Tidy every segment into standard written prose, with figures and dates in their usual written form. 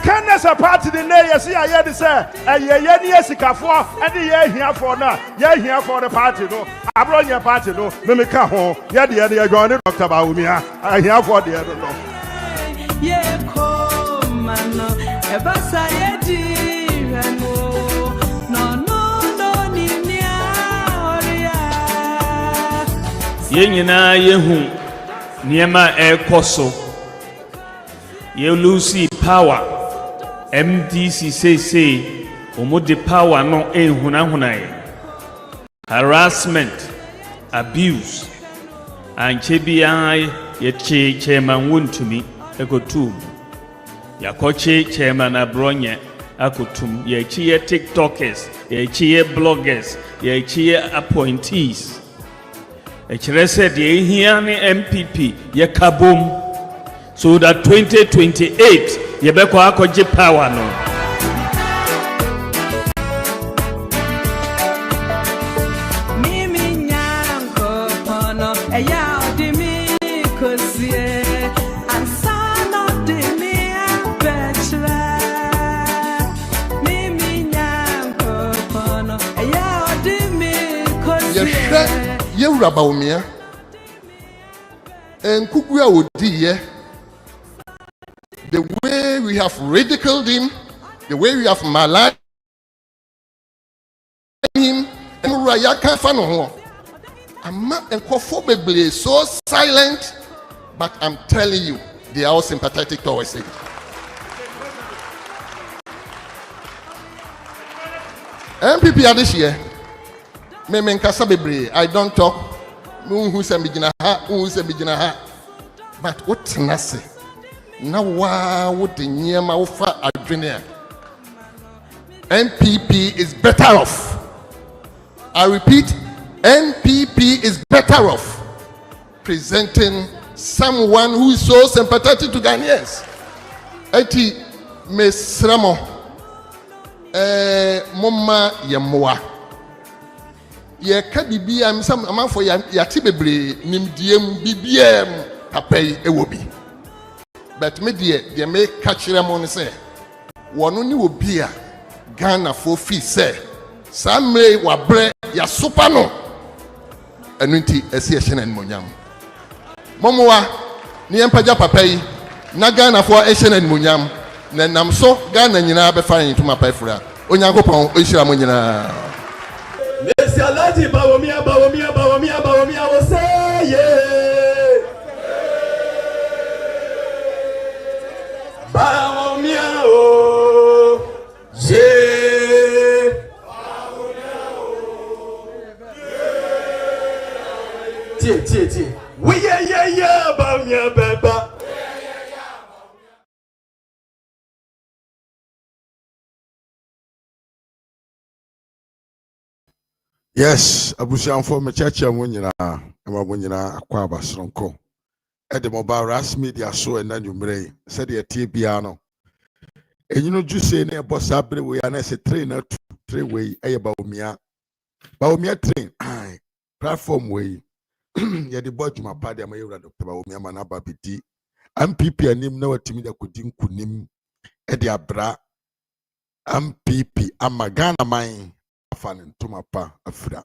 can as a party the nay, see, I had to say, and ye sika for, and the year here for now, ye here for the party, no. I brought your party, no. Mimika home, yeah, the other going to Dr. Bawumia. I here for the other, no. Yeah, come, man, ever say, Yenyina yehu niema ekoso ye lose power MDC say omode power no ehunahuna harassment abuse anche bia ye chairman wontumi ekotum yakoche chairman abronye akotum ye chi tiktokers ye chi bloggers ye chi appointees Echere said ye here ni MPP ye kabum so that 2028 ye beko akoje power no. Mimi nyanko pono eya odimi kosie ansano dimi abechra Mimi nyanko pono eya odimi kosie Yewura Bawumia and Kukuya Odiye, the way we have ridiculed him, the way we have maligned him, and Rayaka Fanoho. I'm not so silent, but I'm telling you, they are all sympathetic towards him. MPP are this year. I don't talk. But what Nasi? Now, what the Nyama offer Adrinia? NPP is better off. I repeat, NPP is better off presenting someone who is so sympathetic to Ghanaians. Eti Mesramo Moma Yamoa. Ye ka bibia am amanfo ya ti bebre nimdiem bibiem papai ewobi but me de me ka kire mo ne se wono ni obi a Ghana fo fi se samre wabre ya sopa no enu nti esi ehye na nimonyam momowa ni empaja papai na Ghana fo ehye na nimonyam na nam so Ghana nyina be fa yin tuma paifura onyankopon ohira mo nyina Alhaji Bawumia will say yeah. Bawumia oh yeah. Tie. We yeah Bawumia beba. Yes, Abusian for my church and Winina, and Winina Aquaba Stronco. At the mobile ras media so and then you may said the Tibiano. And you know, just saying a boss abre we are as a trainer to 3 way a Bawumia train, aye, platform way. Yeah, the bottom of Paddy, my Dr. Bawumia Manaba BT. MPP and him no timid could dim Eddie Abra. MPP, Amagana mine. Fan to my pa afra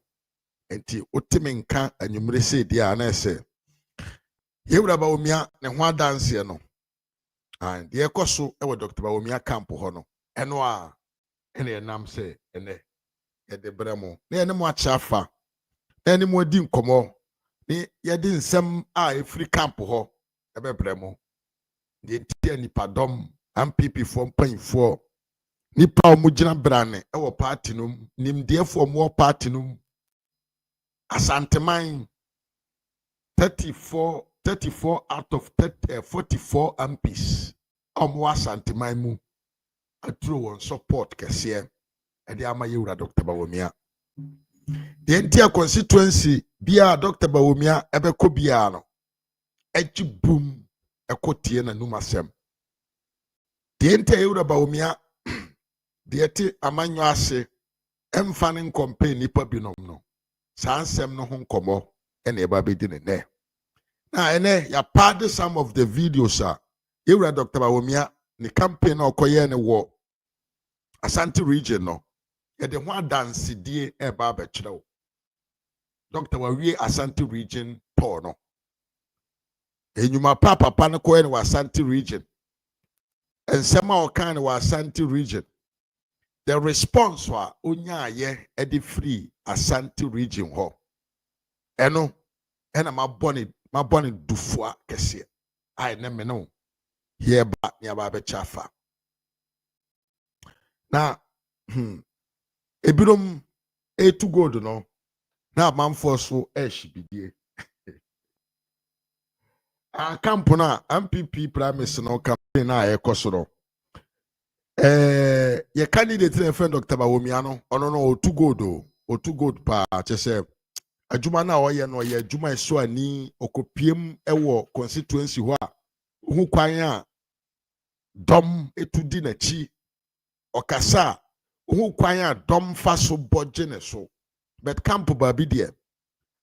enti otimenka anyumre se dia na ese Yewura Bawumia ne ho dance no and de ekoso e wo Dr. Bawumia camp ho no eno a ene enam se ene ye de bremo na ene mo achafa na ene mo di nkomo ni ye di nsem a e free camp ho e be bremo de tie ni padom MPP for mpanyfo nipa omugina brane ewo party no nimdefo mo party no Asante man 34 out of 44 MPs omo Asante man mu atro won support kese e de ama Yewura Dr. Bawumia the entire constituency bia Dr. Bawumia ebeko bia no eji boom ekotie na numasem the entire Yewura Bawumia Dieti amanyo ase emfanin campaign nipa binom no sansem no ho nkomo ene eba bedi ne na ene ya pardon some of the videos Yewura Dr. Bawumia ne campaign na okoye ne wo Asante region no ye de ho dance die e ba be kyerɛw Dr. Wawie Asante region Paul no enyuma papa no koye ne Asante region ensema o kan ne Asante region the response wa onya ye e de free Asante region ho eno ena mabone dufua kese ai ne me no here ba ne aba be chafa na ebirom etu gold no na manfo so bidie a camp na MPP promise no campaign na ekoso no ye candidate na friend Dr. Bawumia no ono no otu gold pa chese adwuma na oye no ye adwuma eso ani okopiem ewo constituency ho a hu kwan a dom etudi na chi okasa hu kwan a dom fa so boje ne so but camp ba bi de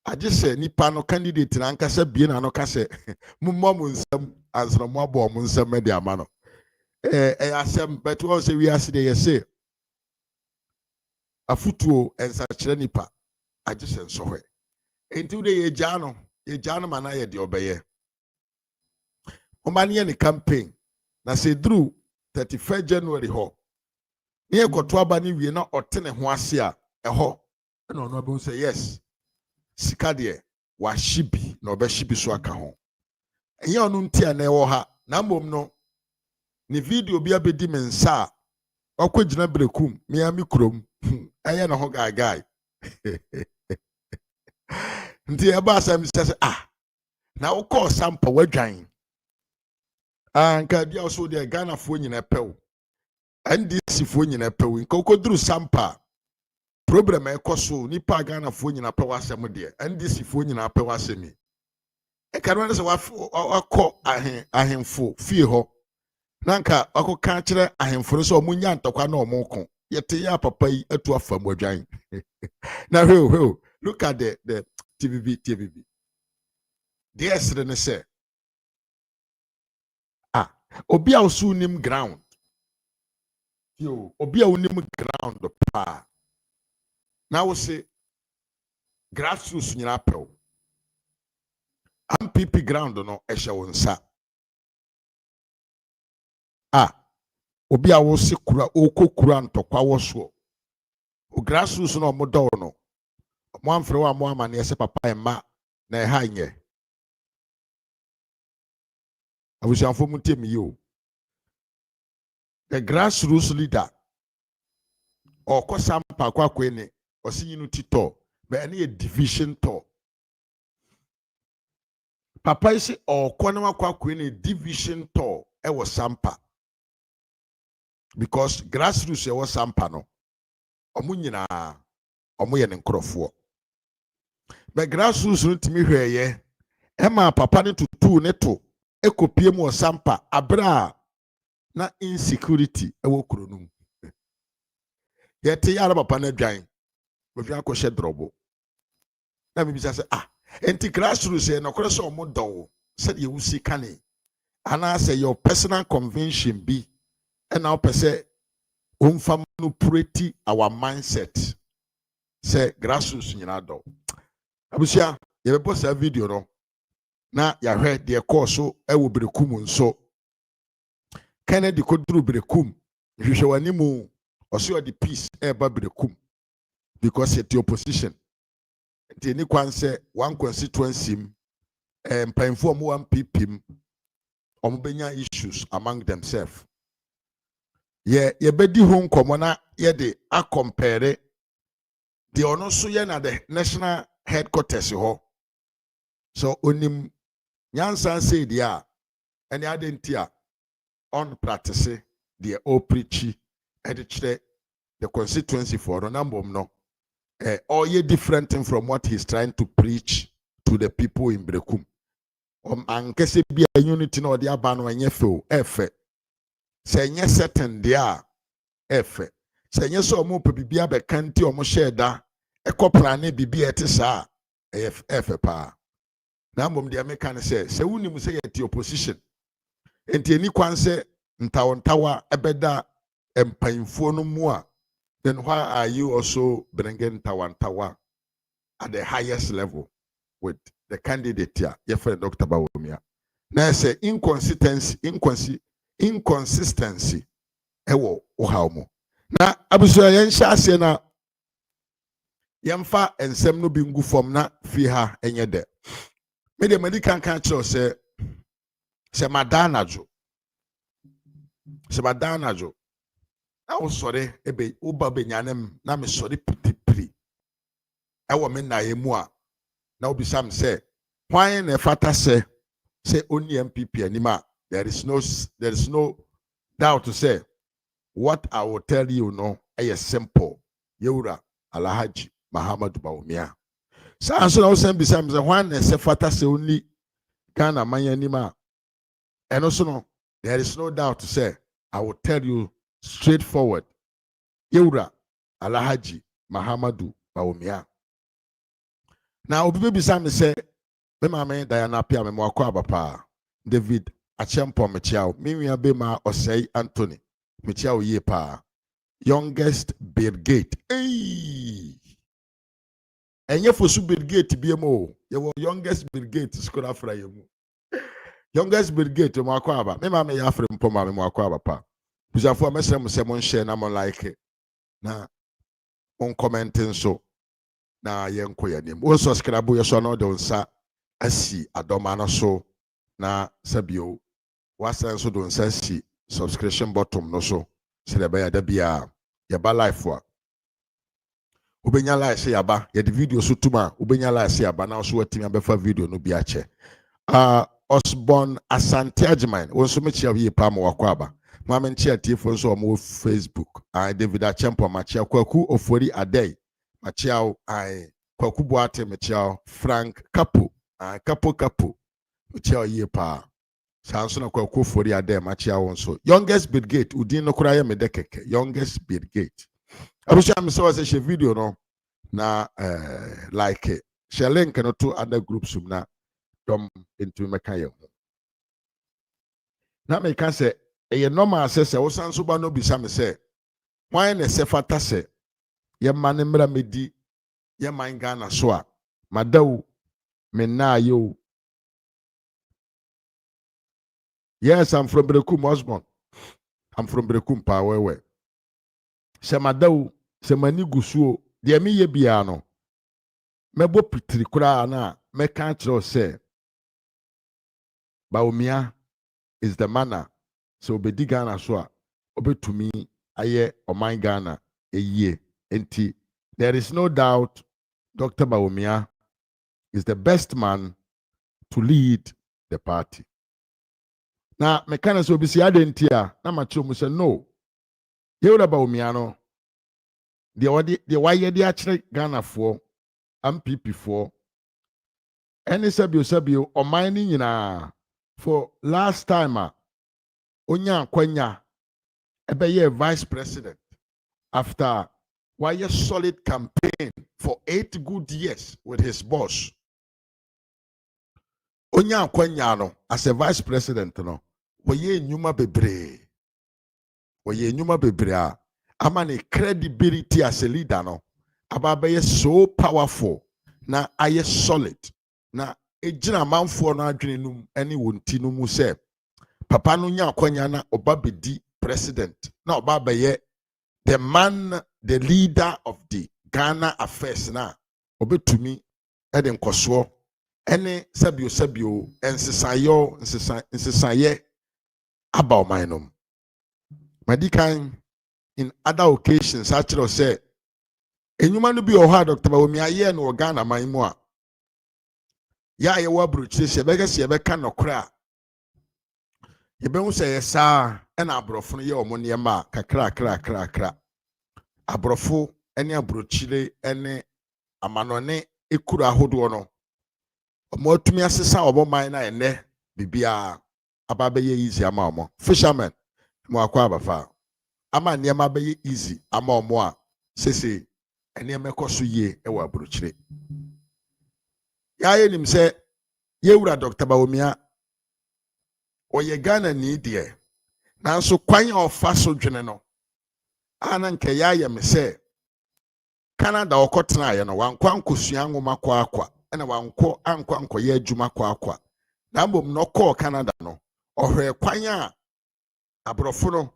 aje se nipa no candidate na nkasa bie na no kase mummɔ mu nsɛm ansra mu abɔ mu nsɛm me de ama no asɛm but we say we are say you say afutuo ensakyerɛ nipa aje se nsohwe enti de ye gya no ma na ye de obeye ɔma ne campaign na se dru 31 January ho ne ekoto aba ne wie na ɔte ne ho ase a ɛhɔ na ɔno abɛhu say yes sika de wa shibi na obɛhyibi so aka ho enye ɔno ntia na ɛwɔ ha na mbom no ne video bi abedi me nsa a ɔkɔgyina brekum miami krom ɛyɛ na ho gagai nti ɛba asɛm sɛ na wokɔ sampa wadwan nka dia so de Ghana fo nyina pɛw NDC fo nyina pɛw nka wokɔduru sampa problem ekoso nipa Ghana fo nyina pɛ wasɛm de NDC fo nyina pɛ wasɛmi e kanwa ne se wakɔ ahemfo fie hɔ nanka akɔka kyerɛ ahemfo no so omunya ntɔkwa na ɔmoko yete ya papa yi atu afam wadwan na hwe look at the TVB the esre ne se obi a osu nim ground obi a unim ground pa na wo se grassroots nyina pɛw MPP ground no ɛhyɛ wo nsa obi a wo se kura okokura ntɔkwa wo so o grassroots no mo dɔw no mo amfre wa mo amane ɛsɛ papa ɛma na ɛha nyɛ abusuafo mu tem yi o the grassroots leader ɔkɔ sampa kwakwe ne ɔsinyinu tito be any division to papa isi ɔkɔ na wakwa ne division to ɛwɔ sampa because grassroots ɛwɔ sampa no ɔmo nyinaa ɔmo yɛ ne nkorɔfoɔ but grassroots no timi hwɛɛyɛ ɛma papa ne tutu ne to ekopie mu wɔ sampa abra na insecurity ɛwɔ kuro no mu yɛte yara papa na dwan bɛfi akɔhyɛ drɔbo na bibisa sɛ enti grassroots ɛ nɔkorɛ sɛ ɔmo dɔw sɛdeɛ wusi kane anaasɛ your personal convention bi ɛna wopɛ sɛ ɔmfa manipulate our mindset sɛ grassroots nyina dɔw abusua yɛbɛbɔ saa video no na yɛahwɛ deɛ kɔɔ so ɛwɔ berekum nso Kennedy koduru berekum hwehwɛ w'animu ɔsɛ ɔde peace ɛba berekum because it's the opposition. The ni kwan say one constituency mpanyinfo mo one ppm benya issues among themselves. Ye bedi ho nkomo na ye de a compare the ono so ye na the national headquarters ho. So onim nyansan say dia any adentia on practice the o preachy editre the constituency for Ronambom no. Or ye different thing from what he's trying to preach to the people in Brekum. Ankese be a unity no the abano enye feel efe. Se nye certain dia efe. Se nye so mo pe bibia be kanti omo share da ekoplane bibia ete saa efe pa. Na mbom dia meka ne se wunim se ye ti opposition. Enti eni kwan se ntawa ebeda empanyimfo no mu a, then why are you also bringing ntawa at the highest level with the candidate here, your friend Dr. Bawumia? Now I say inconsistency ewo ohawmo. Na abuso yen hyase na yemfa ensem no bi ngu fom na fi ha enye de. Me de medical kan kire se madanajo. Se madanajo. Na wo sore ebe uba benyanem na me sore pitipiri. Ewo me na yemu a na obisam say why na fata say only MPP anima. There is no doubt to say what I will tell you no is simple. Yura Alhaji Muhammad Bawumia. So na usem bisam say why na fata say only Ghana man anima. And also no, there is no doubt to say I will tell you straightforward. Yura Alhaji Muhammad Bawumia. Now obi bisam say me mama Diana Pia me mwako abapa David Achempo mechiao miwia be ma Osei Anthony mechiao ye pa youngest brigade enye fosu brigade biemo ye youngest brigade school afra yemu youngest brigade mwako aba me mama ya afra mpo ma me mwako abapa busafo mesere mo se mo share na mo like na on commenting so na yenko yanim wo subscribe ye so na de nsa asi adoma no so na sabio wasan so don sasi subscription button no so se le ba da bia ya ba life wa ubenya live se ya ba ya the video so tuma ubenya live se ya ba na so watimi abefa video no bia che Osborn Asante Regione won so mechi awie pa ma wakwa aba ma men chi atifo so mo Facebook David Achempo ma chi akwaku ofori adai ma chi kwaku boate mechi Frank Kapo uchiao ye pa sanso na kwa fori ade machia wonso youngest brigade udin no kura ye medekeke youngest brigade abusha me so se video no na like share link no to other groups na dom into meka ye ho na me ka se e normal se wo sanso ba no bisa me se why na se fata se ye mane mra medi ye man Ghana so a madawu me na yo. Yes, I'm from Brekum, Osborn. I'm from Brekum, Power. Semadau, Semani Gusuo, the Amiye Biano. Mebo Pitri Kurana, me can't say. Bawumia is the manner. So be Ghana soa. Obe to me, aye, or my Ghana, a year. Enti, there is no doubt Dr. Bawumia is the best man to lead the party. Na mekanis will be si adentia na macho mu say no Yewura Bawumia no the why de akire Ghana for MPP for any sabio oman ni nyina for last time onya kwanya ebeye vice president after why solid campaign for 8 good years with his boss onya kwanya no as a vice president no woye nyuma bebre a amane credibility as a leader no ababaye so powerful na aye solid na ejina manfo no adwene num ene wonti no mu se papa no nya akwanya na oba bedi president na oba baye the man, the leader of the Ghana affairs na obetumi ede nkoso ene sabio ensesaye aba omanom medican in other occasions actually say enyuma no bi oha Dr. Bawumia ye no Ghana man mu a ya ye wa bruche se beka nokra ye be hu se yesa ena abrofo no ye omonema kakra abrofo ene abrochire ene amanone ekuru ahodo no omo atumi asesa oboman na ene bibia ababaye easy ama omo fisherman mo akwa abafa ama niam abaye easy ama omo a sese ene mekoso ye e wa abrochire ya ye nim se Yewura Dr. Bawumia oye Ghana ni de nanso kwan a ɔfa so dwene no ana nke ya ayɛ me sɛ Canada ɔkɔtena yɛ no wankɔ ankɔsua nwoma kɔ akwa ɛna wankɔ ankɔyɛ adwuma kɔ akwa na mbom no ɔkɔɔ Canada no ɔhwɛ kwan a aborɔfo no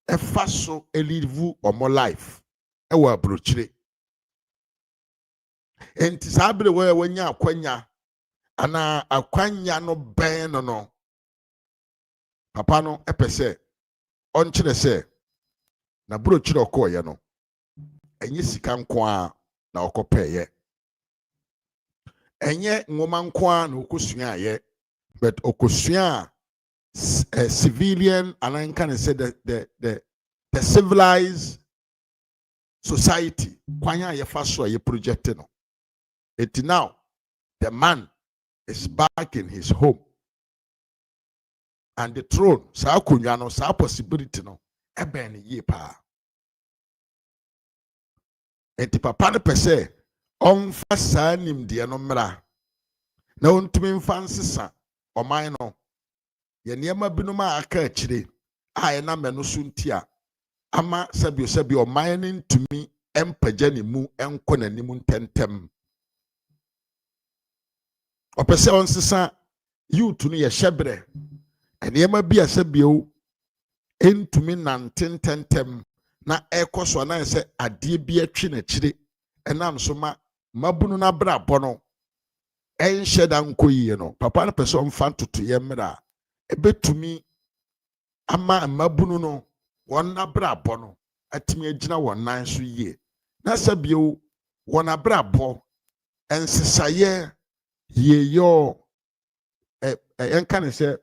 ɛfa so elivu ɔmo life ɛwɔ aburokyire enti saa bere wɔ wɔnya akwanya ana akwanya no bɛn no papa no ɛpɛ sɛ ɔnkyerɛ sɛ na burokyire ɔkɔɔyɛ no ɛnyɛ sika nko a na ɔkɔpɛɛyɛ ɛnyɛ nwoma nko a na ɔkɔsua ayɛ but ɔkɔsua a civilian and I can say the civilized society kwanya ye faso ye project no it now the man is back in his home and the throne sa konwa no sa possibility no ebe ne ye pa enti papa no pese onfa sa nimde no mra na ontumi mfa nsesa oman no ye niema binom a aka akire a ye na me no so ntia ama sabi oman ne ntumi empagya ne mu enko nanim ntentem opese onsesa youth no ye hyebre niema bi asabio entumi nantententem na ekoso na se ade bi atwe na kire enam so mabunu na brabɔ no enhye da nkoyie no papa no pese omfa ntoto ye mra ebetumi ama mabunu no won abrabɔ no atimi agina won nan so yie na sabio won abrabɔ ensesaye yeyo enka ne se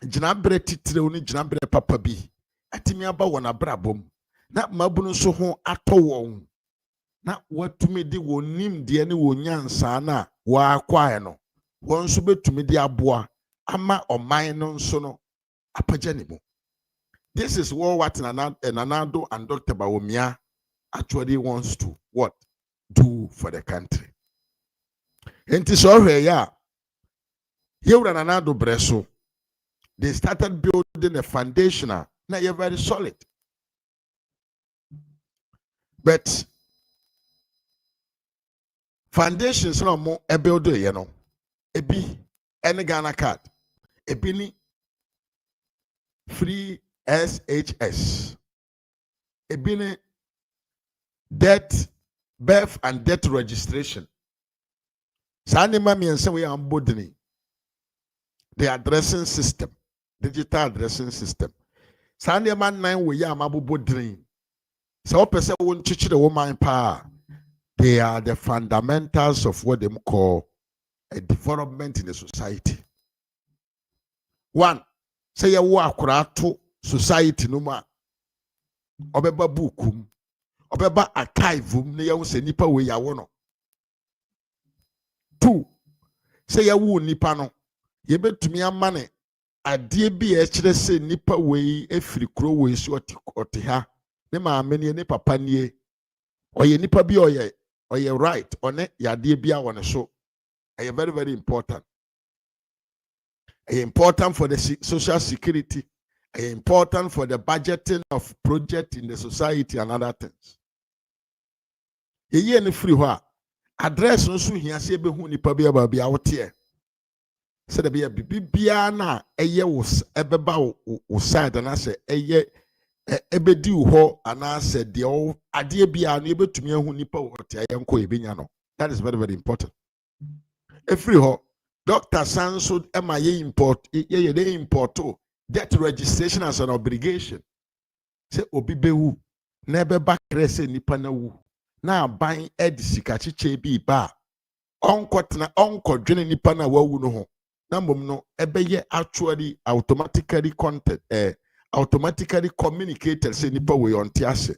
gina bre titire oni gina bre papa bi atimi aba won abrabɔ na mabunu so ho atɔ won na watumi di wonim de ne wonyansa na wa kwae no won so betumi di aboa ama oman no nso no apagya ne mu. This is what Nanado and Dr. Bawumia actually wants to what do for the country. Enti so hwe ya yewra Nanado breso they started building a foundation na you're very solid. But foundations no mo e build ye no ebi any Ghana card ebi ni free SHS ebi ni death birth and death registration sani mami ense we am bodini the addressing system digital addressing system sani man nine we am abobodini so opese won chichire woman pa they are the fundamentals of what they call a development in the society. One, say ya wo akura to society no ma obeba bukum obeba archivum ne ya wo se nipa we ya wo no. Two, say ya wo nipa no ye betumi amane ade bi e kire se nipa we efiri kro we so oti ha ne ma amene ne papa nie oye nipa bi oye right one yade bia won so are very very important. Important for the social security, important for the budgeting of project in the society and other things. Ye ne free ho address no so hia se be hu nipa bia ba bia wote se de bia bibia na eye wo ebeba wo side na se eye ebedi ho anase de o ade bia no ebetumi ahu nipa wo te ayenko ebenya no. That is very very important. Free ho Dr. Sanso ema ye import ye de importo debt registration as an obligation. Se obi bewu na ebeba krese nipa na wu na ban edisika chiche bi ba onkotena onkodwene nipa na wawu no ho na mom no ebeye actually automatically automatically communicated say nipa we on tiase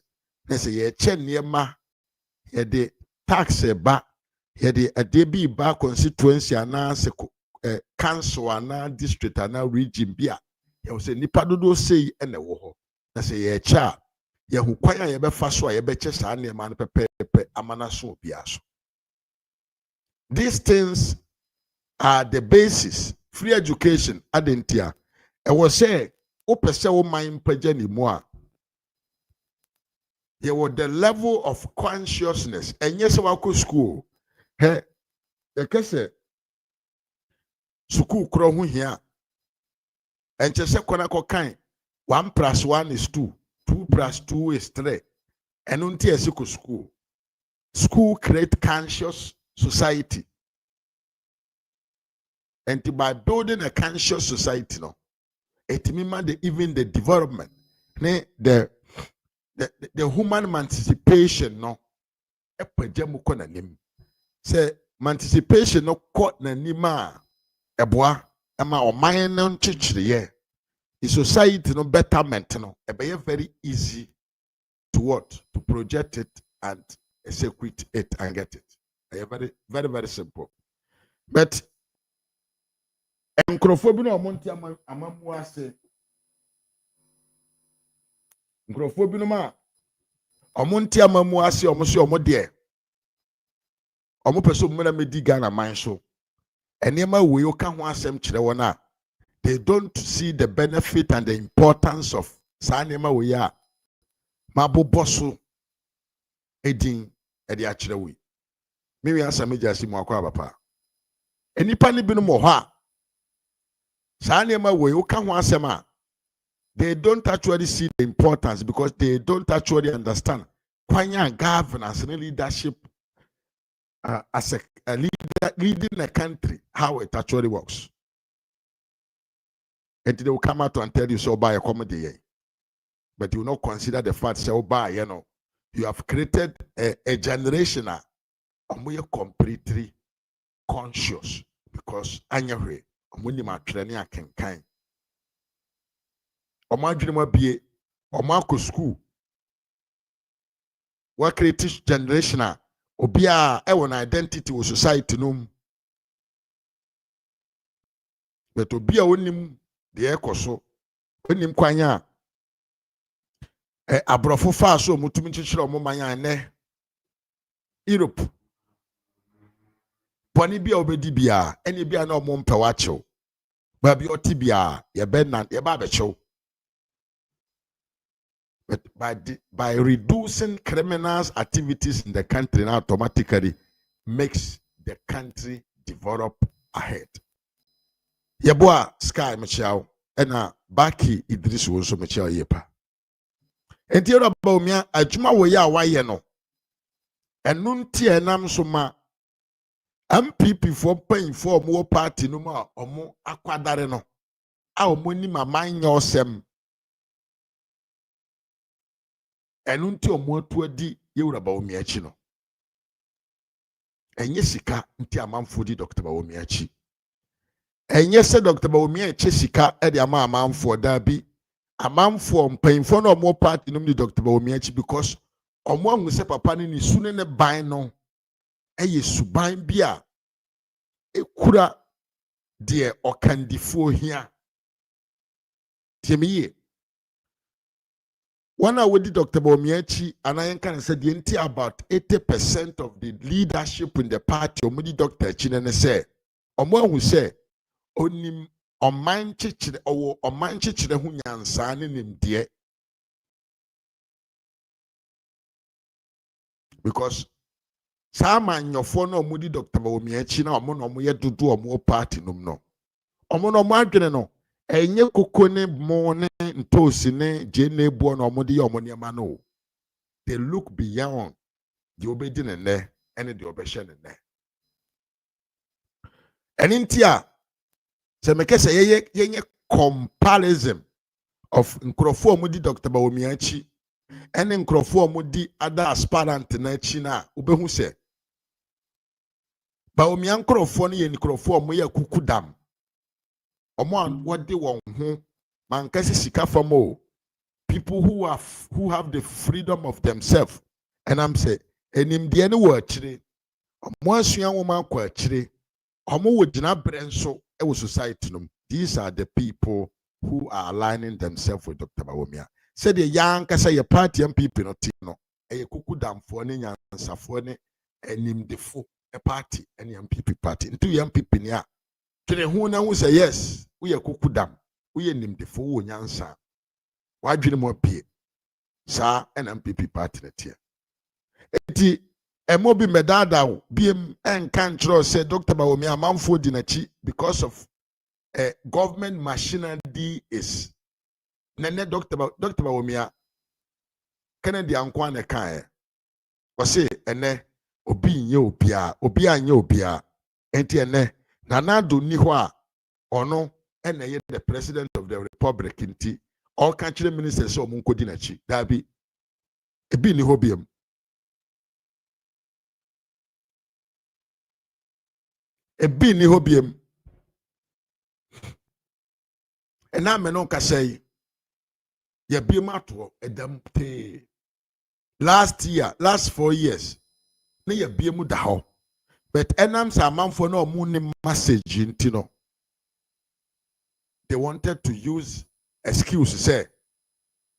na say ye che niema ye de tax ba ye de adebi ba constituency ana se council ana district ana region bia ye say nipa dodo say ene wo ho na say ye cha ye hu kwan a ye be fa so a ye be che sa niema no pepepe amana so bia so. These things are the basis. Free education adentia e was say opese wo man pagya ni mu a ye were the level of consciousness enye se wako school he ekese school kro ho hia enche se kona kokan 1 + 1 is 2 2 + 2 is 3 eno nti ese ko school create conscious society, and by building a conscious society no it means even the development the human emancipation no epagyamu ko nanim say emancipation no ko nanim a eboa ama oman no nchichiriye the society no betterment no be very easy to what to project it and execute it and get it. Very very very simple, but nkrofo bi na omonti amamu ase nkrofo bi no ma omonti amamu ase omoso omode omopeso mmena medi Ghana man so enema we oka ho asem kire wona they don't see the benefit and the importance of sanema we ya maboboso edin edi akire we mewi asame jasi mu akwa papa enipa ne bi no mo ho a sanema we oka ho asem a they don't actually see the importance because they don't actually understand kwanya governance and leadership as a leader leading a country, how it actually works. And they will come out and tell you so buy a comedy, but you will not consider the fact so buy, you have created a generation of completely conscious because anyway, when you are training can kind. Omadwene bie omako school what create generation a obia e won identity with society no but obia onim de ekoso onim kwanya abrofo fa so mutumi chichire omumanya ne Europe poni bia obedi bia ene bia na omumpe wachew ba bia oti bia ye ben na ye ba bechew. But by reducing criminals' activities in the country now automatically makes the country develop ahead. Yeboa Sky Michelle and Baki Idris also Michelle Yepa. And here about Bawumia Ajuma Waya Wayeno. And Nunti Enam Soma MPP for paying for more party no more or more aquadareno. Our money my mind yourself. Enu nti omotu adi yewura Bawumia chi no enye sika nti amanfo di Dr. Bawumia chi enye se Dr. Bawumia eche sika e de amanfo da bi amanfo mpanyimfo na omo party no di Dr. Bawumia chi because omo ahu se papa ni sune ne ban no eye suban bi a ekura de okandifo hia tiemiye. When I would Dr. Bawumia chi and I can say the about 80% of the leadership in the party omudi Dr. Chinene say omo who say onim omanchichire owo omanchichire hu nyansa ne nimde because sama nyofo na omudi Dr. Bawumia chi na omo no ye dudu omo party num no omo no adwene no enye kokone mo ne ntosi ne jene buo na omode ye omoniema no they look beyond the obedi ne ne and the obehye ne ne enintia se mekese ye comparison of nkrofo omudi Dr. Bawumia chi ene nkrofo omudi other aspirant na chi na obehu se Bawumia nkrofo ne ye nkrofo omoye kukudam omo what they won ho mankasi sika famo people who have the freedom of themselves and I'm say enim de ne wo akire omo asua wo ma kwa akire omo wo gina brenso e wo society no. These are the people who are aligning themselves with Dr. Bawumia. Say the young kasa ye party MPP no ti no e kukudamfo ne nyansafo ne enim defo e party ene MPP party into MPP ne a tene hu na hu say yes we are kukudam uye nimdefo wo nyansa wadwene mo pie sa NMPP party netia eti emobi medada biem enka nchro say Dr. Bawumia amanfo di nachi because of government machinery is nene Dr. Bawumia Kennedy ankwa ne kan wose ene obi nye obi anye obia enti ene nanado ni ho a ono ene ye the president of the republic nti all country ministers so mun kodi na chi dabi ebi ni ho biem ena me no kasai ye biem ato edam te last 4 years ne ye biem da ho but enam sa manfo na omu ni message nti no they wanted to use excuse say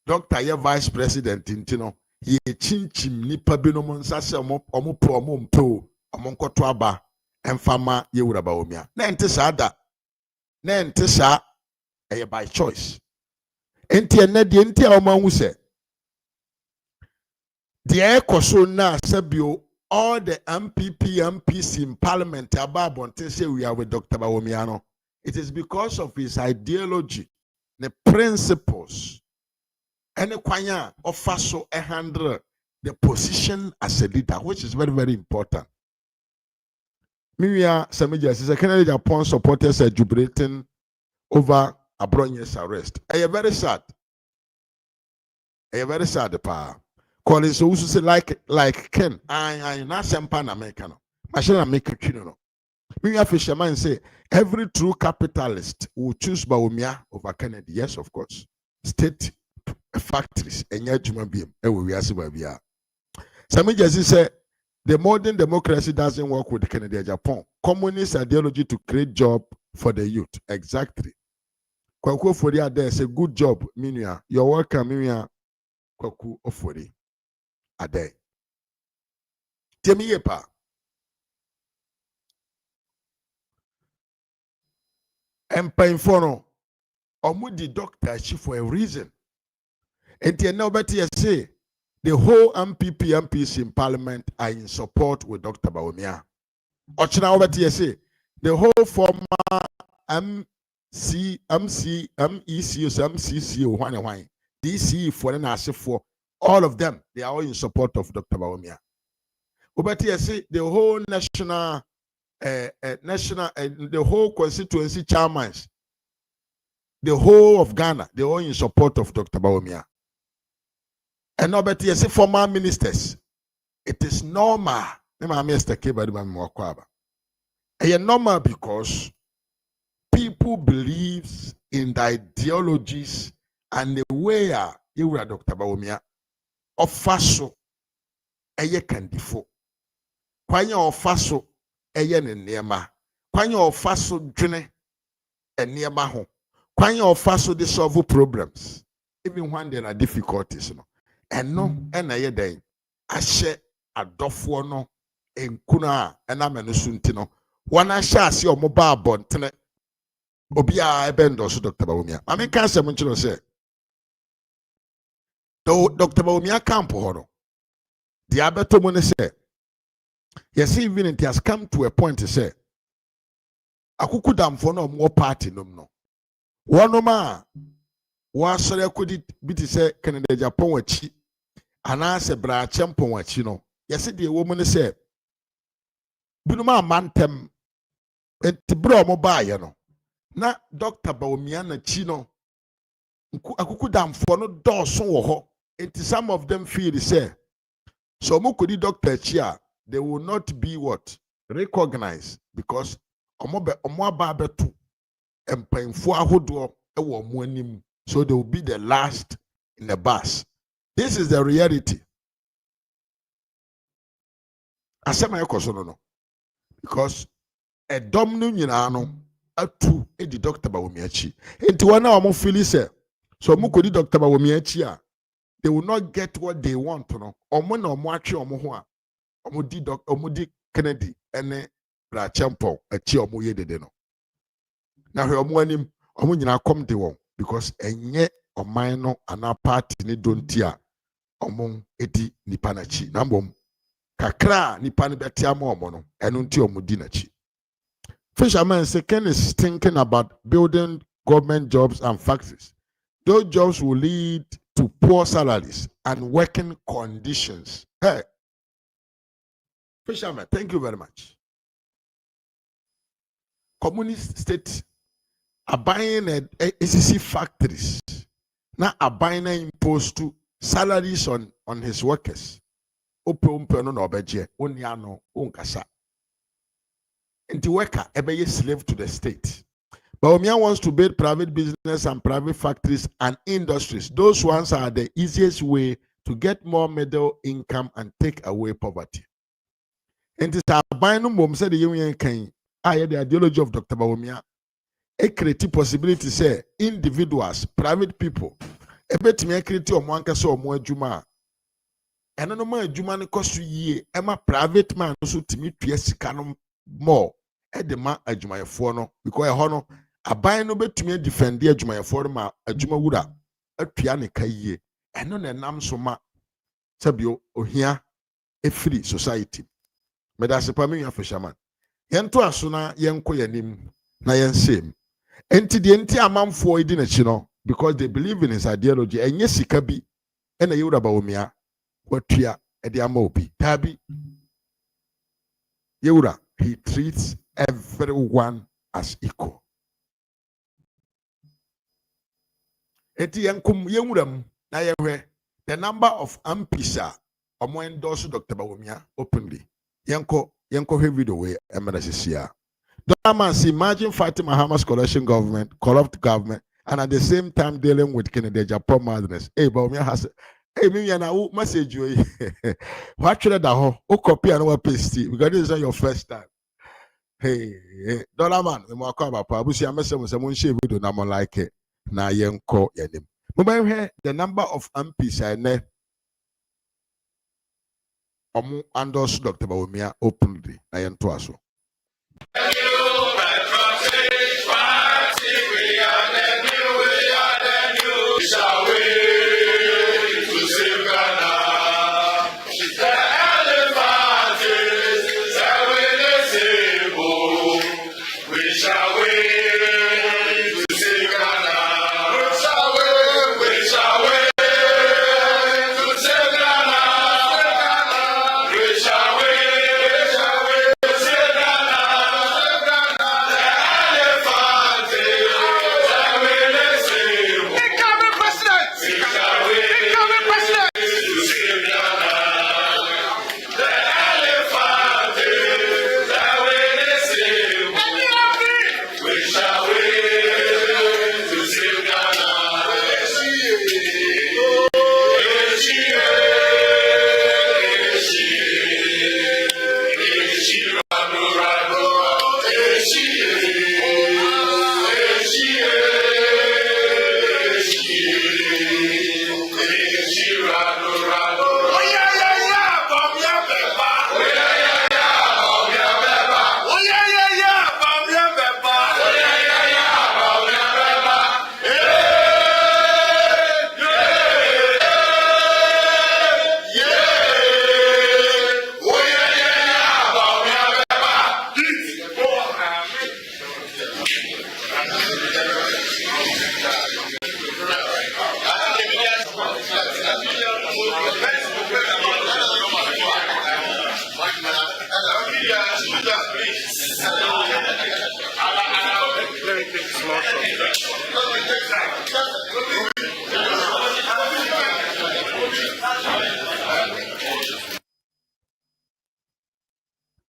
Dr. Ye vice president nti no ye chinchim nipa binom nsa se omo pro omo mpo omo nkoto aba emfama ye wura Bawumia na ente sa da na ente sa by choice enti ene de enti a omo hu se the ekoso na sabio all the MPs in parliament ababonte say we are with Dr. Bawumia no. It is because of his ideology, the principles, and the kwanya offer so handle the position as a leader, which is very, very important. Miriam Samija says, Kennedy Japan supporters are jubilating over Abronye's arrest. I am very sad. Pa. Calling so say like Ken, I not sempan American. Machine make it, you know. Miriam Fisherman say, every true capitalist will choose Bawumia over Kennedy. Yes, of course. State factories and human being. Samija said, the modern democracy doesn't work with Kennedy and Japan. Communist ideology to create job for the youth. Exactly. Kwaku Ofori there say good job, Minia. You're welcome, Minia. Kwaku Ofori Ade. Temi yepa. Empa Omudi doctor chief for a reason. And nobody say the whole MPs in parliament are in support with Dr. Bawumia. Ochina obeti say the whole former MCC, DC for all of them, they are all in support of Dr. Bawumia. Obeti say the whole the whole constituency chairmen, the whole of Ghana, they are in support of Dr. Bawumia. And nobody say former ministers. It is normal. It's normal because people believe in the ideologies and the way you were Dr. Bawumia of faso eye kandifo. Kwanya of faso eye nema. Kwanya of faso dwene enema ho. Kwanya of faso they solve problems even when there are difficulties, no. And no, and I day I share a dofo no en kuna and I'm an suntino. One I shall see your mobile bontene Obia Endorse Dr. Bawumia. I mean, can't say, though Dr. Bawumia camp horo. The Alberto Mone say, yes, even it has come to a point to say, Akukudam for no more party, no. One ma was could be to say, Canada Japan wachi, and I say, Bra Champon wachi no. Yes, the woman say, Bunuma mantem, and Tibro mobile, no. Na Dr. Bawumia na chino akukudam for no dawson wo ho. Enti some of them feel say so mukudi doctor chia they will not be what recognized because omo aba betu empanfo ahodo e wo mo anim, so they will be the last in the bus. This is the reality. Asema ekoso no because a domino nyina no atu edi Dr. Bawumia chi. Enti wana omo feel say so mukudi Dr. Bawumia chi a they will not get what they want, no. Omo na omo atwe omo ho a omo di Kennedy ene Bra Champo achi omo ye dede no. Na hwe omo anim omo nyina kom de won. because enye ɔman no ana party ne donti a ɔmo edi nipa n'akyi na mbom kakra nipa ne bɛte ama ɔmo no ɛno nti ɔmo di n'akyi. Fisherman say Ken is thinking about building government jobs and factories. Those jobs will lead to poor salaries and working conditions. Hey, Fisherman, thank you very much. Communist state are buying ACC factories. Now are buying imposed to salaries on his workers. Ope no obeje oniano unkasa. And the worker ebe slave to the state. Bawumia wants to build private business and private factories and industries. Those ones are the easiest way to get more middle income and take away poverty. And it's a binum mom said the union can the ideology of Dr. Bawumia. A creative possibility say individuals, private people, a bit me create omo so omo adwuma. And no more adwuma ne cost ye Emma private man so timi tue sika no more. Edema adwumayefo no because ehɔ no aban no betumi defend adwumayefo no ma adwuma wura atua ne kayie ɛno na nam so ma sabio ohia efiri society medase pa me Fisherman yɛnto aso na yɛnko yanim na yɛnsem enti de enti amanfo edi n'akyi no because they believe in his ideology enye sika bi ɛna yewura Bawumia watua ɛde ama obi tabi yewura he treats everyone as equal. Eti yankum yemuram na yehwe the number of MPs omo endorse Dr. Bawumia openly. Yanko he video we emergency. Imagine fighting Mahama's corrupt government, and at the same time dealing with Kennedy Japan madness. Hey, Bawumia has me and I message you. What should I do? O copy and o paste because this is not your first time. Hey, dollar man, we mo akọ abapa. Abusi amese mo se mo nshare video na mo like it. Na yenko yanim. Mo here the number of MPs ene omo endorse Dr. Bawumia openly na yento aso.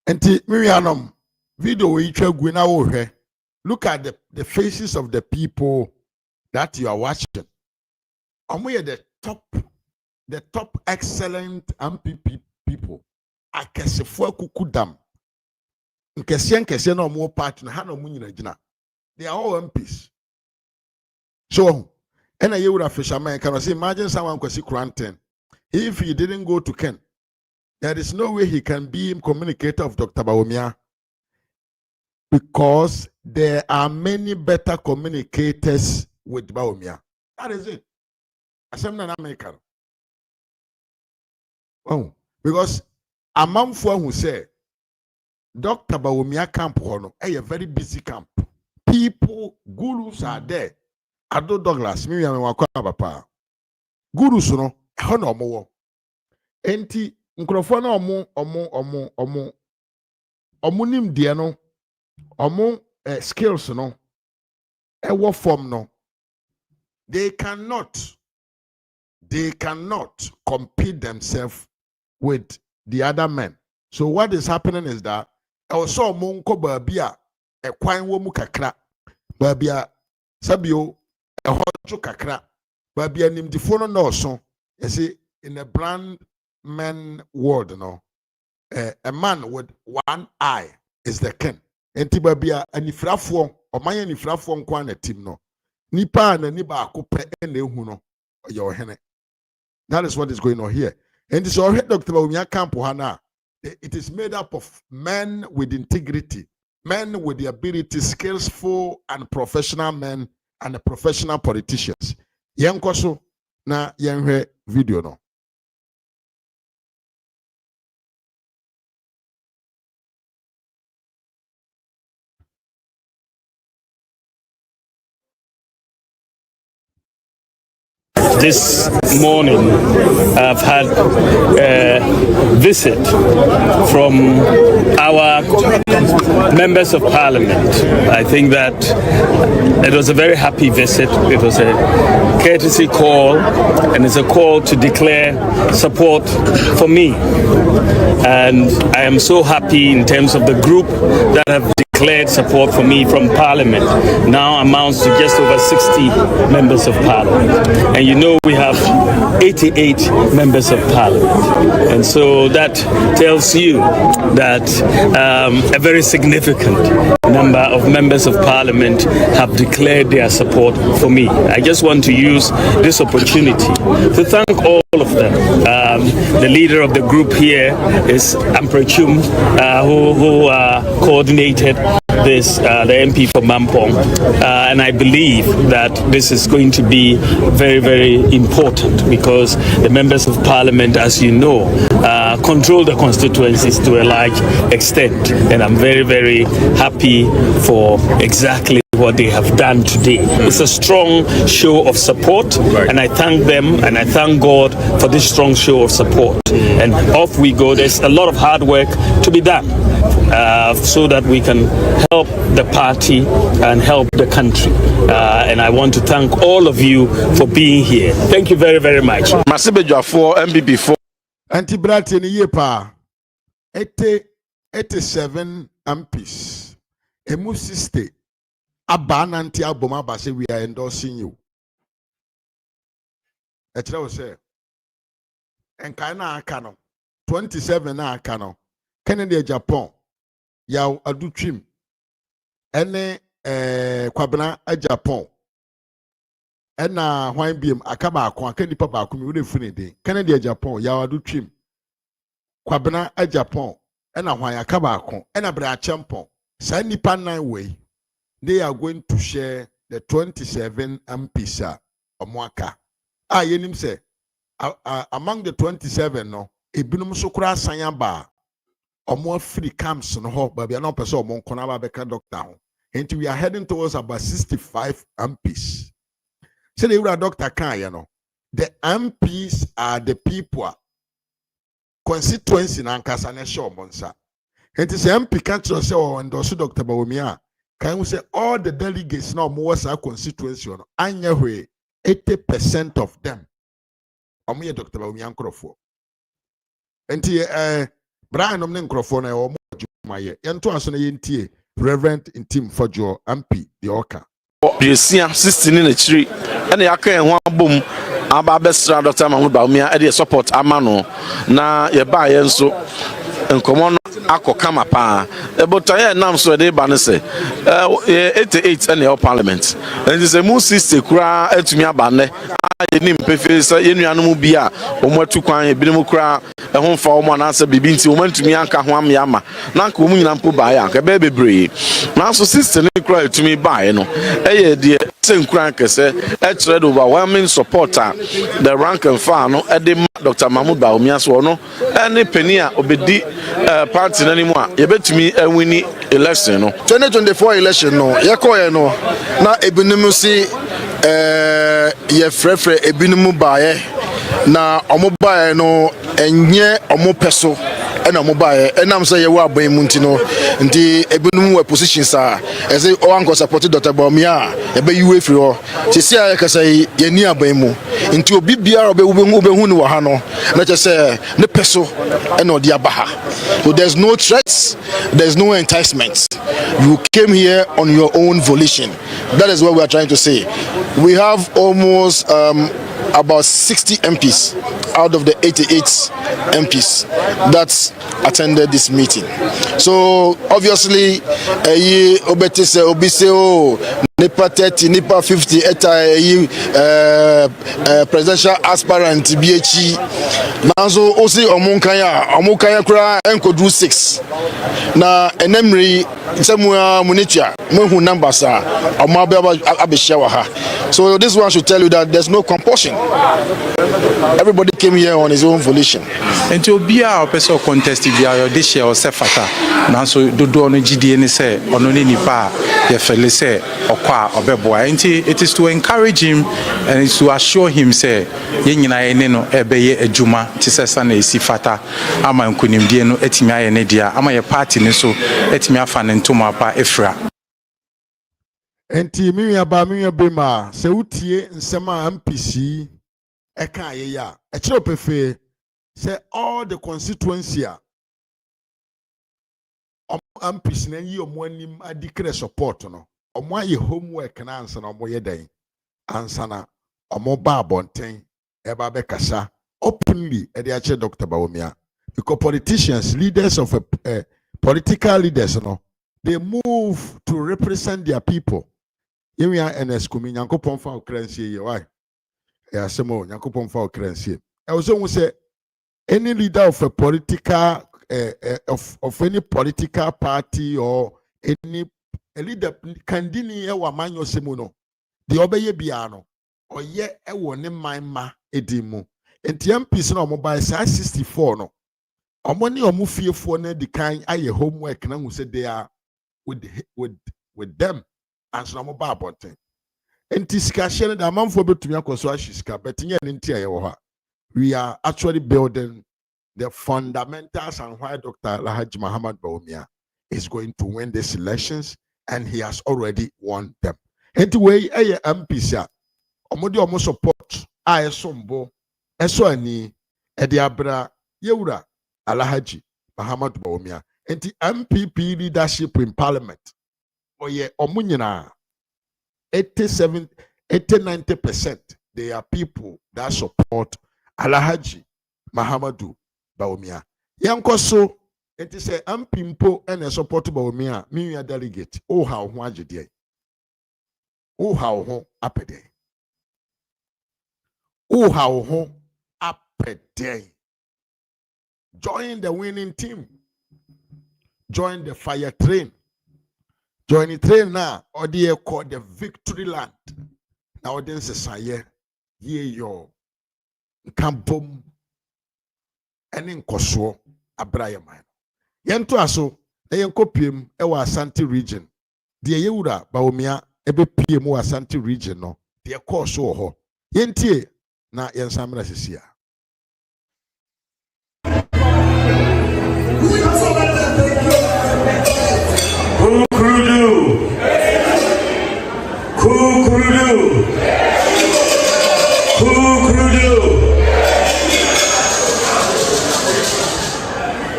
Enti Miriam video we na wo hwe. Look at the faces of the people that you are watching. Omo the top excellent MPP people. Akesefo akukudam. Nkese na omo party na ha na omo nyina gina. They are all MPs. So, and a year Fisherman can say, imagine someone kwasi quarantine. If he didn't go to Ken, there is no way he can be communicator of Dr. Bawumia because there are many better communicators with Bawumia. That is it. Assembly American. Oh, because a man for who say Dr. Bawumia camp hono, a very busy camp. People, gurus are there. Ado Douglas, me and my papa. Gurus no, hono mo. Enti nkrofo na omo nim de no, omo skills no, ewo form no. They cannot compete themselves with the other men. So what is happening is that also monko babia e kwan wo mu kakra babia sabio e hojo kakra babia nimdifo no no so you see in a brand man world no a man with one eye is the king enti babia anifrafo omanya anifrafo nkwa na team no nipa na ni ba akopɛ na ehu no your hene. That is what is going on here. And it's already Dr. Bawumia camp hana. It is made up of men with integrity, men with the ability, skillful and professional men and professional politicians. Yankoso na yanhwe video no. This morning, I've had a visit from our members of parliament. I think that it was a very happy visit. It was a courtesy call, and it's a call to declare support for me. And I am so happy in terms of the group that have declared support for me from Parliament now amounts to just over 60 members of Parliament. And you know we have 88 members of Parliament. And so that tells you that a very significant number of members of Parliament have declared their support for me. I just want to use this opportunity to thank all of them. The leader of the group here is Amprechum, who coordinated this, the MP for Mampong, and I believe that this is going to be very, very important because the members of Parliament, as you know, control the constituencies to a large extent, and I'm very, very happy for exactly what they have done today. It's a strong show of support, and I thank them and I thank God for this strong show of support. And off we go. There's a lot of hard work to be done so that we can help the party and help the country. And I want to thank all of you for being here. Thank you very, very much. Masibejo for MBB for Anti-Brati ni yepa 87 MPs. Emu siste Abananti aboma base we are endorsing you. Etra was say enkai na aka no 27 na aka no Kennedy Japan yaw adutwim ene kwabena Japan ena hwan biem aka ba akon aka nipa ba akon mi we funi den Kennedy Japan yaw adutwim kwabena Japan ena hwan aka ba akon ena bra champon sa nipa nan we they are going to share the 27 MPs omwaka. Yenim say among the 27 no ebinum so kura sanya ba omo free camps no ho ba bia no person omo nkona ba beka doctor ho. And we are heading towards about 65 MPs. So the doctor can you know the MPs are the people constituency na nkasa na show monsa. And say MP can't say endorse Dr. Bawumia. Can we say all the delegates now was our constituency on anyway 80% of them omo Dr. Bawumia nkrofo enti Brian omne nkrofo na omo adwumaye yento aso na yentie Reverend Intim Fojo MP the Oka Yesia 16 na chiri ene yaka en ho abom aba besra Dr. Bawumia e dey support amano na ye ba ye nso nkomo akọ kama pa ebotaye nam so dey ba ne se 88 ene parliament and is a mu 60 kura atumi aba ne yɛnim pefe sɛ yɛnuanom bi a wɔn atu kwan ebinom kora ɛho mfa wɔn anaasɛ biribi nti wɔn ntumi anka ho amea ama na nka wɔn nyinaa mpo baeɛ a nkɛbɛyɛ bebree nanso sister ne kora etumi baeɛ no ɛyɛ deɛ sɛ nkura nkɛsɛ ɛkyerɛ de overwhelming support a the rank and file no ɛde ma Dr. Mahmoud Bawumia so ɔno ɛne panyin a obedi party n'anim a yɛbɛtumi ɛwini election no 2024 election no yɛkɔɛ no na ebinom si yɛfrɛfrɛ ebinom baeɛ na ɔmo baeɛ no ɛnyɛ ɔmo pɛ so ɛna ɔmo baeɛ ɛnam sɛ yɛwɔ aban mu nti no nti ebinom wɔ positions a ɛsɛ ɔwankɔ support Dr. Bawumia a yɛbɛyi wo efiri hɔ sisi a yɛkasa yi yɛni aban mu nti obi biara ɔbɛhu no wɔ ha no na kyɛ sɛ ne pɛ so ɛna ɔde aba ha so there's no threats, there's no enticement. You came here on your own volition. That is what we are trying to say. We have almost about 60 MPs out of the 88 MPs that attended this meeting. So obviously, Nipa 30, Nipa 50, presidential aspirant BHE. Nanso osi omunkaya kura enkodru 6. Na enemri semua munitia mwehu numbers a omabe abehia wa ha. So this one should tell you that there's no compulsion. Everybody came here on his own volition. Enti obi a opese contest bia yo de share o sefata. Nanso dodo no gidie ni se ono ni nipa ye fele se okwa obeboa. Enti it is to encourage him and to assure him say ye nyina ye ne no ebeye adwuma ti sesa na esi fata ama nkunimdie no etimi aye ne dia ama ye party ne so etimi afa ne ntoma pa efra. Enti miya bema se utie nsema MPC eka ye ya ekiro pefe say all the constituency a MPC na yi omo anim adikre support no omo aye homework na ansa na omo ye dan ansa na omo ba abonten eba be kasa openly e dey ache Dr. Bawumia because politicians, leaders of political leaders no, they move to represent their people. Yemia NS kumi nyankopon fa okransie ye why ya semo nyankopon fa okransie e wo so say any leader of a political of any political party or any leader kandini e wa manyo semo no de obeye bia no oye e wo ne manma edimu enti MPs na mobile 64 no omoni omufiefo na di kan aye homework na hu say they are with them and so no ba bonten enti sika hye da manfo betumi akoso ashiska betinye ne ntia ye wo ha. We are actually building the fundamentals and why Dr. Alhaji Muhammad Bawumia is going to win these elections, and he has already won them. Anyway, MPs omodi omo support esombo eso ani ediabra yewura Alhaji Muhammad Bawumia. Enti MPP leadership in parliament oye omo nyina 80-90% they are people that support Alhaji Muhammadu Bawumia. Yankoso enti say MPimpo ene support Bawumia mi ya delegate o ha ho agede o ha ho apede o ha ho apede. Join the winning team, join the fire train, join the train now or they call the victory land. Now then say ye yo Kampom and in Koso Abrayaman. Yento aso, a yankopim ewa Asante region. The Yura Bawumia ebe PM Asante region no, the Koso ho. Yentie na yansamra sisia.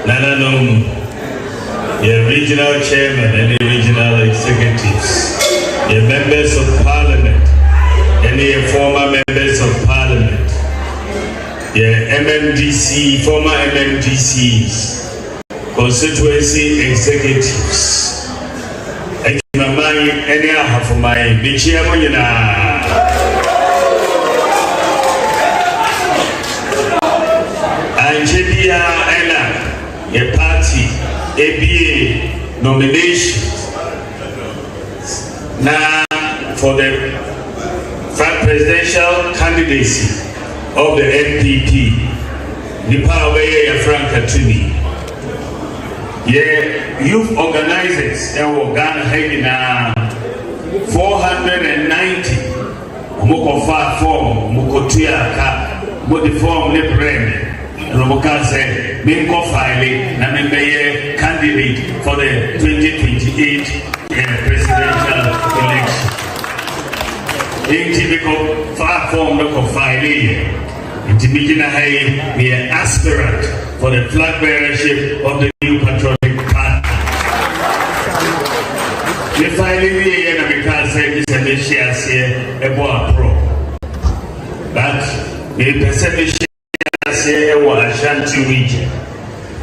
Nananum, your regional chairman and the regional executives, your members of parliament and your former members of parliament, your MMDC, former MMDCs, constituency executives. And my mind, any half of my Bichiamonina. be nominations now for the presidential candidacy of the NPP. The power of Frank Katuni. Yeah, youth organizers and Ghana having 490. Moko far form, Moko Tuaka, Moko form ne brand. Roboka said, Minko filing, Namembe candidate for the 2028 presidential election. In typical far form, Moko filing. In Timikina Hay, be an aspirant for the flag bearership of the new patriotic party. The filing the American said this and this year, say, a boy pro. But the perception say, a Ashanti region.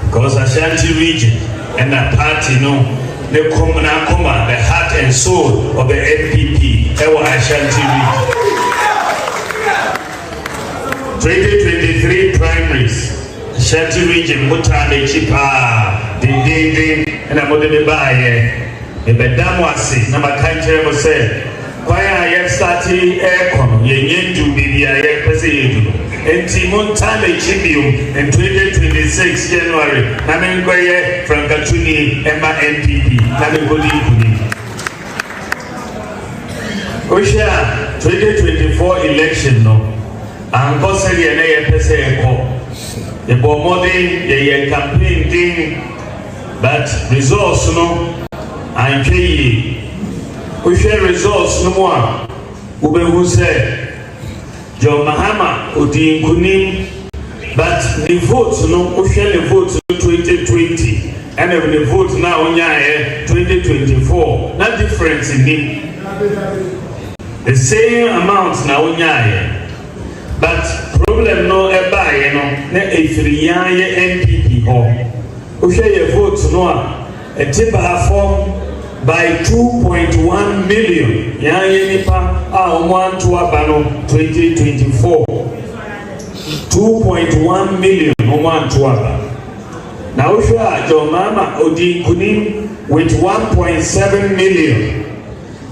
Because Ashanti region and that party, no, the common, the heart and soul of the NPP, Ashanti region. 2023 primaries, Ashanti region, Mutande Chipa, Ding, and I'm going to buy a Bedamwasi, number country was said. Why I have started aircon, Yen to be the president, and Timontane Chibium in 2026 January, Namen Frankatuni, Emma NPP, Namen Godi. Osha 2024 election, no. And possibly an APC the Bomodi, the campaign thing, but results no, and we share results no more. Ube who said John Mahama Odi Kunim, but the votes no, we share the votes 2020, and the vote now in 2024. No difference in him. The same amount now in but problem no eba ye no na efiriya ye NPP ho o hwe ye vote no a etiba form by 2.1 million ya ye nipa a omo aba no 2024 2.1 million omo aba na o hwe a John Mahama Odi Kunim with 1.7 million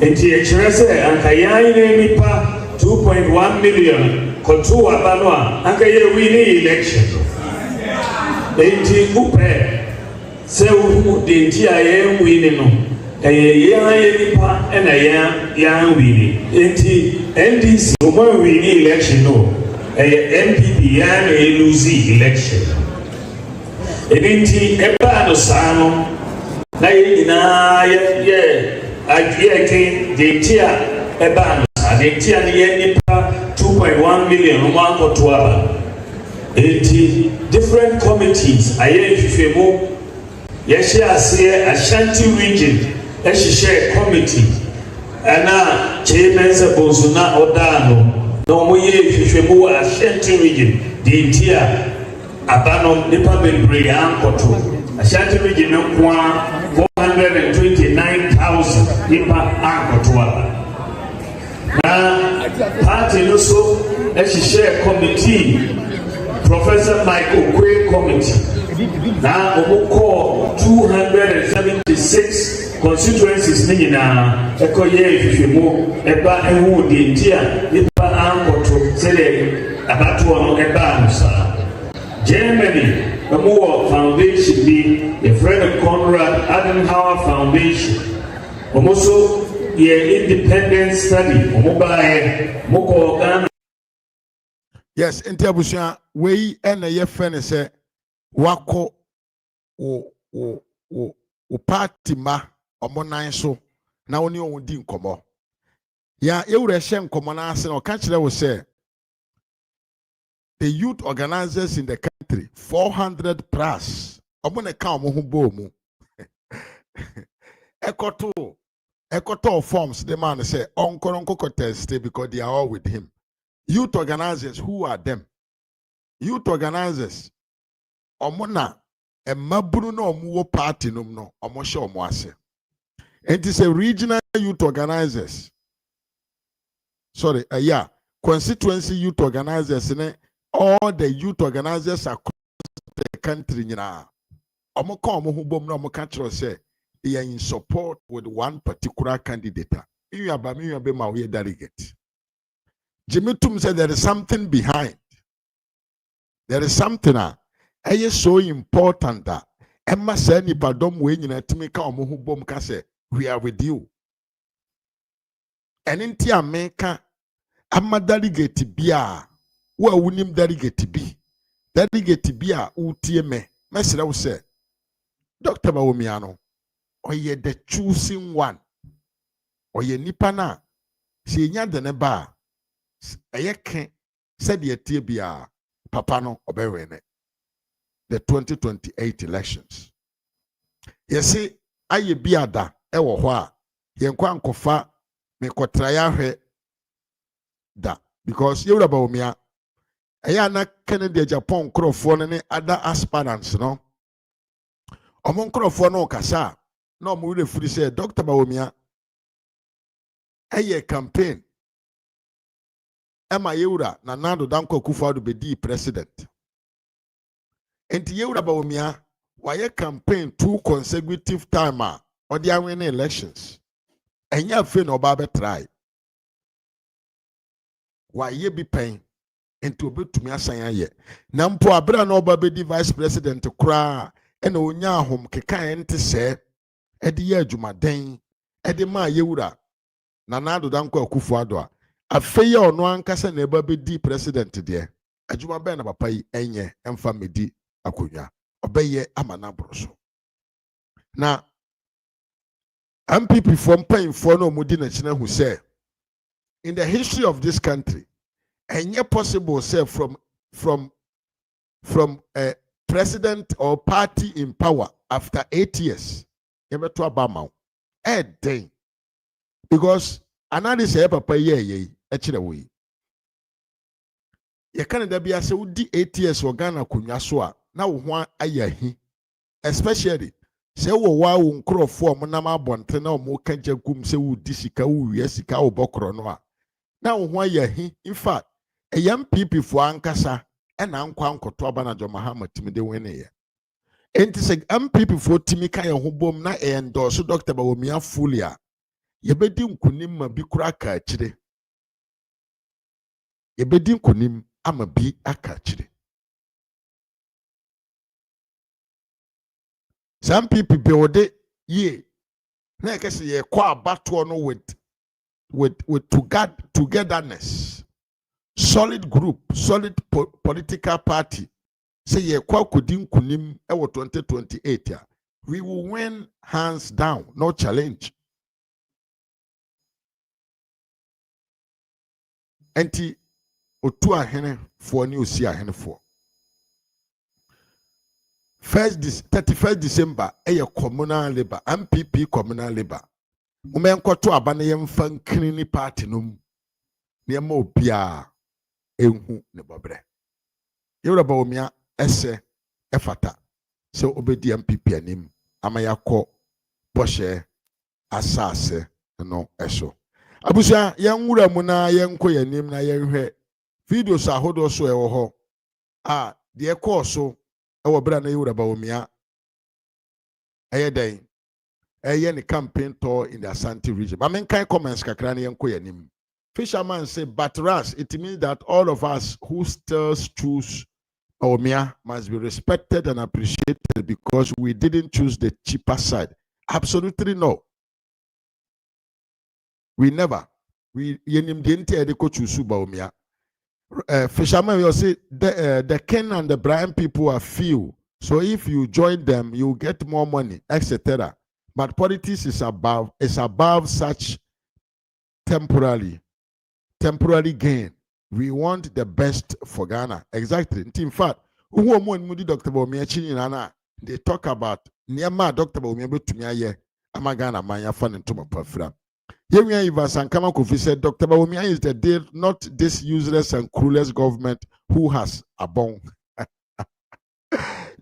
enti e kire se anka ya ye nipa 2.1 million Kotu Abanoa, Anka ye winning election. Enti upe se the TIA winning no. Ye nipa and a young winning. Enti NDC winning election no. NPP yan a losing election. Enti eba no sano na ye again the TIA eba no the TIA ye nipa 2.1 million one for 80 different committees. I am yes, Ashanti region, share committee, and now chairman's a Bozuna Odano. No more Ashanti region, the entire Abano Nipa Brian Koto. Ashanti region 429,000 Nipa Ankotuaba. Now, party also share committee, Professor Michael Quay committee. Now, we call 276 constituencies. Nina, Ekoye, Fishimo, Eba, and who the India, Nipa Ankoto, Sele, Abatuano, Eba, Germany, the Moore Foundation, be a friend of Conrad Adenauer Foundation. Also, independent study mobile yes interbushia we na ye fene se wako o party ma omonan so na woni on di nkomo ya ewure hye nkomo na ase na o ka kire wo se the youth organizers in the country 400 plus omone ka omo ho bo mu Ekoto forms the man say onko test because they are all with him. Youth organizers, who are them? Youth organizers, omona emabunu no omuwo party no omoshe omwase. It is a regional youth organizers. Sorry, constituency youth organizers, all the youth organizers across the country. omo ka omo ho bom na omo ka kyerɛ sɛ they are in support with one particular candidate. You aba me be ma we delegate. Jimmy Tum said there is something behind. There is something ɛyɛ so important that Emma sɛ nipadɔm wei nyina tumi ka omo ho bom ka sɛ we are with you. And in tia meka ama delegate bia wo a wonim delegate bi a utie me mesrɛ wo sɛ Dr. Bawumia no ɔyɛ the choosing one ɔyɛ nipa na sɛ enya de ne ba ɛyɛ ke sɛ de tie bia papa no ɔbɛwɛ ne the 2028 elections yɛse ayɛ biada ɛwɔ hɔ a yɛnkɔ ankɔfa mekɔtraeɛ ahwɛ da because yɛwura Bawumia ɛyɛ na Kennedy Japan nkurɔfoɔ no ne other aspirants no ɔmo nkurɔfoɔ no kasa na ɔmo wura firi sɛ Dr. Bawumia ɛyɛ campaign ɛma yɛwura na Nana Dankwa Akufo-Addo bedi president enti yɛwura Bawumia wayɛ campaign 2 consecutive time a ɔde awin elections ɛnyɛ afei na ɔba bɛtrae wayɛ bi pɛn enti obetumi asan ayɛ na mpo abira na ɔba bedi vice president koraa ɛna onya ahom keka ɛnte sɛ ɛde yɛ adwumaden ɛde ma yɛwura na Nana Dankwa Akufo-Addo a afei yɛ ɔno ankasa na ɛba bedi president deɛ adwuma bɛn na papa yi ɛnyɛ ɛmfa medi akonnwa ɔbɛyɛ ama n'aboro so na MPP for mpanyinfoɔ no ɔmo di n'akyi na hu sɛ in the history of this country ɛnyɛ possible say from a president or party in power after 8 years yɛbɛto aba ma wo ɛden because analysis yɛ papa yɛ yɛ ɛkyerɛ wo yi yɛka ne da bi asɛ wodi 8 years wɔ Ghana akonnwa so a na wo ho ayɛ ahi especially sɛ wo wa wo nkurɔfoɔ mo nam abɔnte na ɔmo ka gya gum sɛ wodi sika wo wie sika wo bɔkorɔ no a na wo ho ayɛ ahi in fact ɛyɛ MPP fo ankasa ɛna nkwa nkɔto aba na John Mahama timi de wene yɛ enti sɛ MPP fo timi ka yɛ ho bom na endorse Dr. Bawumia fully a yɛbɛdi nkunim ma bi kura aka akyire yɛbɛdi nkunim ama bi aka akyire some people build it ye na yɛkɛ sɛ yɛkɔ abatoɔ no with togetherness solid group solid political party say yɛkɔ akɔdi nkunim ɛwɔ 2028 a we will win hands down no challenge enti otu ahene for ne osi ahene for 31st December ɛyɛ communal labor MPP communal labor momenkoto aba na yɛmfa nkini ni party no mu na yɛma obia ehu ne bobre yɛwura Bawumia ɛsɛ ɛfata sɛ obedi MPP anim ama yakɔ bɔhyɛ asase no ɛso abusa yɛnwura mu na yɛnkɔ yanim na yɛhwɛ videos ahodo so ɛwɔ hɔ a deɛ kɔɔ so ɛwɔ bra na yɛwura Bawumia ɛyɛ dɛn ɛyɛ ne campaign tour in the Asante region but menkan comments kakra na yɛnkɔ yanim Fisherman say but Ras it means that all of us who still choose Bawumia must be respected and appreciated because we didn't choose the cheaper side. Absolutely no. We never. We yenim dente edeko choose Bawumia. Fisherman will say the Ken and the Brian people are few. So if you join them, you get more money, etc. But politics is above such temporary gain. We want the best for Ghana. Exactly. In fact, Dr. Bawumia they talk about Niama Dr. Bawumia Betumia Amagana Maya Fan and Tuma Pafra. Yemia Ivas and Kamakofi said Dr. Bawumia is the deal, not this useless and cruelest government who has a bone.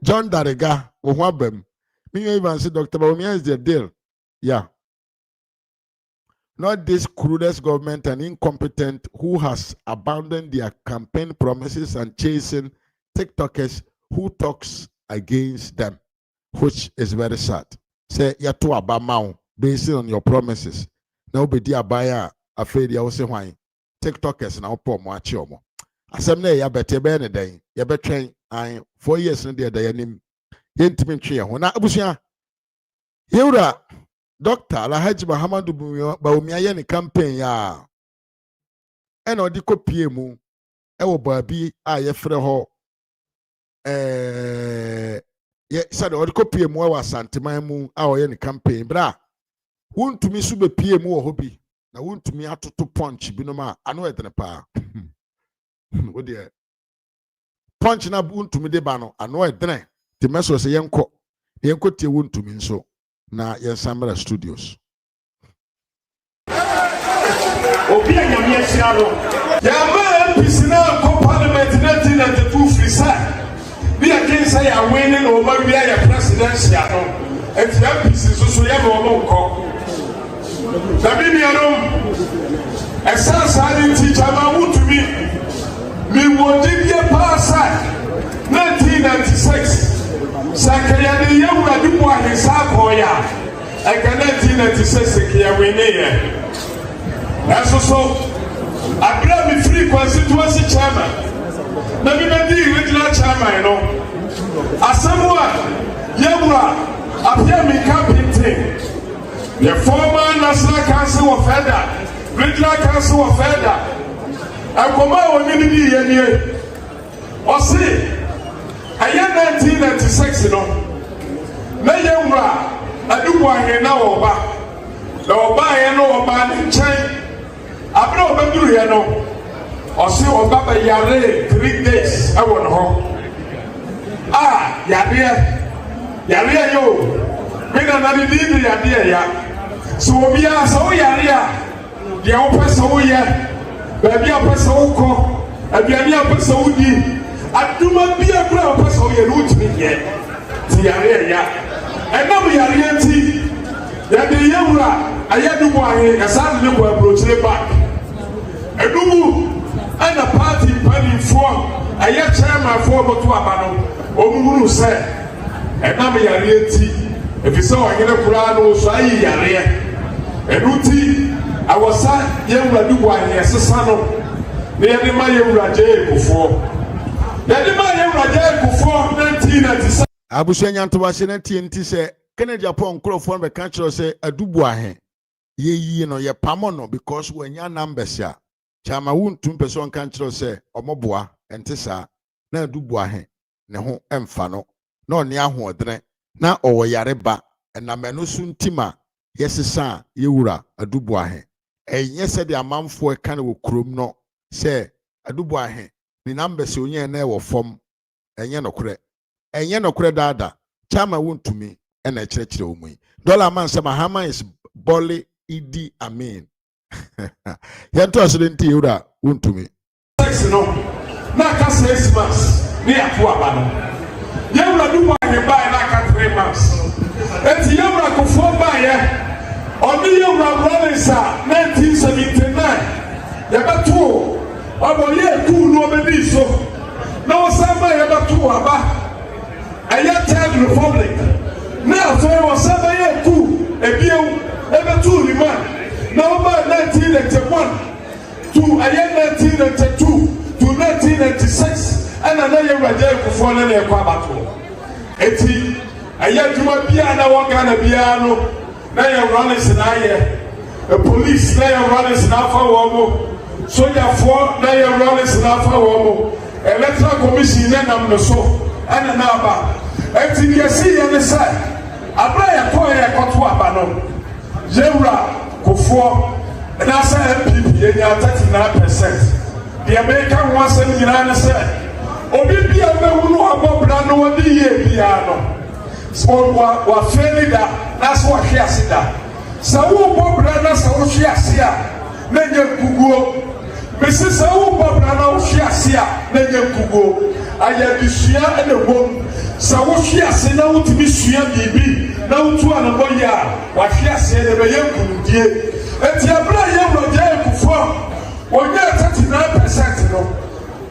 John Darega, Ohwabem. Yemia Ivas said Dr. Bawumia is the deal. Yeah. Not this cruelest government and incompetent who has abandoned their campaign promises and chasing TikTokers who talks against them. which is very sad. Say ya to abamao based on your promises. Now be dia buyer afraid ya say why TikTokers now poor much omo. Asem na ya bete be ne den ya betwen an 4 years no de yanim yentimi ntwe ho na abusua yewura Dr. Alhaji Muhammadu Bawumia ye ne campaign ya e na odi kopie mu e wo baabi a ye frɛ ho ye sade odi kopie mu wa Asante mu a o ye ne campaign bra wontumi so be pie mu wo ho bi na wontumi atoto punch bi no ma ano edene pa wo de punch na wontumi de ba no ano edene ti meso se yenko tie wontumi nso na yensamra studios obi anyame ahyira no ya ma MPC na ko parliament 1992 free side bi again say ya winning no ma wi ya presidential no enti MPC so ya ma o nko sabi mi anom esa sadi teacher ma wutumi mi wodi bia pasa 1996 sakaya de yewura dipo ahesa koya eka 1996 kia winning so abra mi free constituency chairman na mi be di regional chairman no asemwa yewura apia mi campaign the former national council of Federal regional council of Federal akoma woni ni ye nie o se aya 1996 no na yewura adubu ahe na oba na oba ye no oba ni chen abra obeduru ye no o se oba ba yare 3 days awon ho yare yo me na di yare ya so obi a so yare a de o pese wo ye ba bi a pese wo ko abiani a pese wo di aduma bi a kura o pese wo ye no utimi ye ti yare ya enam yare nti ya de yewura ayadubu ahe kasane ne ko approach le back edubu ana party panifo aya chairman for boto abano omuhuru se enam yare nti efise onyene kura no so ayi yare enuti awosa yewura dubu ahe sesa no ne yede ma yewura je ekufo yede ma yewura je ekufo 1997 abusuanya ntobase na tie nti se Kennedy Japan crofon be kan kiro se adubu ahe ye yi no ye pamo no because wanya numbers ya chama wuntum person kan kiro se omoboa ente sa na adubu ahe ne ho emfa no na oni ahoodene na owo yare ba na menu suntima yesesa yewura adubu ahe enye se de amanfo e kan wo krom no se adubu ahe ni numbers onye na e wo fom enye nokure dada chama wuntumi and a church room. Dollar man Samahama is Bolly Idi Amin. Yanto accidenti Yura won't to me. Sex no, Naka 6 months, near Puabano. Yura do what you buy Naka 3 months. And Yura go for buyer on the Yura Rollinsa 1979. Yabatu, about year 2 no baby so. No, somebody about 2 about a young child republic. Now, so I was 7 years too, a bill, ever 2 remand. Now, by 1981 to a year 1982 to 1986, and another year I did before the Quabato. 80, a year to my piano, one kind of piano, now you're running in a police, now you're running in Alpha Womo, Soldier 4, now you're running in Alpha Womo, Electoral Commission, and I'm the so, and another. 80 years, and the side. Abaya koya kotu abano Yewura kofo na say MPP enya 39%. The American wants to nyina say obi bia be wunu abobra no wodi ye bia no so wa feli da na so hwe asida sa wo bobra na sa wo hwe asia na nya kuguo mesi sa wo bobra na wo hwe asia na nya kuguo aya bisia ene bom sa wo hwe asia na wo timi sua bibi na utu anaboya wa hwiase ne be yankunudie enti abra yewura je ekufo onye 39% no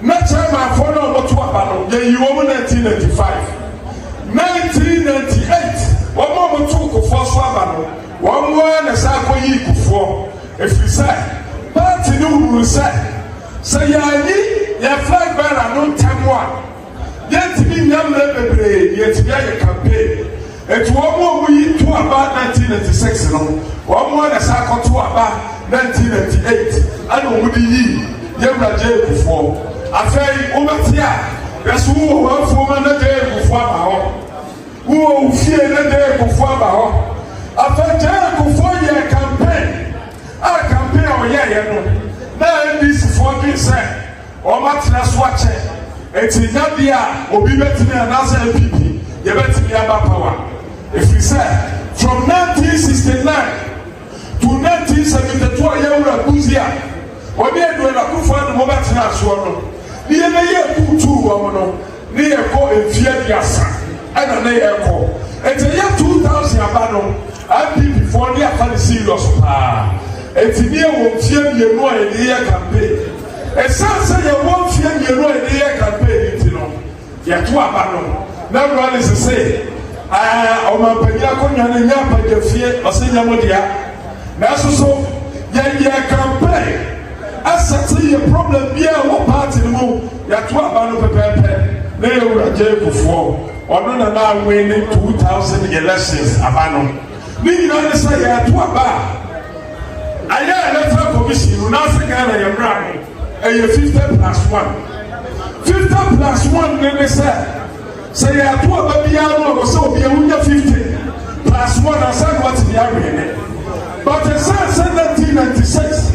na chairman for no moto aba no ye yiwo mu 1995 1998 one more took for Swabano, one more as I go ye before. If you say, party no will say ya flag bearer no time one. Yet to be young baby, yet to be a campaign. It's one more we to about 1996, one more as I got to about 1998. I don't want to ye, younger jail before. I say, over here. That's who were for the day before who fear the day before after jail before your campaign. I campaign on ya. Now this for this or much less watch it. It's in India or be better than another MPP. You better be about power. If we say from 1969 to 1972 year Buzia, or they do a good for the moment in our swallow. The year two woman, near call in Fiat and a year call. It's a year 2000 abandon. I did before the after serious. It's a year one fear you know in the year campaign. A son say you won't fear you know in the year campaign. You know, yet two abandon. Now, one is to say, I'm a Pediacon and Yapa, the fear or Senior Modia. That's so, yeah, campaign. As I see a problem, yeah, what part in the move? You're 12 about they were jail before, or no, now winning 2000 elections. Abano. Me, you understand, you're 12 about. I hear a letter commission, you now say, I am running, and you're 50 plus 1. 50 plus 1, then they say, you're 12 about the hour or so, be a 50 plus 1, I said, what's the area? But the son said 1996.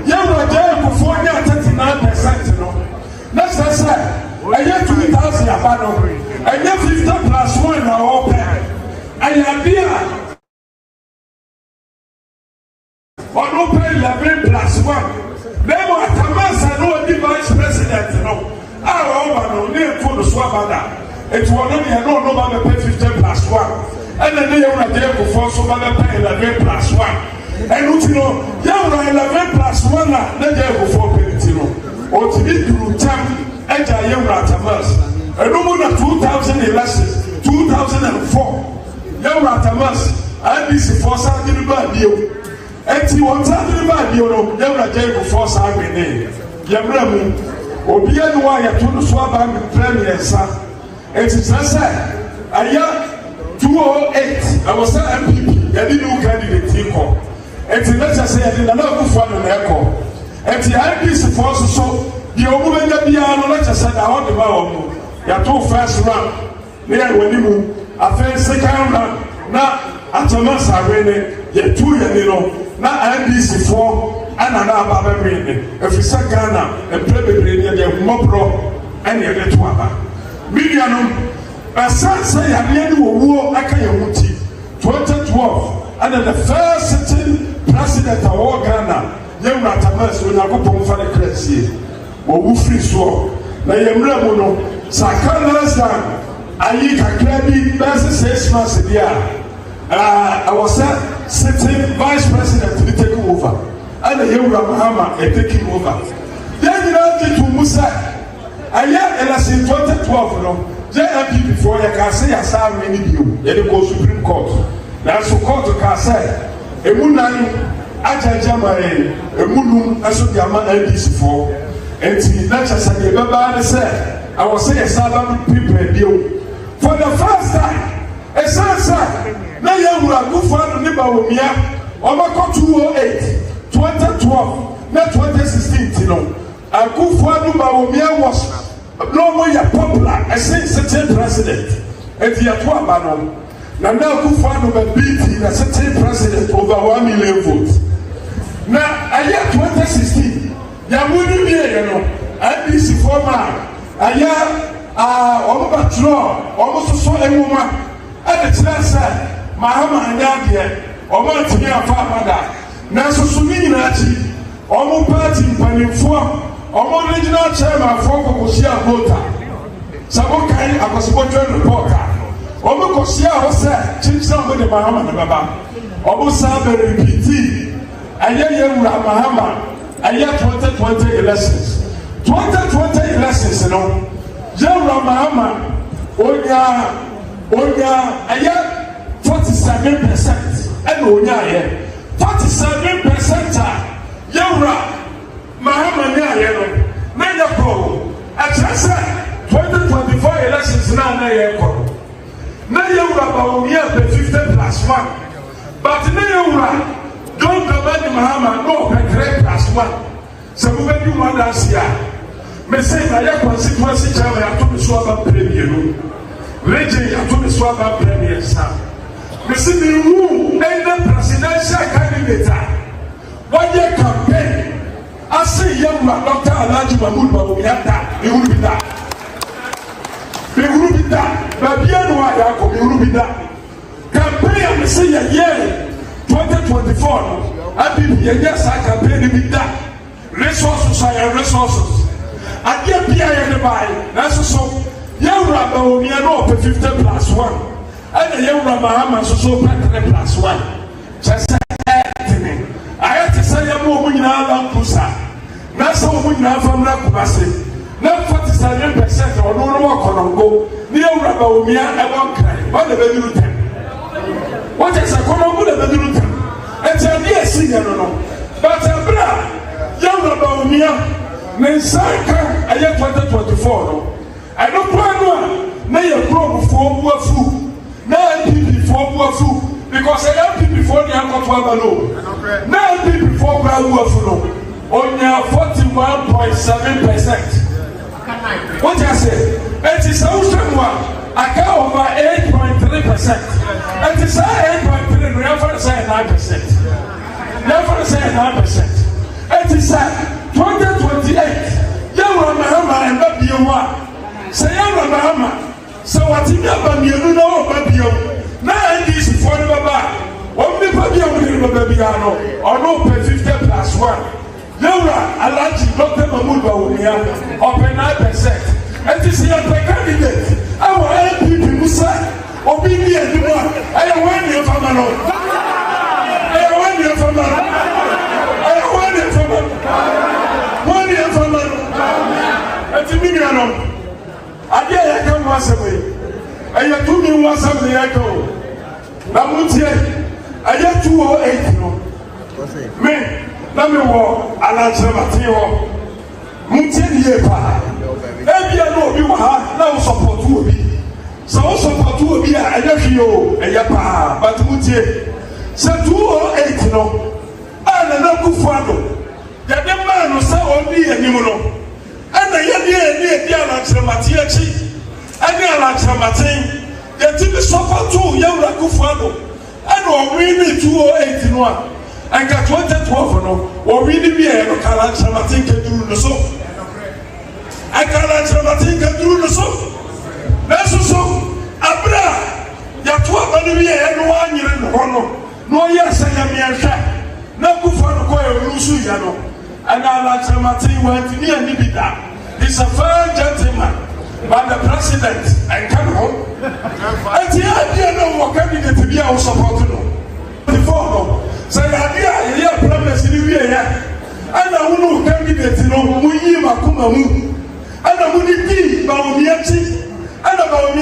You were there before you 39%. Next I said, I get 2,000 abandon. I get 50 plus 1 now open. I have here. Or no pay 11 plus 1. They were Tamas and no the vice president. No, near to the Swabada. It was only a no pay 50 plus 1. And then they were there before somebody pay 11 plus 1. And you know, you are 11 plus 1, not there before Penitino. Or to be through time, and I am Ratamas. And no more than 2000 elections, 2004. Young Ratamas, I be for something about you. And he was talking about you, young Jay before Simon name. Yabramu, or be a wire to the Swab and Premier, son. It is I said, I am 208. I was an MPP, I didn't know candidate. And the letter said, "I know who found an echo." And the IPC force so the Omuga Piano letter said, "I want the Bawumia. You are too fast run. Near when you a first second run. Now, at a month, I ran you 2 years. Now, IPC 4 and another baby. If you say Ghana and play the radio, they more pro and you get to have. Million, a son say, I nearly war, I can't 2012. And the first sitting president of all Ghana, young Ratamas, when I go for the crazy, or who free so. Now, Yamramono, Sakanas down. I eat a crabby, best 6 months a year. I was sitting vice president to be taken over. And the young Ramahama taking over. Then you know, to Musa, I had in 2012, JMP before you can say, I saw many of you, then go Supreme Court. That's what court can say. A moonlight, Ajajamare, a moon, as what Yama LDC for. And see, that's as I never said. I was saying, Southern people deal. For the first time, a son, now you will go for the Bawumia, over 208, 2012, not 2016, you know. A good for the Bawumia was no more popular, a sitting president. And the Atuabanon. Now, who found a beating a certain president over 1 million votes. Now, a year 2016, there wouldn't be IPC former. A year, almost so a woman. At the chance, Mahama and Yadia, or Martinia Famada. Now, so Suninachi, almost party in Panim almost regional chairman for Kosia Vota. Sabokai, I was watching reporter. Omo kosia ho se chinchira mo de Mahama na baba omo sa be repeat aye yewura Mahama aye 2020 elections 2020 elections no yewura Mahama onya Onya aya 47% and onya aya 47% yawra mahama ne aya no na yakọ achasa 2024 elections na yakọ na yawra Bawumia 50+1 but na yawra don't govern mahama no 3+1 sabu be one last year me say na ya constituency chairman ya to me so aba premier no region ya to me so aba premier sa me say me who any presidential candidate what your campaign I say young man Dr. Alhaji Mahmoud Bawumia me will be that baby no ya ko me will be that campaign me say year 2024 abi yes campaign be that resources are resources adia bia ye ne bai na so yewura Bawumia no 50+1 and yewura mahama so 3+1 just etini ayati say mo munyina lampusa na so munyina famra kubase na 47% ono no konongo ni yewura Bawumia e won krai ba de be duru tem what is a konongo de be duru tem enti dia sinya no but abra yewura Bawumia Mensaka aye 2024 no I don't plan na ye group for buafu na NPP for buafu because I NPP for the ankoto abalo na NPP for buafu no onya 41.7%. What I say it is Australia aka over 8.3%. It is 8.3 never say 9%. Never say 9%. It is 2028 yawra mahama and babiwa say yawra mahama so what in aba mienu na o babio na this for the baba o me babio ni babia no ono 50+1 yawra Alhaji Dr. Mahmoud Bawumia open 9%. It is your candidate our NPP Musa obi bi eduma ayi wani famano ayi wani famano ayi wani famano one year for man, and to me, I can't was away. I have 2 million was something I go. Namutia, I have 208. Me, let me walk, and answer Mateo. Mutin Yepa. Every year, no, you are now support to be. So support to be a nephew, a yapa, but Mutia. So 208, no, and another good father. The man who saw only a nimuno, and the year Alachramatiachi, and the Alachramati, the TV suffer too, young Rakufano, and we need 208 in one, and got 2012 or really be a Alachramati can do the soap. I can't Alachramati can do the soap. That's so, Abra, Yatua Banavia, and 1 year in Hono, no, yes, I am here. No Kufano Koya Rusu Yano. And Alachramati went near Nibida. He's a fine gentleman, but the president, I come home. And the idea no more candidate to be our support. Before, say, idea, promise in the year. And I will know candidate, no, Muyima Kumamu. And I will be Bawumia, and about me,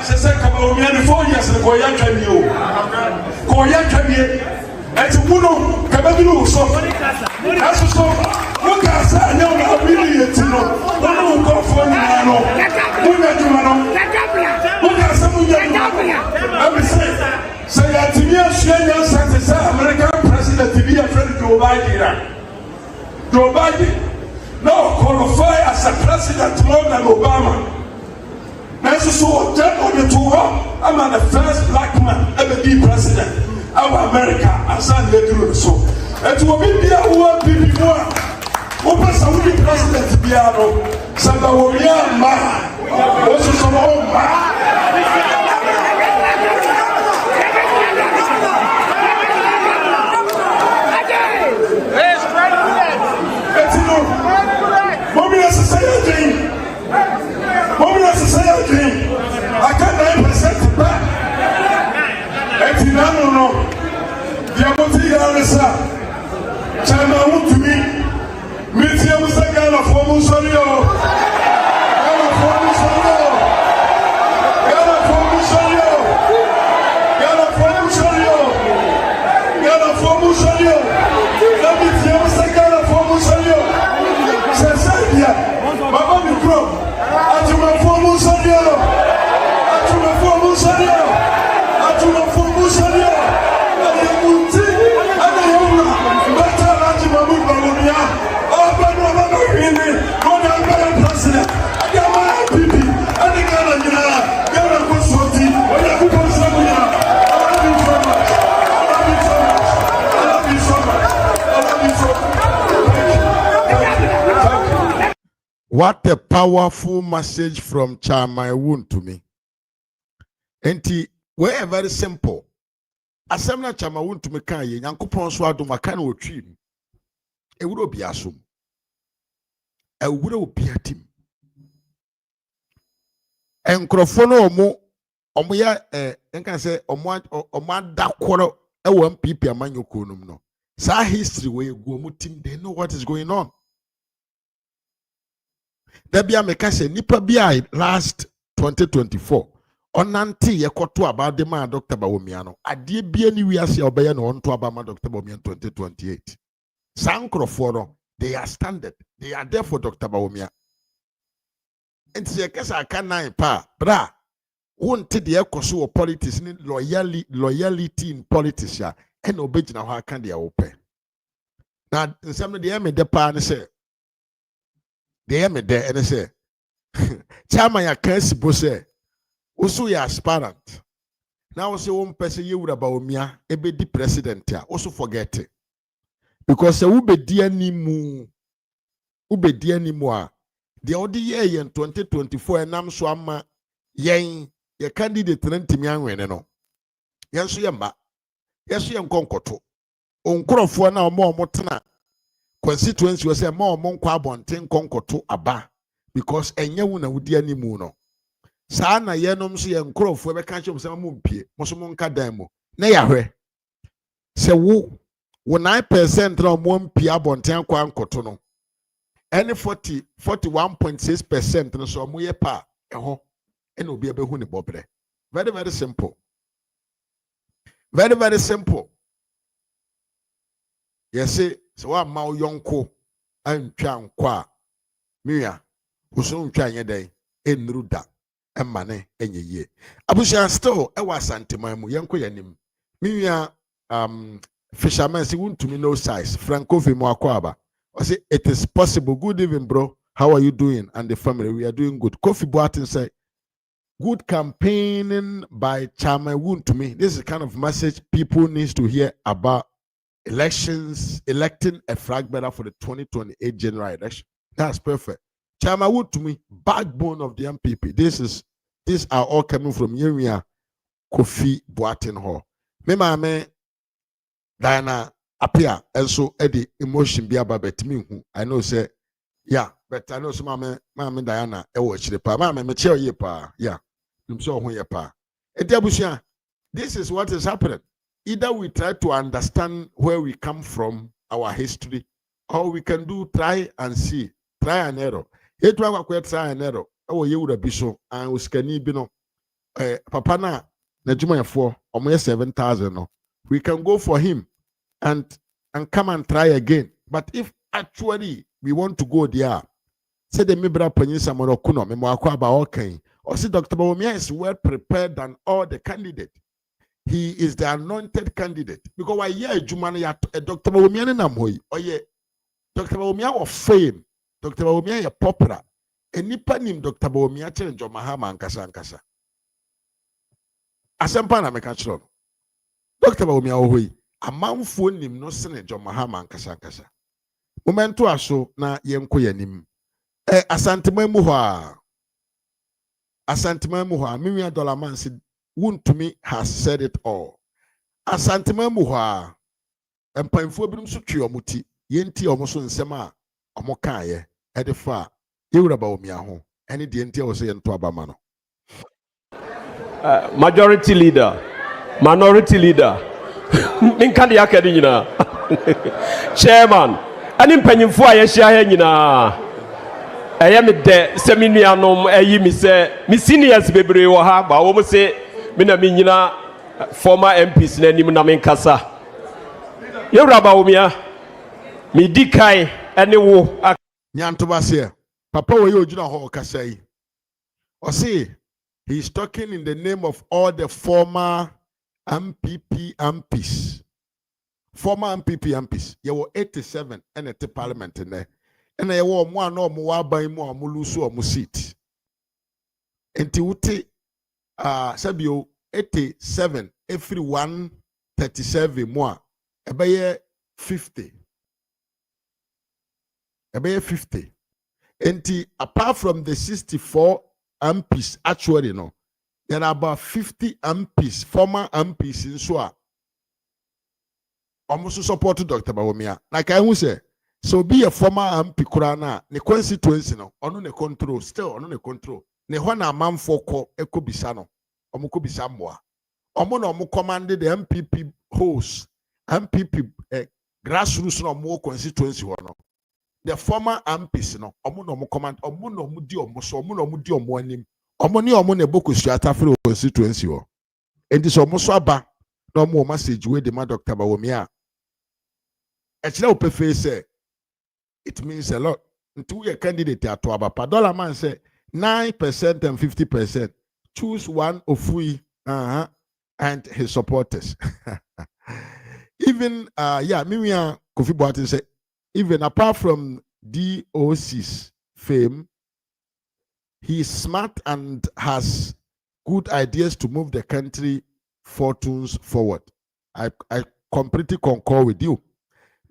she said, Bawumia 4 years ago, Koya Camille. And to Muno, Kabadu, so that's so. Look at that, no, really, you know, one who go for Nano, look at some of them. Let me say that to me, Australian Santa American president to be a friend to Obama. Joe Biden now qualify as a president more than Obama. That's so, that on the tour, I'm the first black man ever be president. Our America, Asante Regione, so it will be a war before. Open Saudi president Biano, Bawumia ma, also some home ma. Bawumia society, I can't 9% back. No, the Amotiga, China won't to me. Media was a gun of Homo What a powerful message from Chama to me. And we're very simple. Asemna Chama to me can ye Yankupon swado makano o tree. E would be assume. E would be a team. And Crofono omo ya can say omo da kworo e won PP amanyo konum no. Sa history we go mu team, they know what is going on. There be a mekase nipa bi last 2024 onante yekoto about the man Dr. Bawumia no ade bi ani wiase obeye no onto abama Dr. Bawumia 2028 sankrofo no they are standard, they are there for Dr. Bawumia. And se kesa aka nine pa bra wonte de ekoso politics ni loyalty in politics ya and obegina ho aka de ope na nsem de me de pa ne se de me de and say chama ya kansi bo say also ya aspirant now say one person you would about Bawumia ebe di president ya also forget it because se ubedi animu a the odi year in 2024 enam so ama yen ye candidate rentimi anwene no yen so ye mba yeso ye nkonkoto onkrofo na omo tena constituency we say ma omo nkwa abonten nkonkoto aba because enye wu na wudi animu no saa na yenom so ye nkrofo be ka chem se ma mpie mo so mo nka dan mo na ya hwe se wo 9% na omo mpie abonten akwa nkoto no any 41.6% no so omo ye pa eho ena obi abehu ne bobre. Very very simple, very very simple. Yes, so wa ma yonko antwa nkwa miya uso ntwa nye den enru da emane enye ye abusha still e wa Asante mu yenko yanim miya fisherman si wuntumi no size Franco Vimo akwaba I say it is possible. Good evening, bro. How are you doing? And the family, we are doing good. Kofi Boateng said, good campaigning by Chama to me. This is the kind of message people need to hear about elections, electing a flag bearer for the 2028 general election. That's perfect. Chama to me, backbone of the MPP. These are all coming from Yemia Kofi Boateng Hall. Me mama Diana appear and so Eddie emotion be about me. I know say yeah, but I know some mama Diana watch the pa mama me chair ye pa yeah. So this is what is happening. Either we try to understand where we come from, our history, or we can do try and see, try and error. It will try and error. Oh, you would be so and we can be papa na Najuma for almost 7,000. No, we can go for him and come and try again. But if actually we want to go there, say the Mibra Panisa Morokuno, Memoakaba okay. Or see Dr. Bawumia is well prepared than all the candidates. He is the anointed candidate. Because why yeah, Jumani Dr. Bawumia Namoi, or yeah, Dr. Bawumia of fame, Dr. Bawumia popular. And nipa nim Dr. Bawumia change on Mahama and Kasa. Asampana Mekachron. Dr. Bawumia Ohui. A man phone him no Senate John Mahama and Kasa. Momento aso na yenko yanim. Asante Memuha. Asante Memuha. $1 million man said, won't to me has said it all. Asante Memuha. And Painful Brim Suchi Omuti. Yenti Omoso and Sema. Omokaye. Edifa. Bawumia ho. Any DNT was saying to Abamano. Majority leader. Minority leader. Minkandi akedi nyina chairman ani mpanyimfo a yehia ha nyina me de seminuanom ayi mi se mi seniors bebre wo ha ba wo mo se me na mi nyina former MPs na nim na menkasa yewra Bawumia mi dikai ene wo nyanto base papa wo ye ojuna ho kasa yi o say he is talking in the name of all the former MPP MPs. Former MPP MPs. You were 87 and at the parliament in there. And I were one or more by more mulusu or seat. And Tiuti Sabio 87 every 137 more. About 50. About 50. And apart from the 64 MPs, actually, there are about 50 MPs, former MPs in Swa. Almost support Dr. Bawumia. Like I will say, so be a former MP Kurana, the constituency, on the control, still on the control. Ne wana man foko eko bisano, omuko bisamwa. Omo commanded the MPP host, MPP grassroots no more constituency one. The former MPs no omo command omo di omo so omo di omo anim omo ni omo ne boku suata free constituency o enti so omo so aba no omo message we the man Dr. Bawumia e kire o pefe say it means a lot nti we candidate ato aba pa dollar man say 9% and 50%. Choose one of we and his supporters. Even Mimia Kofi Boateng said, even apart from DOC's fame, he is smart and has good ideas to move the country fortunes forward. I completely concur with you.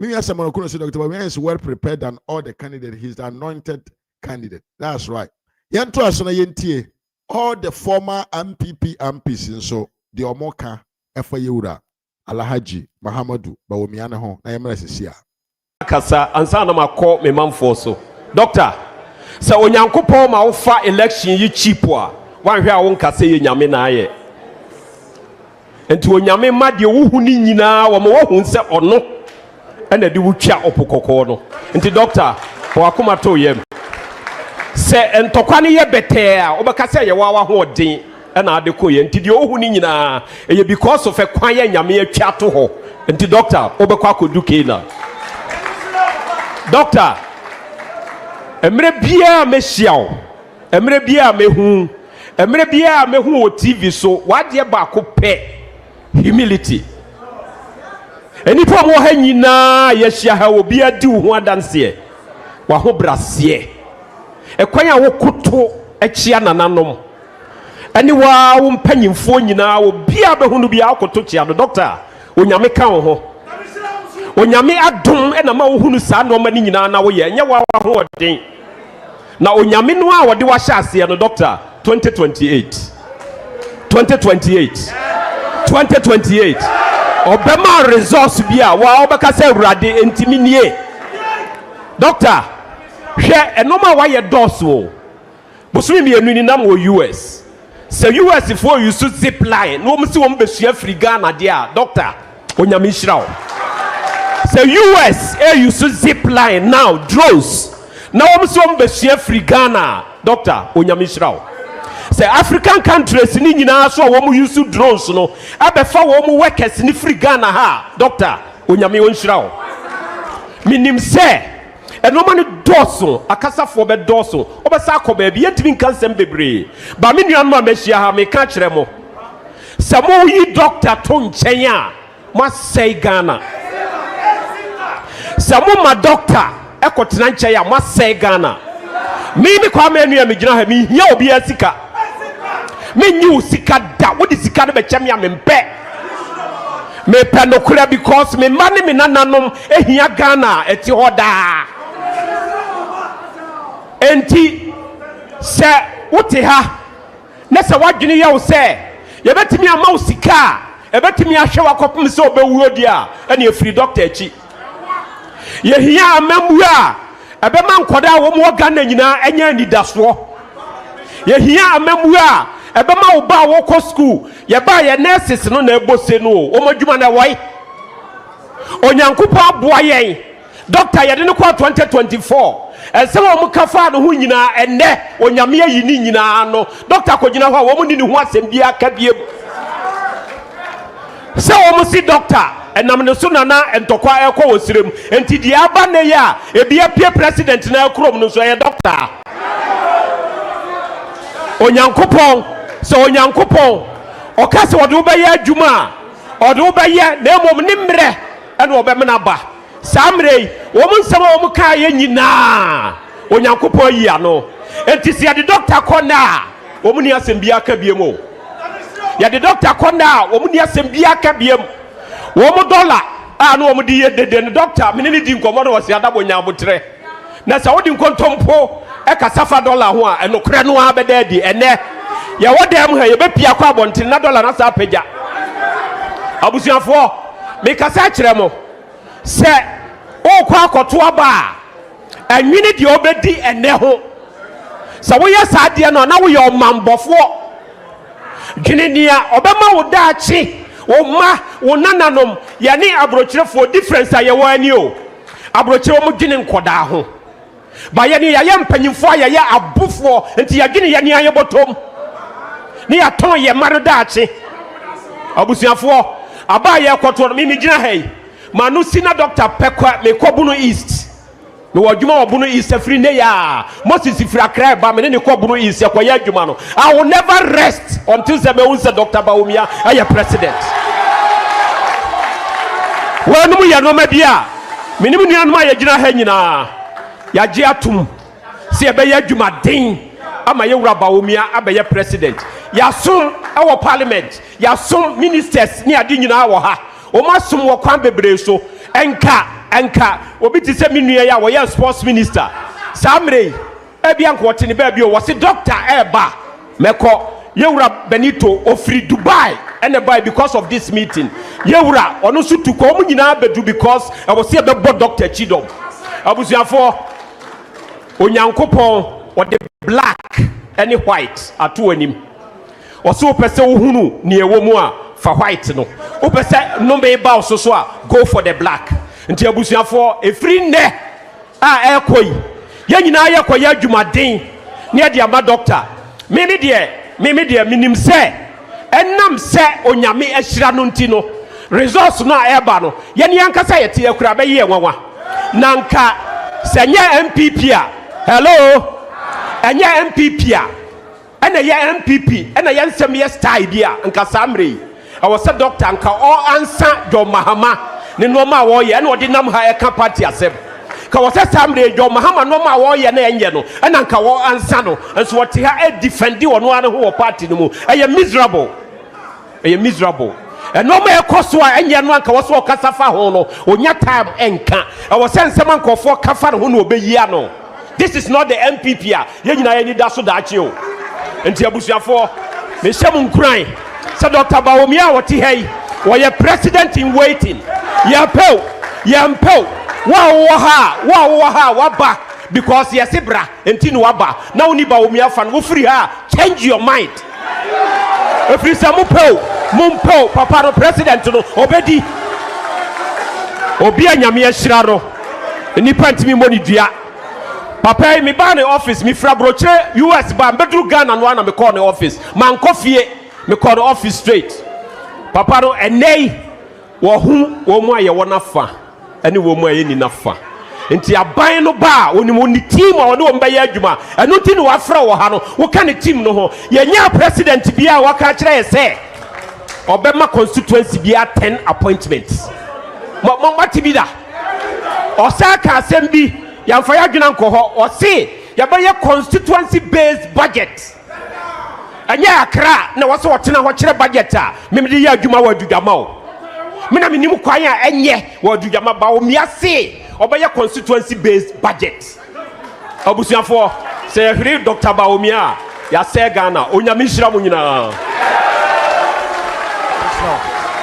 Mimia Samarokuno said Dr. Bawumia is well prepared than all the candidates. He's the anointed candidate. That's right. All the former MPs and so the Omoka Efayura Alhaji Mahamadu Bawumia na ho na yemra sisia kasa ansa na makọ me manfo so doctor se onyankopon ma wo fa election yi cheap a wanhwe a won kasa ye nyame na aye enti onyame ma de wo hu ni nyina wo ma wo hu se ono ena de wo twa opokoko no enti doctor wo akoma to yem se entokwa ne ye bete a obekasa ye wa ho odin ena ade ko ye enti de wo hu ni nyina eye because of ekwan ye nyame atwa to ho enti doctor obekwa akodu keina doctor emre bia me hyiaw emre bia me hu o TV so wade ba ko pe humility enipa mo ha nyina ye hia ha obi adi wo adanse wa ho brase ekwan a wo koto ekia nananom eni wa wo mpanyimfo nyina obi abehu no bia akoto kia do doctor onyame ka wo ho onyame adom ena ma wo hunu saa no ma ni nyina na wo ye nya wa ho odin na onyame no a wode wa hya ase no doctor 2028 obema resource bia wa obeka se urade entimi nie doctor hwe enoma wa ye doso busumi mienu ni nam wo US se US for you so zip line no msi wo mbesua free Ghana dia doctor onyame hyirawo se US you so zip line now drones na wo msi wo mbesua free Ghana doctor onyame hyirawo se African countries ni nyina so wo mu use drones no abefa wo mu workers ni free Ghana ha doctor onyame wonhyirawo minim se enoma ni doso akasafo be doso obesa akoba bi yetimi kansem bebre ba me nuan ma mehia ha me ka kire mo se mo yi doctor to nchen a mo sei Ghana se mo ma doctor ekotena nchen a mo sei Ghana me kwa me nua me gina ha me hia obi asika me nyu sika da wo di sika no be chem ya me mpe me pe no kura because me mane me nananom ehia Ghana eti hoda enti se wote ha na se wadwene ye wo se ye betimi ama wo sika e betimi ahwe wakopem se obewuo dia ene afiri doctor achi ye hia amamu a ebema nkoda wo mo Ghana nyina enya nidaso ye hia amamu a ebema wo ba wo ko school ye ba ye nurses no na ebose no o madwuma na wai onyankopa aboa yen doctor ye de ne kwa 2024 ese wo mu kafa no hu nyina enne onyame ayi ni nyina no doctor kogina ho wo mu ni hu asem bia ka biem se wo mu si doctor enam ne so nana entokwa ekọ wosirem enti di aba ne ya ebia pie president na ekrom no so ye doctor onyankopon se onyankopon okase wo de wo be ya adwuma o de wo be ye na emom ni mre ene wo be mena ba samrei wo mu nsema wo mu ka ye nyina onyankopon yi ano enti se de doctor kona wo mu ni asem bia ka biem o ya de doctor kona wo mu ni asem bia ka biem wo mu dollar no wo mu di ye de doctor me ni di nkomo no wo se adabo nya botre na sa wo di nkontompo kasafa dollar ho a enokre no ha beda di ene ye wodam ha ye be pia kwa bontin na dollar na sa pagya abusuafo me kasa kire mo se o kwa akoto aba anwini de obedi ene ho se wo ye saade no na wo ye omambofo gininia obema wo daachi wo ma wo nananom ye ne abrochirefo difference aye wo ani o abrochire mo gini nkoda ho ba ye ne ya mpanyimfo aye abufo enti ya gini ye ne aye botom ne ya ton ye maro daachi abusuafo aba ye kwoto no mi gina hai manu sina doctor pekwa me kobuno east me wadwuma obuno east afri ne ya Moses Ifrakra ba me ne kobuno east yakoya adwuma no I will never rest until the me unsa Dr. Bawumia aye president wanu ya no ma bia me ni mu anu aye gina ha nyina ya je atum se e be ya adwuma den ama ye wura Bawumia abaye president ya sum our parliament ya sum ministers ni ade nyina wo ha o ma sum wo kwan bebre so enka obi ti se minua ya wo ya sports minister samre ebia nko ne ba bi o wo se doctor eba meko yewura Benito ofri Dubai and by because of this meeting yewura ono so tu ko mu nyina bedu because I was here be doctor Chidom abusuafo onyankopon o the black and white ato anim o so pese wo hunu ne ewo mu a fa white no o pese no be ba so a go for the black nti abusuafo efri nne a ekoi ye nyina ye koya adwumaden ne de ama doctor mimi de minim se enam se onyame ahyira no nti no resource no a eba no ye ne yankasa ye te akura be ye nwanwa nanka senye MPP a hello enye MPP a ena ye MPP ena ye nsem ye style dia nka samre awose doctor nka o ansa do mahama ne no ma wo ye ena odi nam ha e ka party asem ka wose samre do mahama no ma wo ye na enye no ena nka wo ansa no enso wo te ha e defendi wo no ane ho party no mu eye miserable eno ma ekoso a enye no anka wo so kasafa ho no onya time enka awose nsem ankofo kafa ho no obeyia no. This is not the MPP a ye nyina ye ni da so daachi o enti abusuafo me hyem nkran se Dr. Bawumia woti hei wo ye president in waiting ye mpel wa waba because ye sebra enti no waba na woni Bawumia fan wo free ha change your mind if you say mumpel papa no president no obedi obi anyame ahyira no nipa ntimi moni dua papa mi ba ne office mi fra broche US ba mbedru Ghana no ana me call ne office man kofie me call the office straight papa no enei wo hu wo mu aye wo nafa ani wo mu aye ni nafa enti aban no ba oni mo ni team a oni wo mba ye adwuma eno ti ni wa fra wo ha no wo ka ne team no ho ye nya president bia wa ka kire ye se obema constituency bia 10 appointments mo mati da osaka assembly yamfa ya dwena nkoho o se ya ba ye constituency based budget anya akra na wo se wotena ho kire budget a memde ya adwuma wa adudama o mena menim kwan a enye wa adudama Bawumia se oba ye constituency based budget abusuafo se hiri Dr. Bawumia ya se Ghana onyame hira mo nyina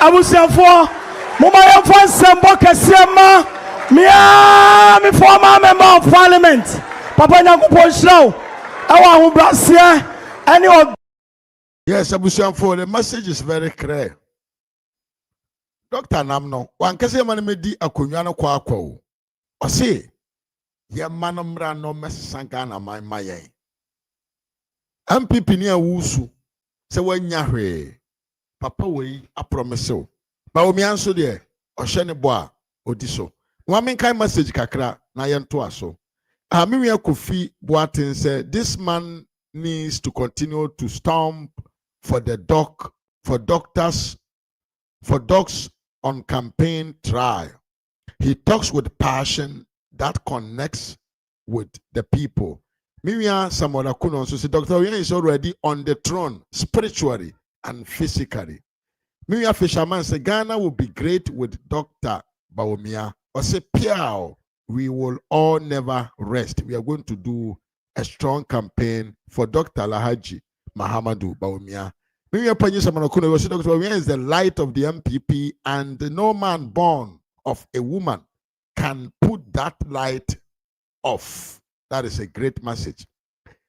abusuafo mo ba ye fo sembo kasema me former member of parliament papa nyankopon shraw awa hu brasia any of yes abusuafo the message is very clear. Dr. Namno wan kase man medi akonwa no kwa o se ye manomra no mesanga na man mayen MPP ni awusu se wanya hwe papa wei a promise o Bawumia nso de o hye ne bo a odi so one kind message kakra na yento aso Amiri Kofi Boateng said this man needs to continue to stomp for the dogs on campaign trial. He talks with passion that connects with the people. Miriam Samola Kuno so Dr. Oyen is already on the throne spiritually and physically. Miriam Fisherman said Ghana will be great with Dr. Bawumia. Or say Piao, we will all never rest. We are going to do a strong campaign for Dr. Alhaji Mahamudu Bawumia. Dr. Bawumia is the light of the MPP, and no man born of a woman can put that light off. That is a great message.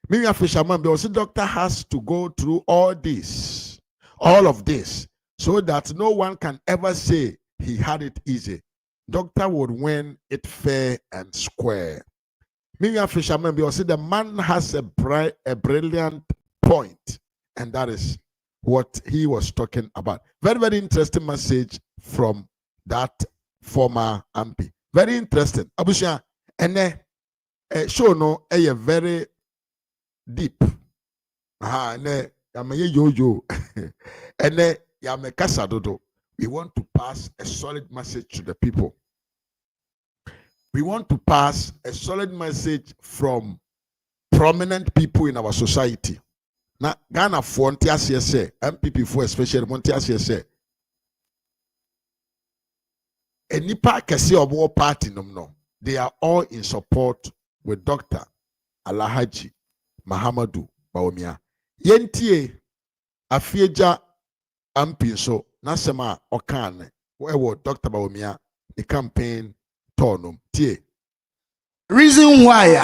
Miriam Fisherman, the doctor has to go through all of this, so that no one can ever say he had it easy. Doctor would win it fair and square. Miriam Fisherman, the man has a brilliant point, and that is what he was talking about. Very, very interesting message from that former MP. Very interesting. Abusha, and show no a very deep. And yo and yame kasa dodo. We want to pass a solid message to the people. We want to pass a solid message from prominent people in our society. Now, Ghana for NTSC, MPP for especially NTSC. Any party or more party no, they are all in support with Dr. Alhaji Mahamudu Bawumia. Yentie afieja MP so nasema okane wewo Dr. Bawumia the campaign tonum tie. Reason why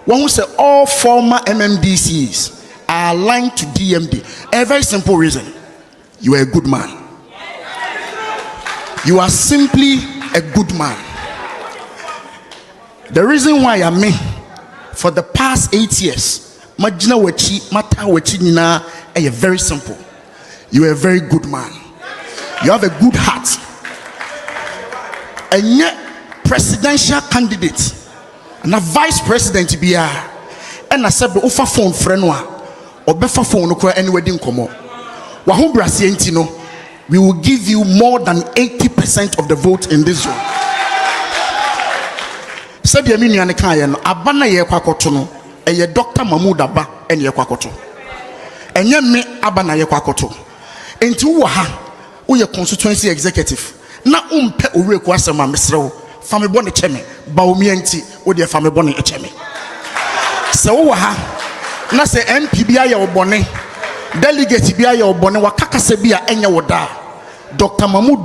one who say all former MMDCs are aligned to DMD. A very simple reason. You are a good man. You are simply a good man. The reason why I mean, for the past 8 years, Majina Wechi, Mata Wechi Nina, are very simple. You are a very good man. You have a good heart. And yet, presidential candidate, and a vice president be and I said the offer phone friend or better phone no any wedding come up. Wahu Brasientino, we will give you more than 80% of the vote in this zone. Said the Amini and Kayan, Abana Yakwakotono, and your Dr. Mahmoud Abba and Yakwakoto. And me Abana Yakwakoto. Into Waha, who your constituency executive. Na umpe uwe kwasema misro, family boni cheme, Bawumia enti, odi ya family boni cheme. Se Waha, na se MPBA ya obone, delegate biya ya obone, wakaka sebia enya woda. Dr. Mahmoud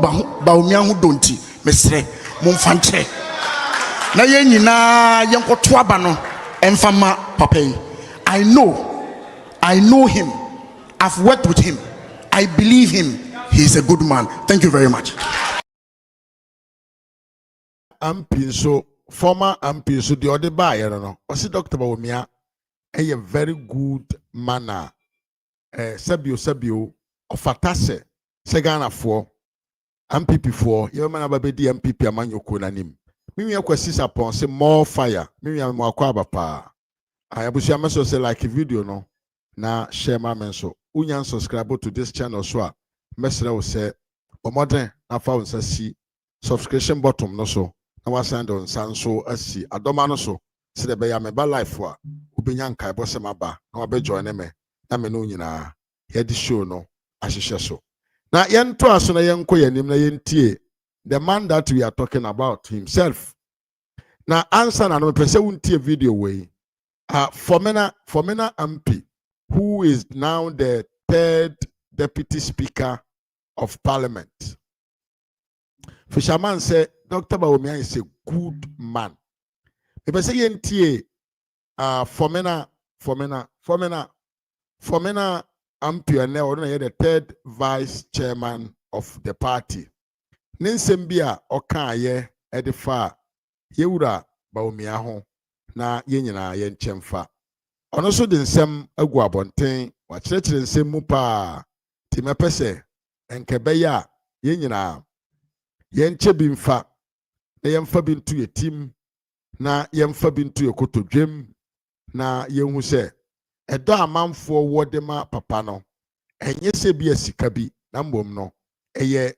Bawumia hudonti, mesre, mumfanche. Na yenyi na yanko tuabano, enfama papei. I know him. I've worked with him. I believe him. He's a good man. Thank you very much. So former MP so the other buyer no. Osi Dr. Bawumia a very good manner. Sabio ofatase segana for MPP for you man abedi MPP amanyoko nanim. Mimi akwasi upon say more fire. Mimi amwakwa bapa. Ayabusia meso say like a video no na share my menso. Unyan subscribe to this channel so mesra will say omodern na fa unsa si subscription button no so na wasand on sanso asi adoma no so se de be ya me ba life a obenya nkai bo se maba na obe join me na me no nyina ye di show no ahihye so na yento aso na yenko yanim na yentie the man that we are talking about himself. Na answer na no pese untie video way Formena MP, who is now the 3rd Deputy Speaker of Parliament. Fisherman said, Dr. Bawumia is a good man. If I say NTA, Formena MP, and now the 3rd Vice Chairman of the party. Ninsembia Okaye Edifa Yewura Bawumia ho. Na yenyina yenchemfa ono so de nsem agu abonten wa kyerɛkyerɛ nsem mu pa ti mepese enkebe ya yenyina yenche bi mfa na yemfa bi ntu yetim na yemfa bi ntu ekotodwem na yenhu sɛ ɛdɔ amanfo wode ma papa no enye sɛ bi asika bi na mbom no ɛyɛ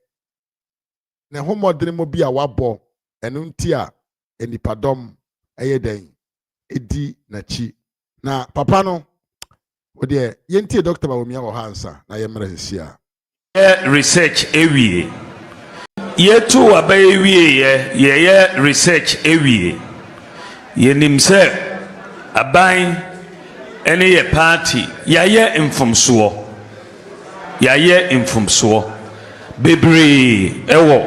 ne homodere mo bi a wabɔ ɛno nti a enipadɔm ɛyɛ den edi na chi na papa no wode yentie Dr. Bawumia wo hansa na yemre hisia research ewie yetu abayewie ye research ewie yenim sɛ aban ɛne yɛ party yɛayɛ mfomsoɔ bebree ɛwɔ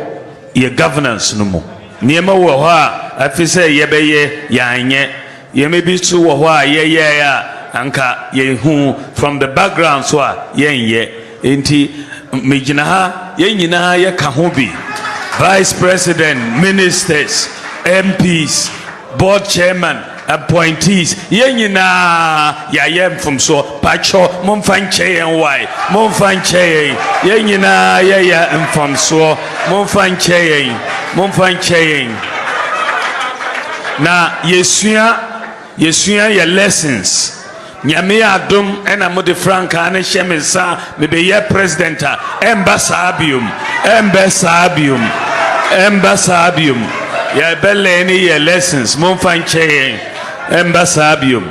yɛ governance no mu nneɛma wɔ hɔ a afi sɛ yɛbɛyɛ yɛanyɛ yɛma bi so wɔ hɔ a yɛyɛɛ a anka yɛhu from the background so a yɛnyɛ enti megyina ha yɛn nyinaa yɛka ho bi vice president ministers MPs board chairman appointees yɛn nyinaa yɛayɛ mfomsoɔ patwɔ momfa nkyɛ yɛn wae momfa nkyɛ yɛn nyinaa yɛyɛ mfomsoɔ momfa nkyɛ yɛn na yɛsua yɛ lessons nyame adom ɛna mode frankaa ne hyɛ me nsa mebɛyɛ president a ɛmba saa biom yɛbɛlɛ ne yɛ lessons momfa nkyɛ yɛn ɛmba saa biom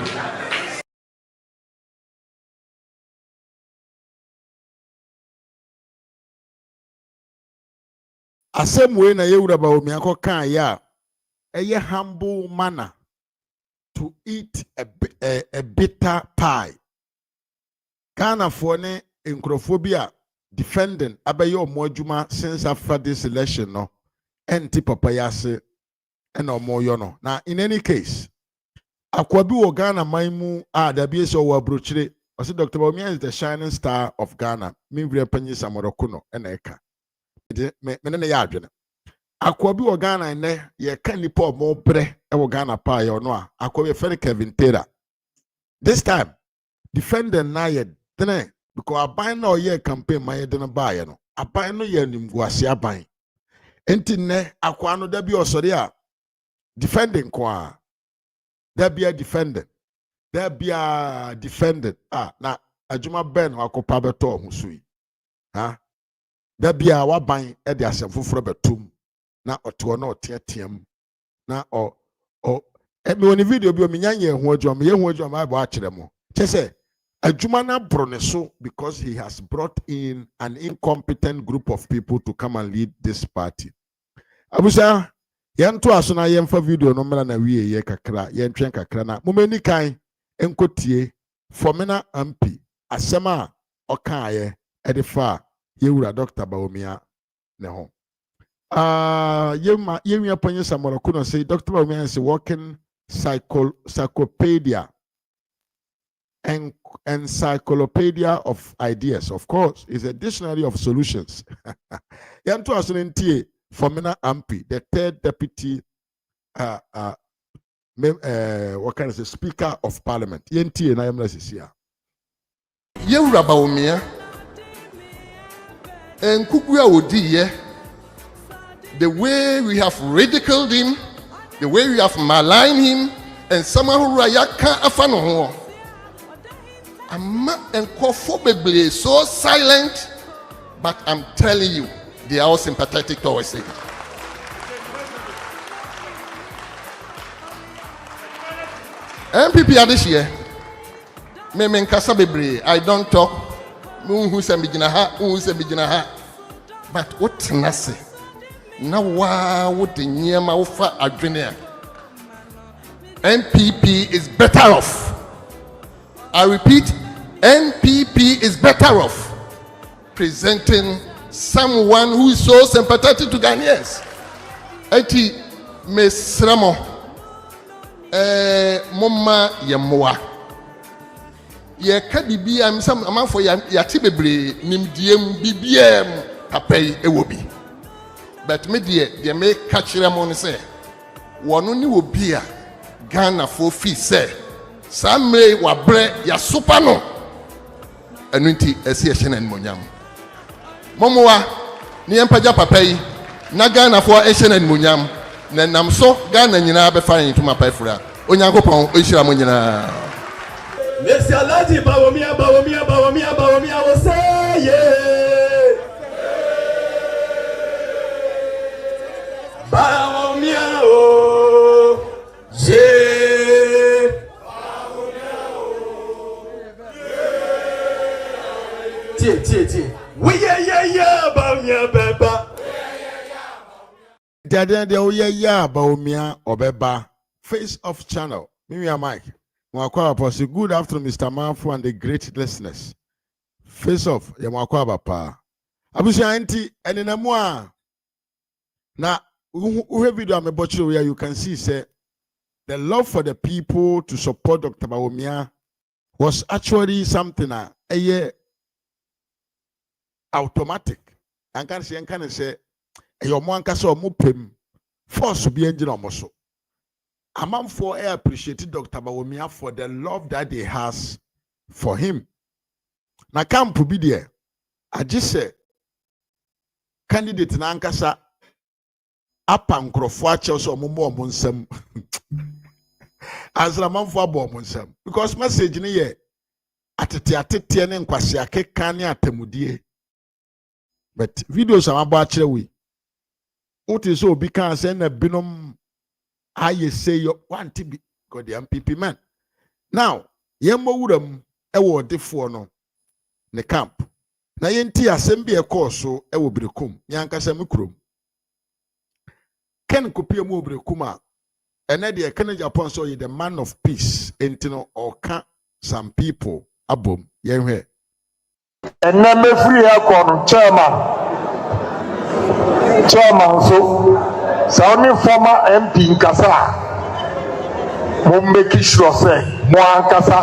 asɛm wei na yɛwura Bawumia kɔkaa yɛ a ɛyɛ humble manner to eat a bitter pie. Ghana for ne nkrofobia defending abayo adwuma since after this election no enti papa yase ena omoyo no. Now in any case akwabi wo Ghana maimu da bi so wo abrochire o say Dr. Bawumia is the shining star of Ghana. Me vre panyi samoroko no ena eka. Me ne ya adwene. Akwabi wo Ghana ne ye kan nipa omo bre e wo Ghana pa ye no a akwabi fe Kevin Taylor. This time defending na ye dene because aban na ye campaign ma ye dene ba ye no aban no ye nimguase aban enti ne akwa no da bi osori a defending kwa da bi a defending na adwuma ben akopa beto ohusui ha da bi a waban e de asem foforo betum na oto na oteateam na me woni video bi o minyanye ho adwuma ye ho adwuma ba akire mo chese adwuma na brone so because he has brought in an incompetent group of people to come and lead this party. Abusa yento aso na yemfa video no mela na wie ye kakra yentwen kakra na momani kan enkotie Formina MP asema okaaye edifa yewura Dr. Bawumia ne ho yemia panyi samoroko no say Dr. Bawumia is working encyclopedia of ideas. Of course, it's a dictionary of solutions. Yanto asunentie Formina MP, the third deputy what can I say, Speaker of Parliament. Yentie na yamla sisia. Yewura Bawumia and Kukuya Odiye, the way we have ridiculed him, the way we have maligned him, and somehow Rayaka Afano. And Kofobebly so silent, but I'm telling you, they are all sympathetic towards it. MPP this year, I don't talk. But what nasi? Now what the nyama ufa adrenia? MPP is better off. I repeat, NPP is better off presenting someone who is so sympathetic to Ghanaians. Eti mesramo moma yemoa ye ka bibia amanfo ya ti bebre nimdiem bibiem papai ewobi but me de me ka kire mo ne se wono ni obi a Ghana for fi se Samre wabre ya supano enunti esi ehye na nmonyam momowa ni empaja papa yi na Ghana for ehye na nmonyam na nam so Ghana nyina be fa yin tuma paifura onyankopon ehira mo nyina Merci Alhaji Bawumia wo say Bawumia o Tie. We yeah, Bawumia beba. Dada Bawumia obeba. Face off channel. Mimi Mike. Mwakwa Apostle, good afternoon, Mr. Manfo and the great listeners. Face off, ya mwakwa bapa. Abusia enti, ene na mwa. Na, uhe video amebochiro where you can see, say, the love for the people to support Dr. Bawumia was actually something automatic. And can say, your man can say, mupem, force to be engine almost. A man for appreciated Dr. Bawumia for the love that he has for him. Na camp be there. I just say, candidate na ankasa apa nkrofo ache so omomo omonsam. As a man for omonsam. Because message ni ye atete ne nkwase akeka ne atamudie. But videos am abo akere we. What is so obi kan say na binom I say you want to be God the MPP man. Now, yemmo wuram ewo defo no ne camp. Na yenti asem bi ekoso ewo brekum. Nyankasa mekrom. Ken kopie mu brekum a ene de ken Japan so the man of peace entino oka some people abom yenhwe. Enne mefiri akon chairman so Sauni former MP Nkasa, make sure say Moankasa,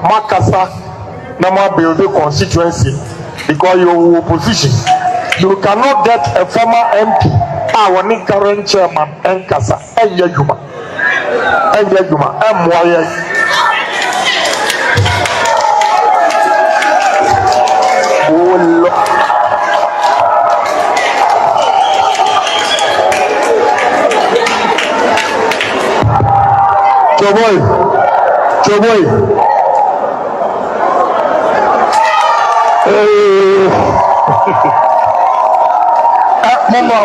Makasa, Nama build the constituency because your opposition. You cannot get a former MP, our current chairman, Nkasa, and Yajuma, and Moya. Choboy. Mama.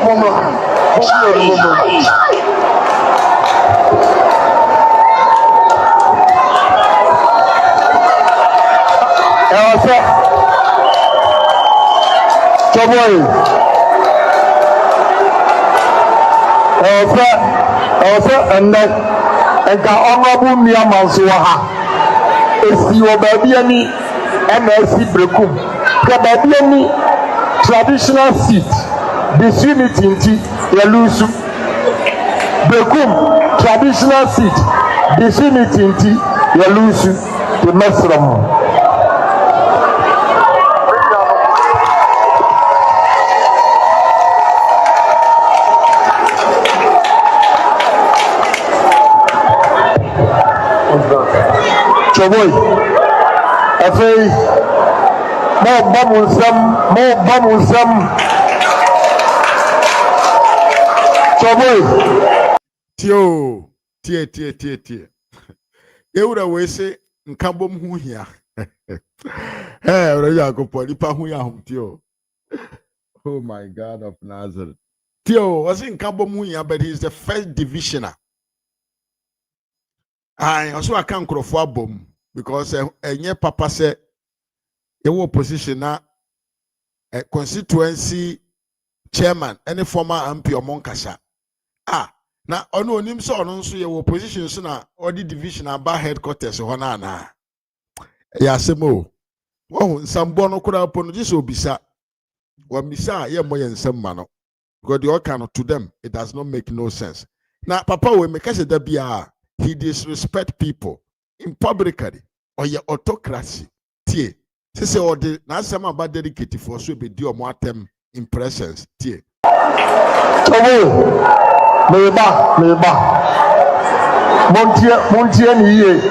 And honorable Mia Mansuaha. If you baby any MSC Brekum, baby any traditional seat, disunity Yalusu Brekum, traditional seat, disunity Yalusu, the Mesram. Choboy, afei, mo bamusam. Choboy. Tie. Eura we say nkabom hu hia. Ora ya go polipa hu ya hum tio. Oh my God of Nazareth. Tio, was in nkabom hu hia, but he's the first divisioner. I also can't crofo abom because enye papa say ewo position na constituency chairman any former MP omonkasa na ono onim so ono nso ye position so na odi division aba headquarters ho na na ya semo wo nsambo no kura po no jiso obisa wa misa ye moye nsam ma no because the all can to them it does not make no sense na papa we make say da bia he disrespect people in publicly or your autocracy. Tie. Say or the na some about dedicated for so be do more term impressions. Tie. Meba. Montie ni ye.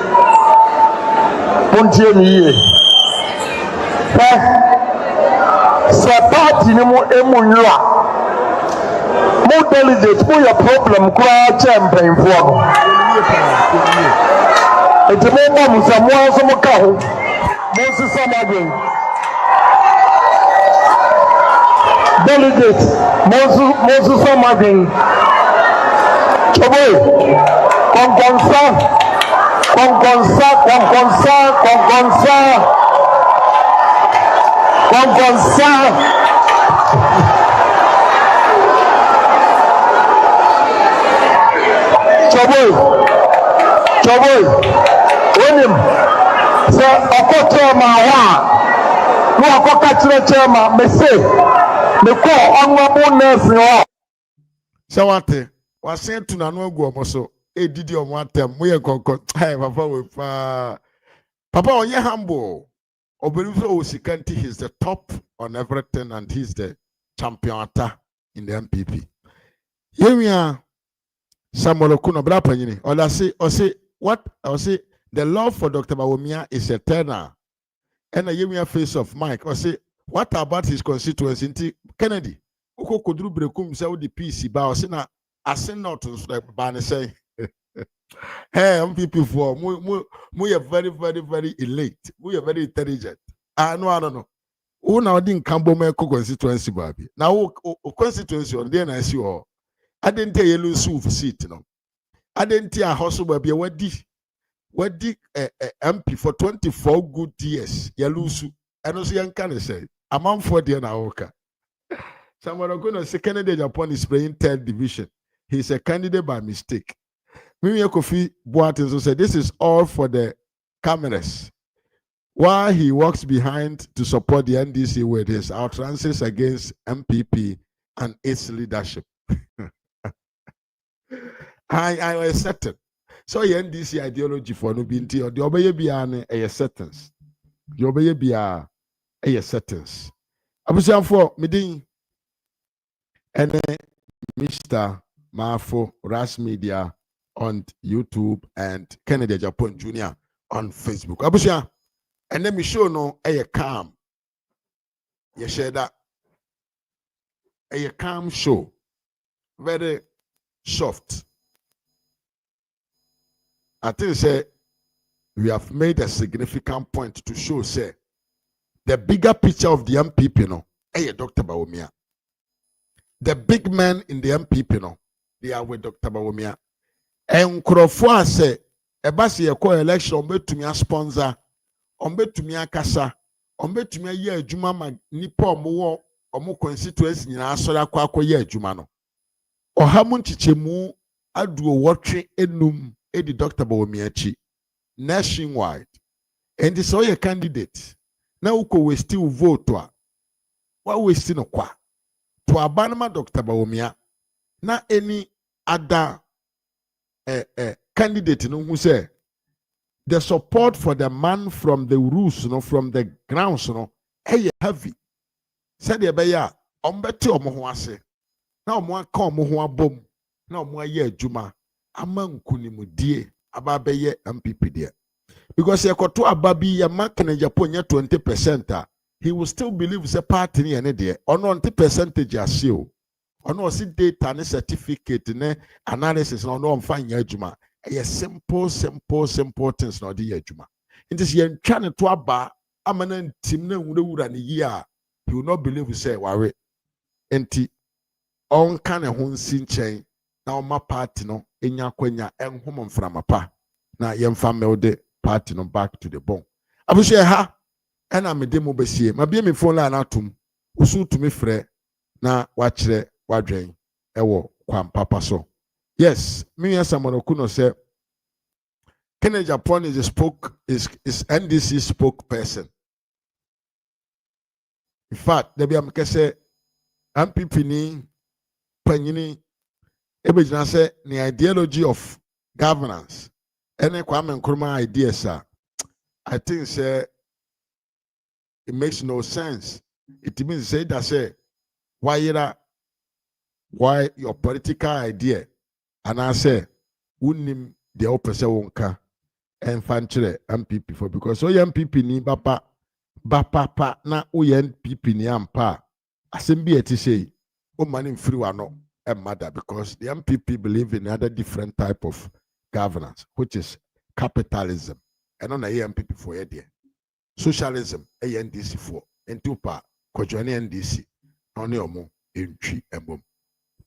Se party ni mo emunwa. Mo delegate mo your problem kwa champion for. It's a moment with someone some cow. Moses Samagin. Delegate Moses Samagin. Choboy. Choboy. when him say ọkọ chairman wa no ọkọ ka chairman me say me call honorable Nelson o. So what? Was sent to Nano Guamoso. Did you want them? We are concord. Hey, Papa, with Papa, on your humble. Oberuso Sikanti, he's the top on everything, and he's the champion in the MPP. Here we are. Samuel Okuno Brapanyini. Or say what? Or say the love for Dr. Bawumia is eternal. And a year face of Mike. Or say what about his constituency? Kennedy. Uko kodru brekum say the PC ba o say na asen not ba ne say hey MPP for we are very elite, we are very intelligent. No who now din kambo me constituency ba bi na o constituency on there na see o adenti yellow suit seat no adenti a hoso ba bi wadi MP for 24 good years yellow suit eno so yanka ne say amanfo de na oka. Someone are going to say Kennedy Japan is playing 3rd division. He's a candidate by mistake. Mimi Kofi Boateng said this is all for the cameras. While he walks behind to support the NDC with his utterances against MPP and its leadership. I was certain. So the NDC ideology for no binti or the obeye biane a sentence. The obeye bia a sentence. Abusian for midin. And Mr. Mafo Ras Media on YouTube and Kennedy Japan Jr. on Facebook. Abusia, and then me show no a calm. You share that a calm show, very soft. I think say we have made a significant point to show say the bigger picture of the MPP no a Dr. Bawumia. The big men in the MPP, no, they are with Dr. Bawumia. And Krofua say, Ebasi yako election, to me a sponsor, to me a kasa, to me a year juma ma nipo mo omo constituency ni asola kwa year juma no. Ohamun chichemu adu watche enum edi Dr. Bawumia chi nationwide. And this all your candidate. Now we still vote wa. What we still no kwa. To abanama Dr. Bawumia, na any other candidate who say the support for the man from the roots, from the grounds, heavy. Said the beya, ombeti omohuase. Na omwa ka omohu abom. Na omwa ye adwuma. Amankuni mudie ababeye MPP there. Because yekoto ababi ya makene Japan 20%. He will still believe the party ni ene there. Ono 20% asio. Ono si data ne certificate ne analysis no no mfanya adwuma. A simple things no di adwuma. It is yen twa ne to aba amana ntim na wura ne yi a he will not believe say ware. Enti on kan ho nsi nchen na oma party no enya kwanya enhom mframapa na yemfa melde party no back to the bone. Abushe ha and I'm a demo besie. My be me phone line atum. Usu to me frɛ na wachre wadwen. Ewo kwam papa so. Yes, me and someone okuno say Kennedy Japan is NDC spokesperson. In fact, there be am kese MPP ni panyini ebejina say the ideology of governance. Ene Kwame Nkrumah ideas I think say it makes no sense. It means say that say why your political idea and I say unim the opposite wonka and fanchire MPP for because so MPP ni bapa na MPP ni ampa assembly eti say o man free wano and mother because the MPP believe in other different type of governance which is capitalism and on a MPP for idea. Socialism, NDC for, and tupa, Kojani NDC, only omo, entry embom.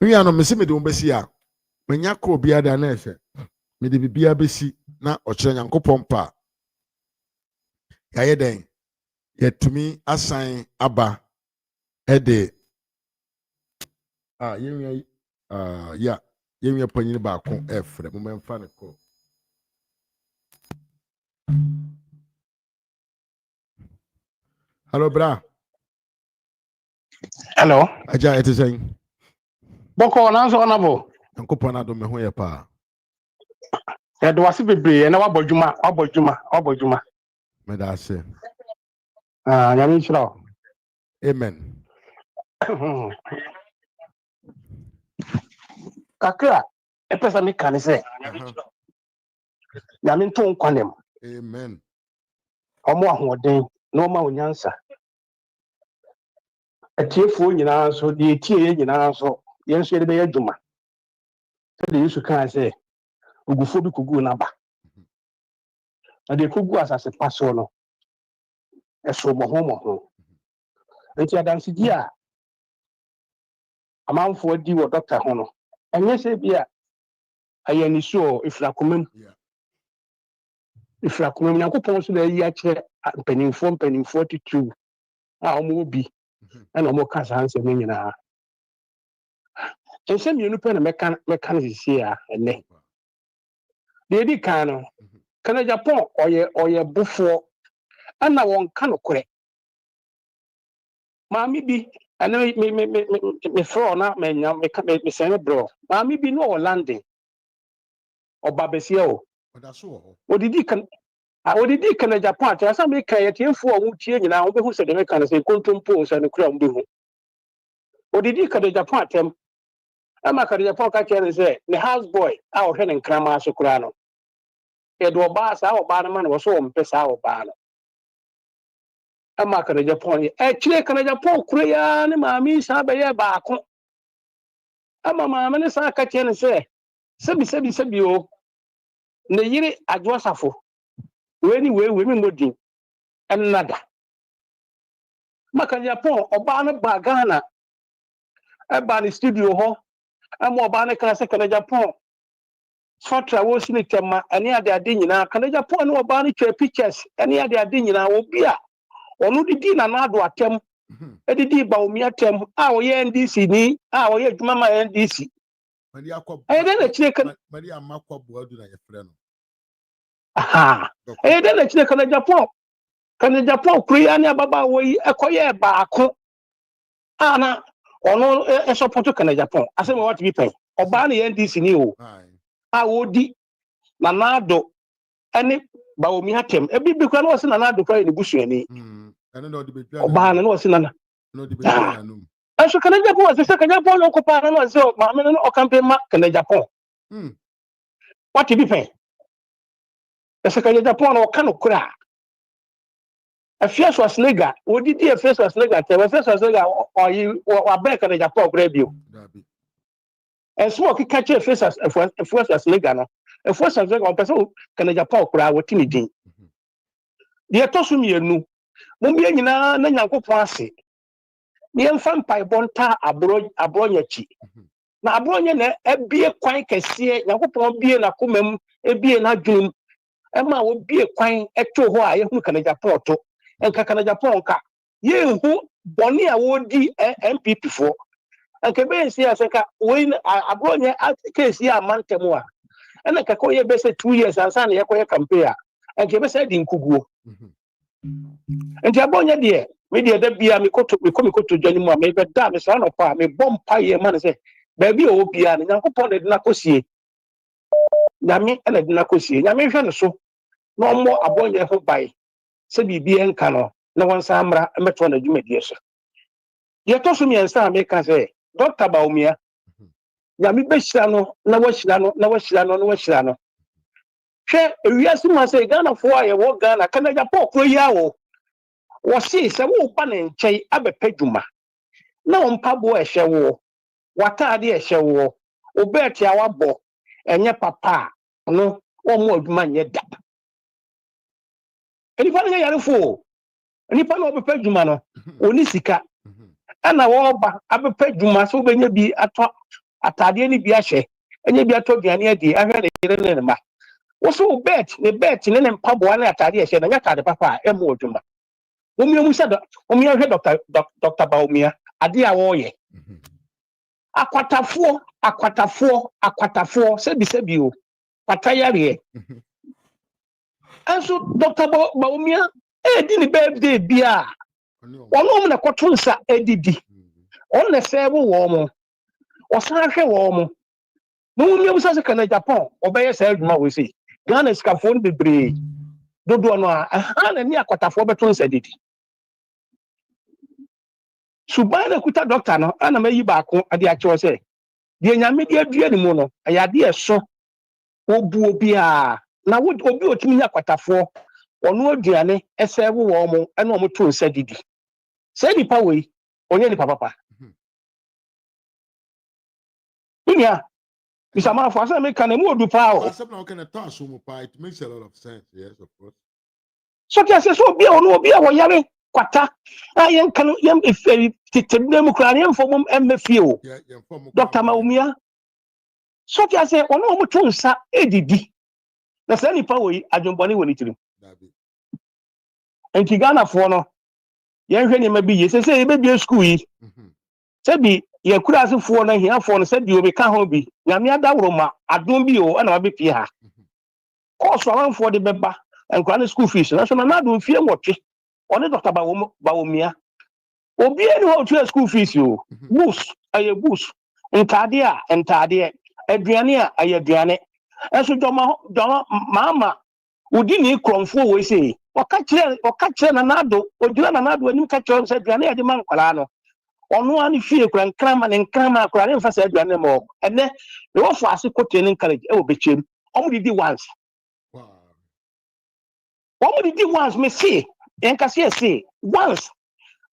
We are no missing me to Bessia. When Yako be other nurse, me de be besi na Ochanko pompa. Yayeden, yet to me, assign Abba, Ede. Yeah, you are putting back on F, the moment fan call. Hello, bra. Hello. Aja, it is saying. Boko na so na bo. Uncle Panado me ho ye pa. Ya do wase bebre na wabodwuma. Me da say. Ah, nyame chiro. Amen. Kakra, pesa me kan say. Nyame to nkwanem. Amen. Omo ahoden na oma onyansa. Atiefuo nyinaa so de etie ye nyinaa so yenso ye de be adwuma. Sɛ Yesu kan sɛ ogufo bi kugu na ba. Na de kugu asase pa so no. Ɛso mo. Enti adansi di a amanfo di wo doctor ho no. Ɛnyɛ sɛ bi a ayani so ifrakomam. Ifrakomam Nyankopɔn so da yi akyerɛ mpanimfoɔ titu a ɔmo bi ɛna ɔmo ka saa nsɛm nyinaa. Nsɛm mienu pɛ na mɛka no sisi a ɛnɛ. Deɛ di kan no, kana Japan ɔyɛ bufoɔ ɛna wɔnka no korɛ. Maame bi ɛna me frɛ na me sɛn brɛ. Maame bi no wɔ London. Ɔba besia o. Odidi kana Japan kyerɛ sɛ meka yɛtiefo a wotie nyinaa wobɛhu sɛ de meka no sɛ kontompo sɛ no kura wobɛhu. Odidi kana Japan atem. Ama kana Japan ka kyerɛ sɛ ne house boy a ɔhwɛ ne nkrama so kura no. Yɛde ɔbaa saa ɔbaa no ma no wɔ so wɔmpɛ saa ɔbaa no. Ama kana Japan kyerɛ kana Japan kura ya ne maame saa bɛyɛ baako. Ama maame ne saa ka kyerɛ ne sɛ sɛbi o ne yere adwoasafo we mi modin enada maka Japan oba no ba Ghana e ba ni studio ho ama oba no kan se kan Japan fatra wo sini tema ene ade nyina kan Japan no oba no twa pictures ene ade nyina obi a onu didi na ado atem edidi Bawumia tem a wo ye NDC ni a wo ye adwuma ma NDC Maria Makwa Buadu na ye frɛ no. Aha. Then the Chile can Japan Korea ni ababa wo yi ekoye baako. Ana ono support kan Japan. Ase me what be pen. Oba na NDC ni o. A wodi na nado ene Bawumia tem. E bi kwa na wose na nado kwa ni busuani. Ene no de be Oba na wose na. No de be na no. Aso kan Japan wose se kan Japan no ko pa na wose o ma me no o campaign ma kan Japan. What be pen. Ese kan Japan no ka no kura. Afia Swasnega, odidi Afia Swasnega, Afia Swasnega or back at the Japan review. And smoke catch a face as a first Swasnega, a first Swasnega person can a Japan crowd with Timidin. The Atosumi nu, Mumbina Nanako Pasi. The infant pie bonta abroyachi. Na abronya a beer quite can see Yakupon beer na kumem, a beer na doom. Emma would be a quine at 2 why who can a Japan. And Kakana Japan ka ye who boni awodi MPP for and kebe see aseka when abronya case ya mantemwa and kako ye be say 2 years and san ye koye campaign and kebe say din kuguo and abronya de me de da bia me koto dwani mu me be da me sa no pa me bompa ye man say baby o bia na Nyankopon de na kosie nyame na de na kosie nyame hwe no so no mo abronya ho bai se bibi enka no na wansa amra meto na dwumadie so ye to so mi ensa America say Dr. Bawumia nyame behira no na wahira no hwe ewiase ma say Ghana fo aye wo Ghana kana Japan kro yi awo wo si se wo ba ne nkyai abepa dwuma na wo mpabo ehwe wo wataade ehwe wo obeti awabo enye papa no wo mo adwuma nye da enipa no yare fo enipa no obepa dwuma no oni sika ana wo ba abepa dwuma so benya bi ato atade ni bi ahye enye bi ato duane adi ahwe ne yere ne ma wo so bet ne mpabo na atade ehye na nya atade papa emo dwuma omi omu sha omi ahwe Dr. Bawumia ade a wo ye akwatafo sebi o patayare and so Dr. Bawumia di ni birthday bia Ono na kotunsa edidi. On na sebo wo mo. Osan hwe wo mo. No wuni abusa se kana Japan, obeye say adwuma we say. Ghana skafo no bebre. Dodo no a na ni akwatafo betunsa didi. Suban na kuta doctor no ana mayi baako ade a chewo say. De nyame de adua ni mu no, ayade eso obu obi a na wo obi otimi nya akwatafo ono aduane esebe wo mo ena omo tunsa didi. Say nipa we onye nipa papa. Unia, Misama for say make can mu odu pa o. It makes a lot of sense, yes, of course. So can say so bia ono obi a wo yare kwata. Yen kan yem eferi tetemem kura ne mfo mum emmefie o. Dr. Bawumia. So can say ono omo tunsa edidi. Na say nipa we adwonbone woni tirim. Enti Ghana for no yen hwe ne ma bi ye say e be bi school yi. Say bi ye kura asefo no hia fo no say bi obi ka ho bi nyame adawro ma adon bi o na ba pie ha course amanfo de beba enkwa na school fees na so na adon fie nwotwe one Dr. Bawumia obi eni ho tue school fees o boost aye boost ntade a ntade aduane a aye aduane enso doma mama udi ni kromfo we say waka kire na nado odura na nado ani ka kire say aduane ya de man kwala no ono ani fie kura nkrama kura ne mfa sa aduane mo ene we wo fo ase kote ne encourage e wo bechem omo didi once omo didi once me see enka see once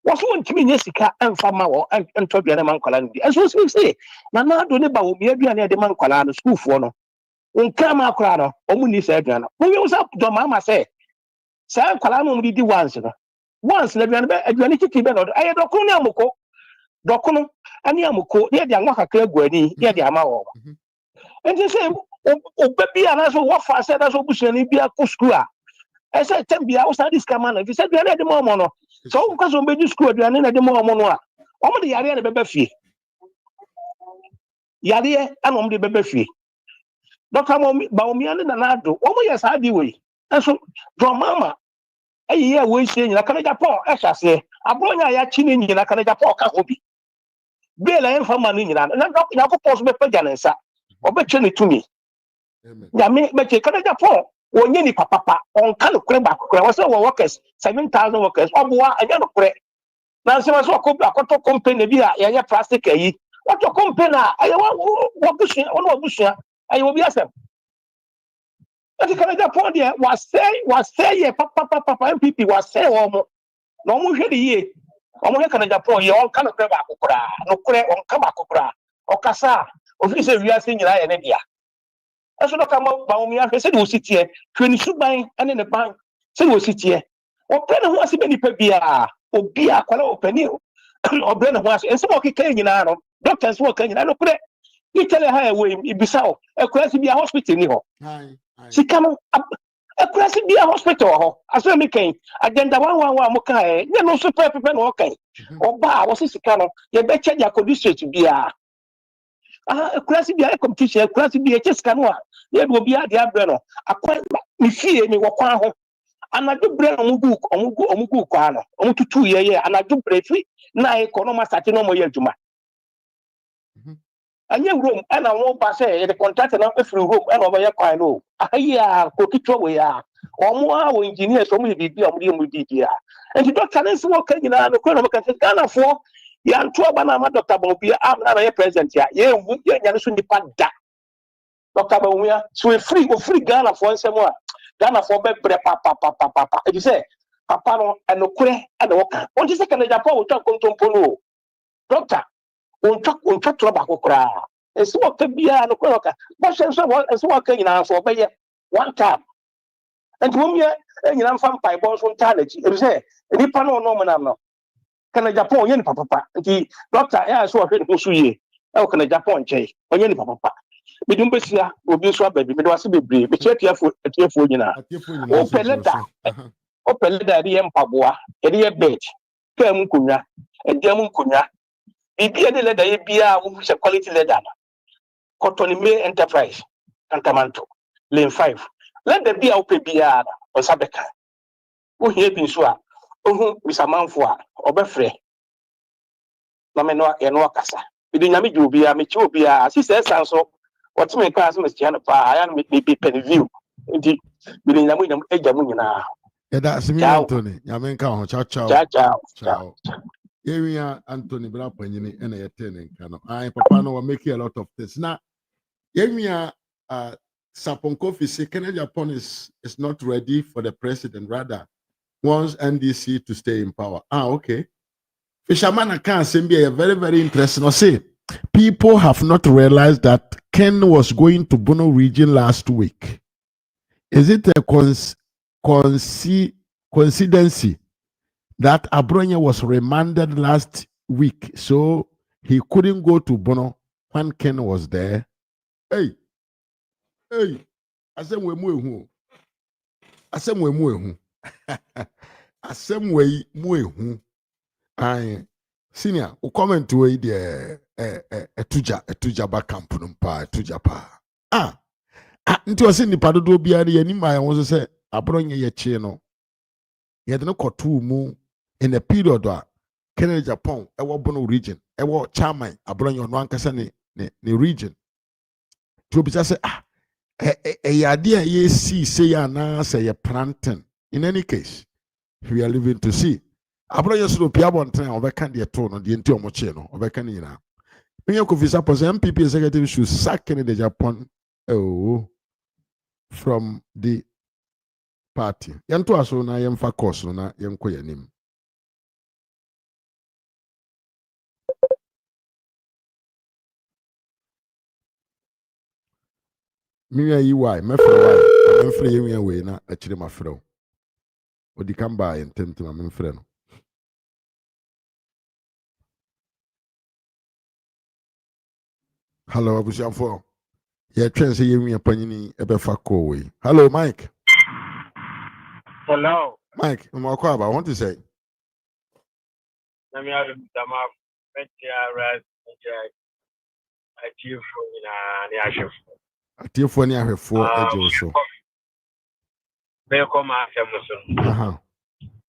wo so ntimi nya sika emfa ma wo ento aduane man kwala ndi enso see na do ne Bawumia aduane de man kwala no school fo no nkrama kura no omo ni sa aduane mo we wo sa do mama say sa kwala no didi once no once na aduane kiti be no aye do kun ne amoko dokono ani amoko ye de anwa kakra guani ye de ama wo enti say obabi ana so wo fa say da so busuani bia ko school a e say tambia wo sa diskama na fi say duane de mo no so wo ka so beju school duane na de mo no a o mo de yare na beba fie yare ana mo de beba fie Dr. Bawumia na nado wo mo ye sa di we so do mama ayi ye we sie nyina kana Japan e hyase abronya ya chi ni nyina kana Japan ka hobi bela enfama ni nyina na yakopos be paganensa obetwe ne tumi nyame beche kana Japan wonye ni papa on kan kure ba kure wo say workers 7,000 workers oboa anya no kure na se so akoto company bi a ya plastic ayi wato company ayi wo busu ono busu ayi obi asem ati kana Japan dia was say ye papa MPP was say wo mo no mo hwe de ye omo he kana Japan ye on kan kure ba kokora no kure on kan ba kokora okasa ofise wiase nyira ye ne dia eso do kama Bawumia hwe se de ositie hweni suban ane ne ban se de ositie ope ne ho ase be nipa bia obi akwala opani obre ne ho ase enso mo keka nyina no doctors wo ka nyina no kure ni tele ha we ibisa o ekura si bia hospital ni ho sika no ekura si bia hospital ho aso me kan agenda 111 mo kan e ne no so pepe no kan oba wo sika no ye be charge akodi street bia ekura si bia e competition ekura si bia sika no a ye do bia de abre no akwa mi fie mi wo kwa ho anadu bre no omugu kwa no omututu ye anadu bre fi na e kono ma sate no mo ye adwuma anye room ana wo ba say ye the contract na free room ana oba ye kwa no ahia ko kitwa we ya omo a wo engineers omo ye bibia omo ye mo bibia enti doctor nso wo ka nyina no ko no ka Ghana fo ya nto aba na ma Dr. Bawumia na ye president ya ye wu ye nya no so nipa da Dr. Bawumia so free Ghana fo nsem a Ghana fo be bre papa enti say papa no enokure ana wo ka won ti say kana Japan wo twa kontompo no doctor on twa ba kokra esi wo ka bia no ko ka ba hwe so esi wo ka nyina fo be ye one time enti wo mie nyina mfa mpai bo so nta na chi enti say nipa no no mo no kana Japan ye ni papa nti doctor ya so hwe no so ye e kana Japan che onye ni papa bidum besia obi so ababi me do ase bebre me tiafo nyina o peleda ri empaboa ri e bed ka mu kunwa e mu kunwa bibia de leda ye bia wo se quality leda na Cotton May Enterprise Kantamanto lane 5 leda bia o pe bia na o sabeka wo hie bi so a Mr. Manfua, Obefre. Nameno Yano Cassa. We didn't have you be a Michubia, sister, so what's my class, Miss Jana, I am with me pen view. Indeed, we didn't have them Ejamuna. Yeah, that's me, Anthony. Yamenka, ciao, ciao. Ciao. Area Anthony Brapanyini and a tenant. I, Papa, no, make a lot of this. Now, Yemia, Sapon Kofi say Kennedy Japan is not ready for the president, rather wants NDC to stay in power. Okay. Fisherman can say be a very, very interesting. I say people have not realized that Ken was going to Bono region last week. Is it a coincidency that Abronya was remanded last week, so he couldn't go to Bono when Ken was there? Hey, asem we mu ehu. Asem we mu ehu. Asem we mu ehu. Ai senior, o comment we de etuja ba camp no pa etuja pa. Nti o se nipa dodo bia ne ani ma won so se Abronya ye chi no. Ye de no kotu mu in a period a Kennedy Japan ewo Bono region, ewo chairman Abronya no ankasa ne region. To be say a idea ye see say na say a plantain. In any case, we are living to see. Abronya so pia bonten obeka de to no de nti omoche no obeka ni na. When you visa pos MPP executive should sack Kennedy Japan from the party. Yanto aso na yemfa course no na yenko yanim. Miya yi why mefre yemia we na akire mafre odi kan ba yentemtem amemfre no. Hello abusiamfo ye twen se yemia panyini ebefa call we. Hello Mike. Hello Mike, I want to say Nami adu dama Ras achieve ni ashef atiefo ni ahwefo eje so. Be ko ma afem so.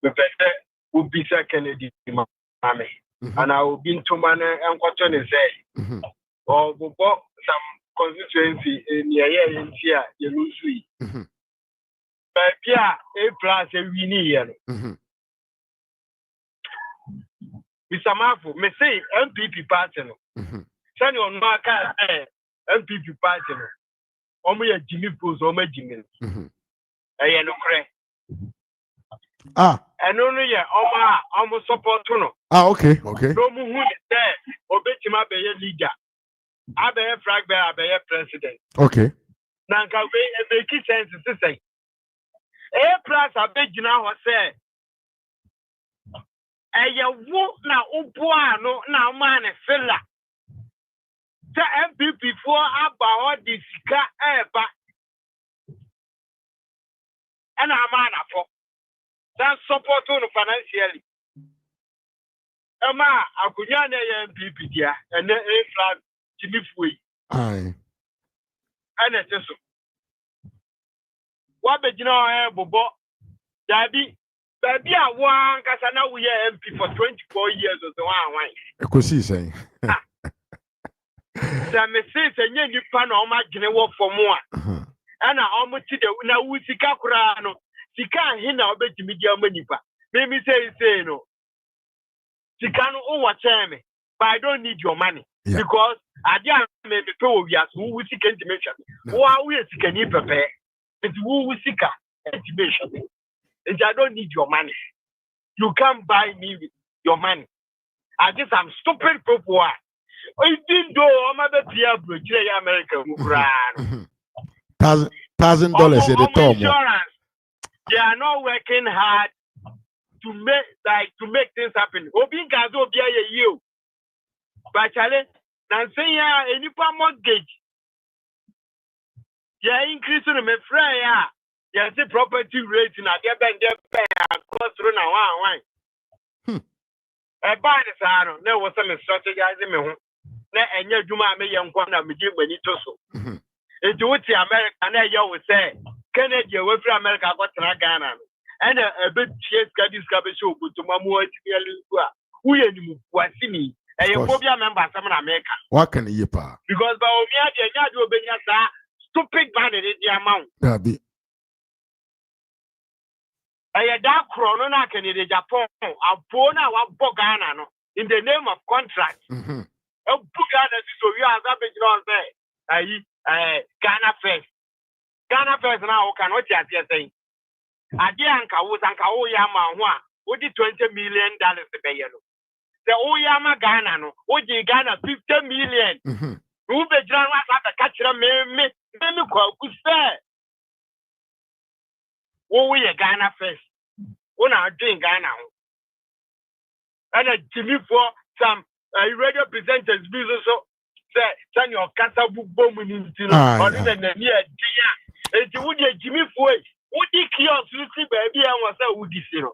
Be pese ubisa Kennedy mame. Ana obi ntoma na enkoto ne say. Bobo some constituency ni ye nti a ye lusu yi. Bia A+ wini ye no. Mr. Mafu, me say MPP party no. Sani on maka MPP party no. Omo ye Jimmy Pose omo Jimmy. Eye no kre. Eno no ye omo support no. Okay. No mu hu de obetima be ye leader. Abe flag bearer, abe president. Okay. Nanka we e make sense to say. A+ abe gina ho say eye wo na oboa no na ma ne fella. The MPP for about the sika eba. And a man for that support on financially. Emma, I could not MPP there and then A+ Jimmy Fui. Aye. And it's so. What be you know, Bobo? Daddy, baby, I want Casana we MP for 24 years or so. Why? I could see saying. Some say, and you pan on my gene work for more. And I almost see the now we see Kakurano. She can't hear now bet media money. Maybe say no. She can't watch me, but I don't need your money. Yeah. Because I just maybe told you who we seek intimation. Why we can you prepare? It's who we seek intimation. And I don't need your money. You can't buy me with your money. I guess I'm stupid people. Even though I'm a bit American. $1,000 at the top. Insurance. They are not working hard to make things happen. Obi gazo bia you. But challenge, Nansenya any mortgage. Yeah, increase in the fray. Yeah, the property rate in a pay across through now. A buy the sano, there was some strategizing me. And your Juma may young one of me give when it so. It's what the American, you will say, Kennedy, away from America, got to Ghana. and a bit chase can discover show to Mamu. We are Wasini, and your phobia member, some America. What can you pa? Because Bawumia Endorse stupid bad in the amount. Dabi. A dark chrono can in Japan, a pona, one Bogana in the name of contract. A Bugana is so you are that Ghana first. Ghana first now cannot just say. Adianka was Anka Oyama, what did $20 million to pay yellow? The Oyama Ghana, no, what did Ghana 50 million? Who be John was at the catcher, me, could say. Oh, we are Ghana first. When I drink Ghana. And a Jimmy for some radio presenters, business, say, send your casa book bomb in or even near Dia. And you would Jimmy for it. Would he kiosk, Lucy, baby, and was a woody zero.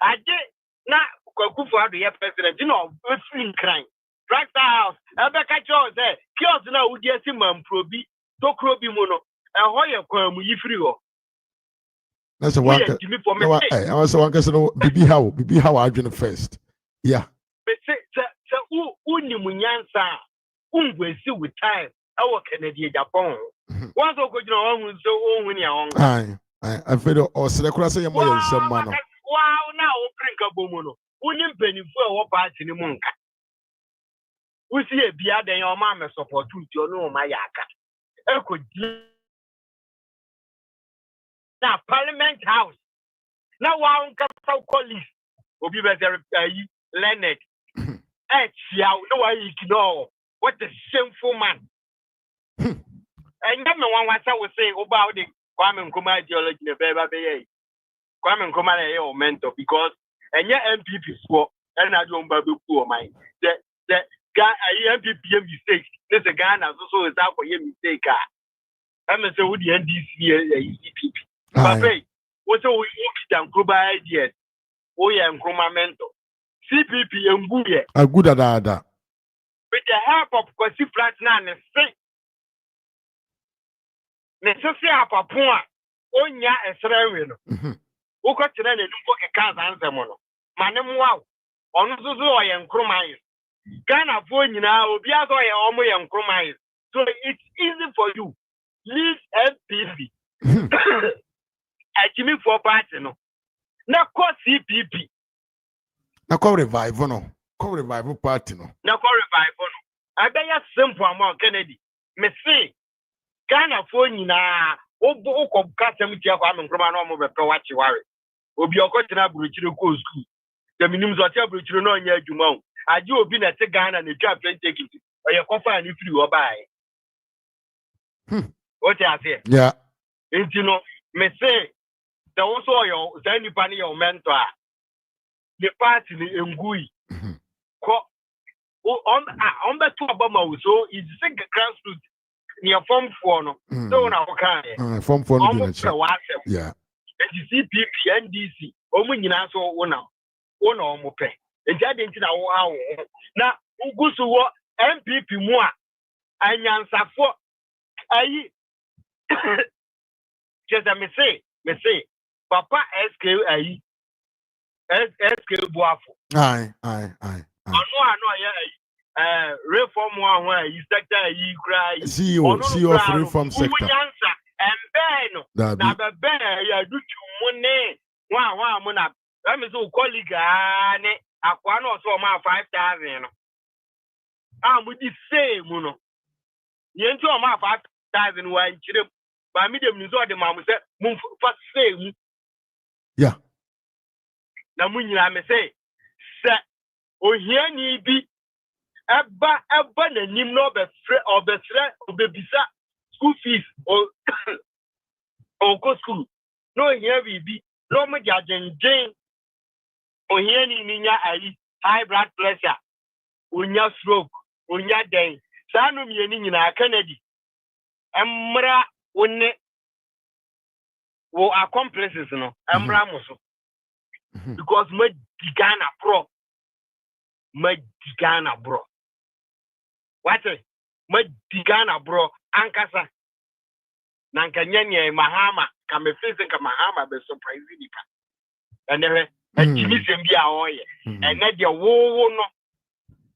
I did not go for the president, you know, in crime. Tractor house, Rebecca Jones, kiosk now would get him and probi, Tokrobi Mono, and Hoya Quam, you free. That's a one. I was one person, Bibi how I doing first. Yeah. But say, Unimunyansa, we see with time, our Canadian Japan. Once I go on, so when you're on. I feel or Select say more than some man. Wow, now, drink a bomono. Wouldn't penny for what part in the monk. We see a beard and your mamma support to know my yaka. I could now Parliament House. Now one capital colleague will be better Leonard. Yeah, no, I ignore what a shameful man. And then one was I was saying about the Kwame Nkrumah ideology in the Beba Kwame Nkrumah or mentor because and your MPP score and I don't baby poor mind. The guy MPP mistake. There's a guy that's also is out for your mistake. I'm a so the NDC EPP. Papa, what's all we look at Nkrumah ideas? Oh, yeah, Nkrumah mentor. CPP and Buye. A good ada. With the help of Kwasi Flatnan and State. Necessary Papua, Onya and Srewin. Who got to then look at cars and the mono. Manam wow. On Zuzo and Nkrumah. Ghana for you now, be as I am and Nkrumah. So it's easy for you. Leave MPP. I give me for party no. Now call CPP. Now call revival no. Call revival party no. Now call revival no. I bet you simple amount Kennedy. Me say Ghana for you na. Obo ko kasa mi tia kwa Nkrumah no mo be pe wachi ware. Obi okotina buruchire ko school. The minimum so tia buruchire no nya adwuma o. Aje obi na te Ghana na twa plan take it. Oye kofa ni free obai. What you say? Yeah. You know, me say there also your Zanipani your mentor. The party in Ngui. On the two Obama so it's sick grassroots near Form 4 no. So now okay. Form 4 no. Yeah. And you see PP NDC. Omu nyina so wona omo pe. Eja de ntina wo ha wo. Na ugusu wo MPP mu a anyansafo ayi just me say Papa SK ayi SK Boafo. Aye. Yeah, reform one you sector ayi cry. CEO of reform sector. And then na be ya do money one mo na let me so colleague ne akwa no so ma 5,000 no. Am di same no. Yenti o ma 5,000 wa nchire ba mi dem nizo de ma mo se mo fa same. Yeah. Na mo nyina me say se ohiani bi eba na nim no be obebisa school fees or go school. No here we be no me jajenjen ohiani ninya ayi high blood pressure unya stroke unya den sanu mi ni nyina Kennedy emra wonne wo accomplices no emra muso because me digana bro what me digana bro ankasa Nankanyanya Mahama, come a face and Mahama, be surprised. And then Jimmy Sembia oil, and let your woe no.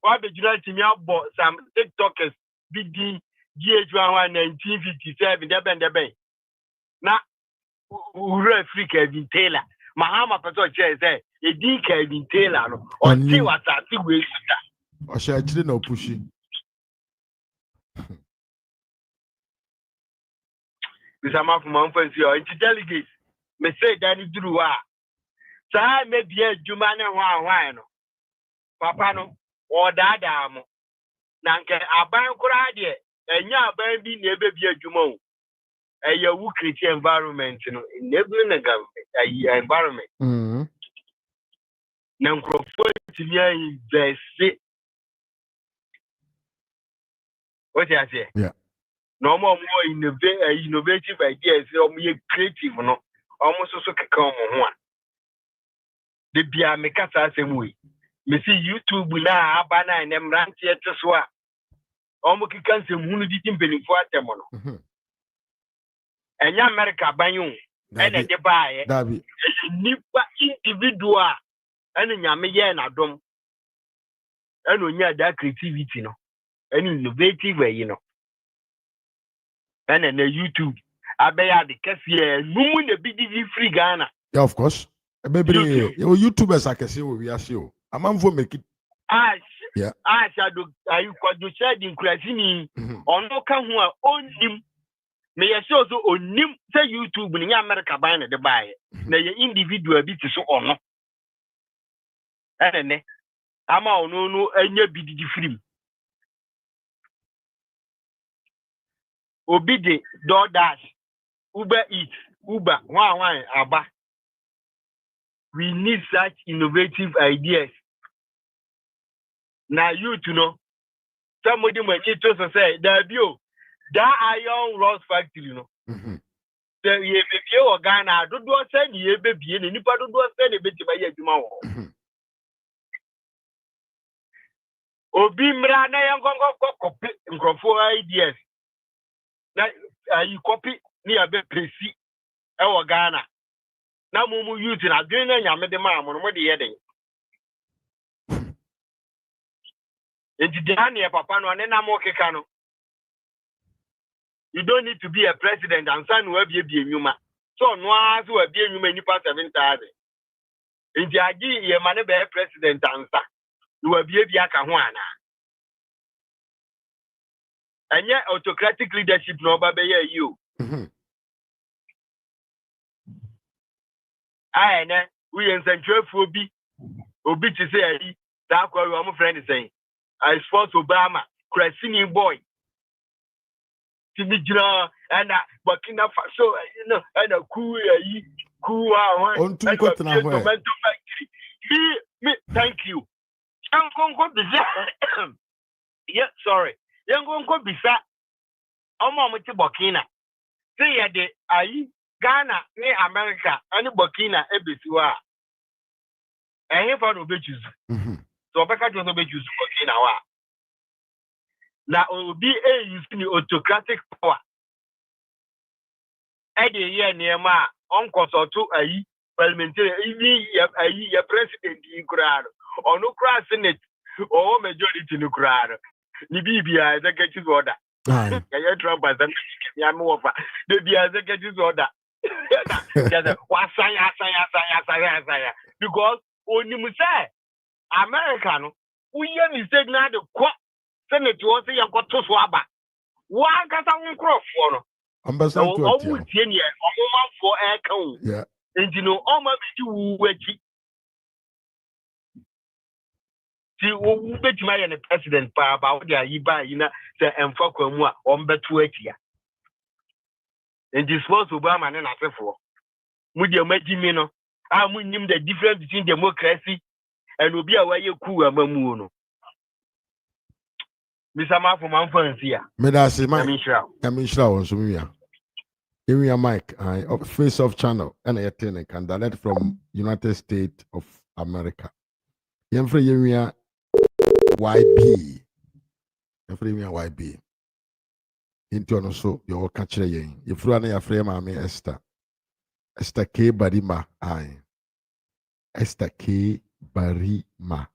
Why be you to me about some TikTokers, BD, GH1 1957, the bay. Now, who free Kevin Taylor? Mahama Pato says, a D Kevin Taylor, or see what I see with that. Or shall I actually no pushy? Mr. Mafman, your delegates may say that it drew out. So I may be a Jumana wine, Papano, or Dadamo. Nanka, a bank cradie, and ya baby never be a Jumo. A Yawu Christian environment, never in a environment. Nanko, to me, they say, what I say? Yeah. No more innovative ideas, or me creative, no, almost also come one. The Bia Mekasa same way. Me see YouTube na abana and them ranch yet to swa. Almost can say Munity Timping for a temono. And ya America banyu, and a debay, a nipa individual, and in Yamaya and Adam. And when you that creativity, no, an innovative way, you know. And then the YouTube, I bear the cashier, moon the BDV free Ghana. Yeah, of course. Maybe your YouTubers I can see what we are show. A man for make it. Yeah. I shall do. I could said in Crasini or no come who are on him. May I show so on him say YouTube in America buying the buy. Now your individual bit so on. And then I'm all no, and you be free. Obidi, DoorDash, Uber Eats, Uber, wine, Abba. We need such innovative ideas. Now you to know. Somebody might need to say, that iron rods factory, you know. So if you are Ghana, don't send you a baby, and you don't send a bit by your tomorrow. Obi Mrana, young copy and for ideas. Now you copy near the Presi, our Ghana. Now, Mumu using a green and Yamadama on what the heading. It's Dania Papano and Namoke Cano. You don't need to be a president and son will be a Numa. So, no one who will be a Numa in past 7,000. In the idea, you may be a president and son. You will be a Biakahuana. And yet, autocratic leadership, no, but you. I know we in Central Phobi, Obi to say, that's what my friend is saying. I support Obama, Crasini boy. To be Jura and Burkina Faso, you know, and a cool, on two cotton factory. Me, thank you. Young Congo Bisa. Yeah, sorry. Young Congo Bisa. Omo Burkina. Say, ya de, aye. Ghana, ne America, and Burkina, Ebisiwa. And here for the beaches. So, I can't be choose Burkina. Now, will be a using the autocratic power. Eddie, year near my uncle or two, a parliamentary, a president in Kurado, or no cross Senate, or majority in Kurado. The BBI, the get his order. I Trump as the BBI, the get his order. Because when you say American, we only said now the Senate was a young got to swabba. One got a crop for Ambassador for air count. Yeah. And you know, almost you were bet my and the president about the Iba, you know, and fuck on Betuetia. And dispose Obama and after for. Would you imagine me? No, I would name the difference between democracy and will be away you cool a mamuno. Mr. Mark from Manfans here. Medasi, Mishra was Sumia. Give me a mic, face off channel, and a tenant and direct from United States of America. Yemfrey Yemia YB. Yemfrey YB. into ono so your catcher yen. If you are frame Mami Esther K Barima I Esther K Barima.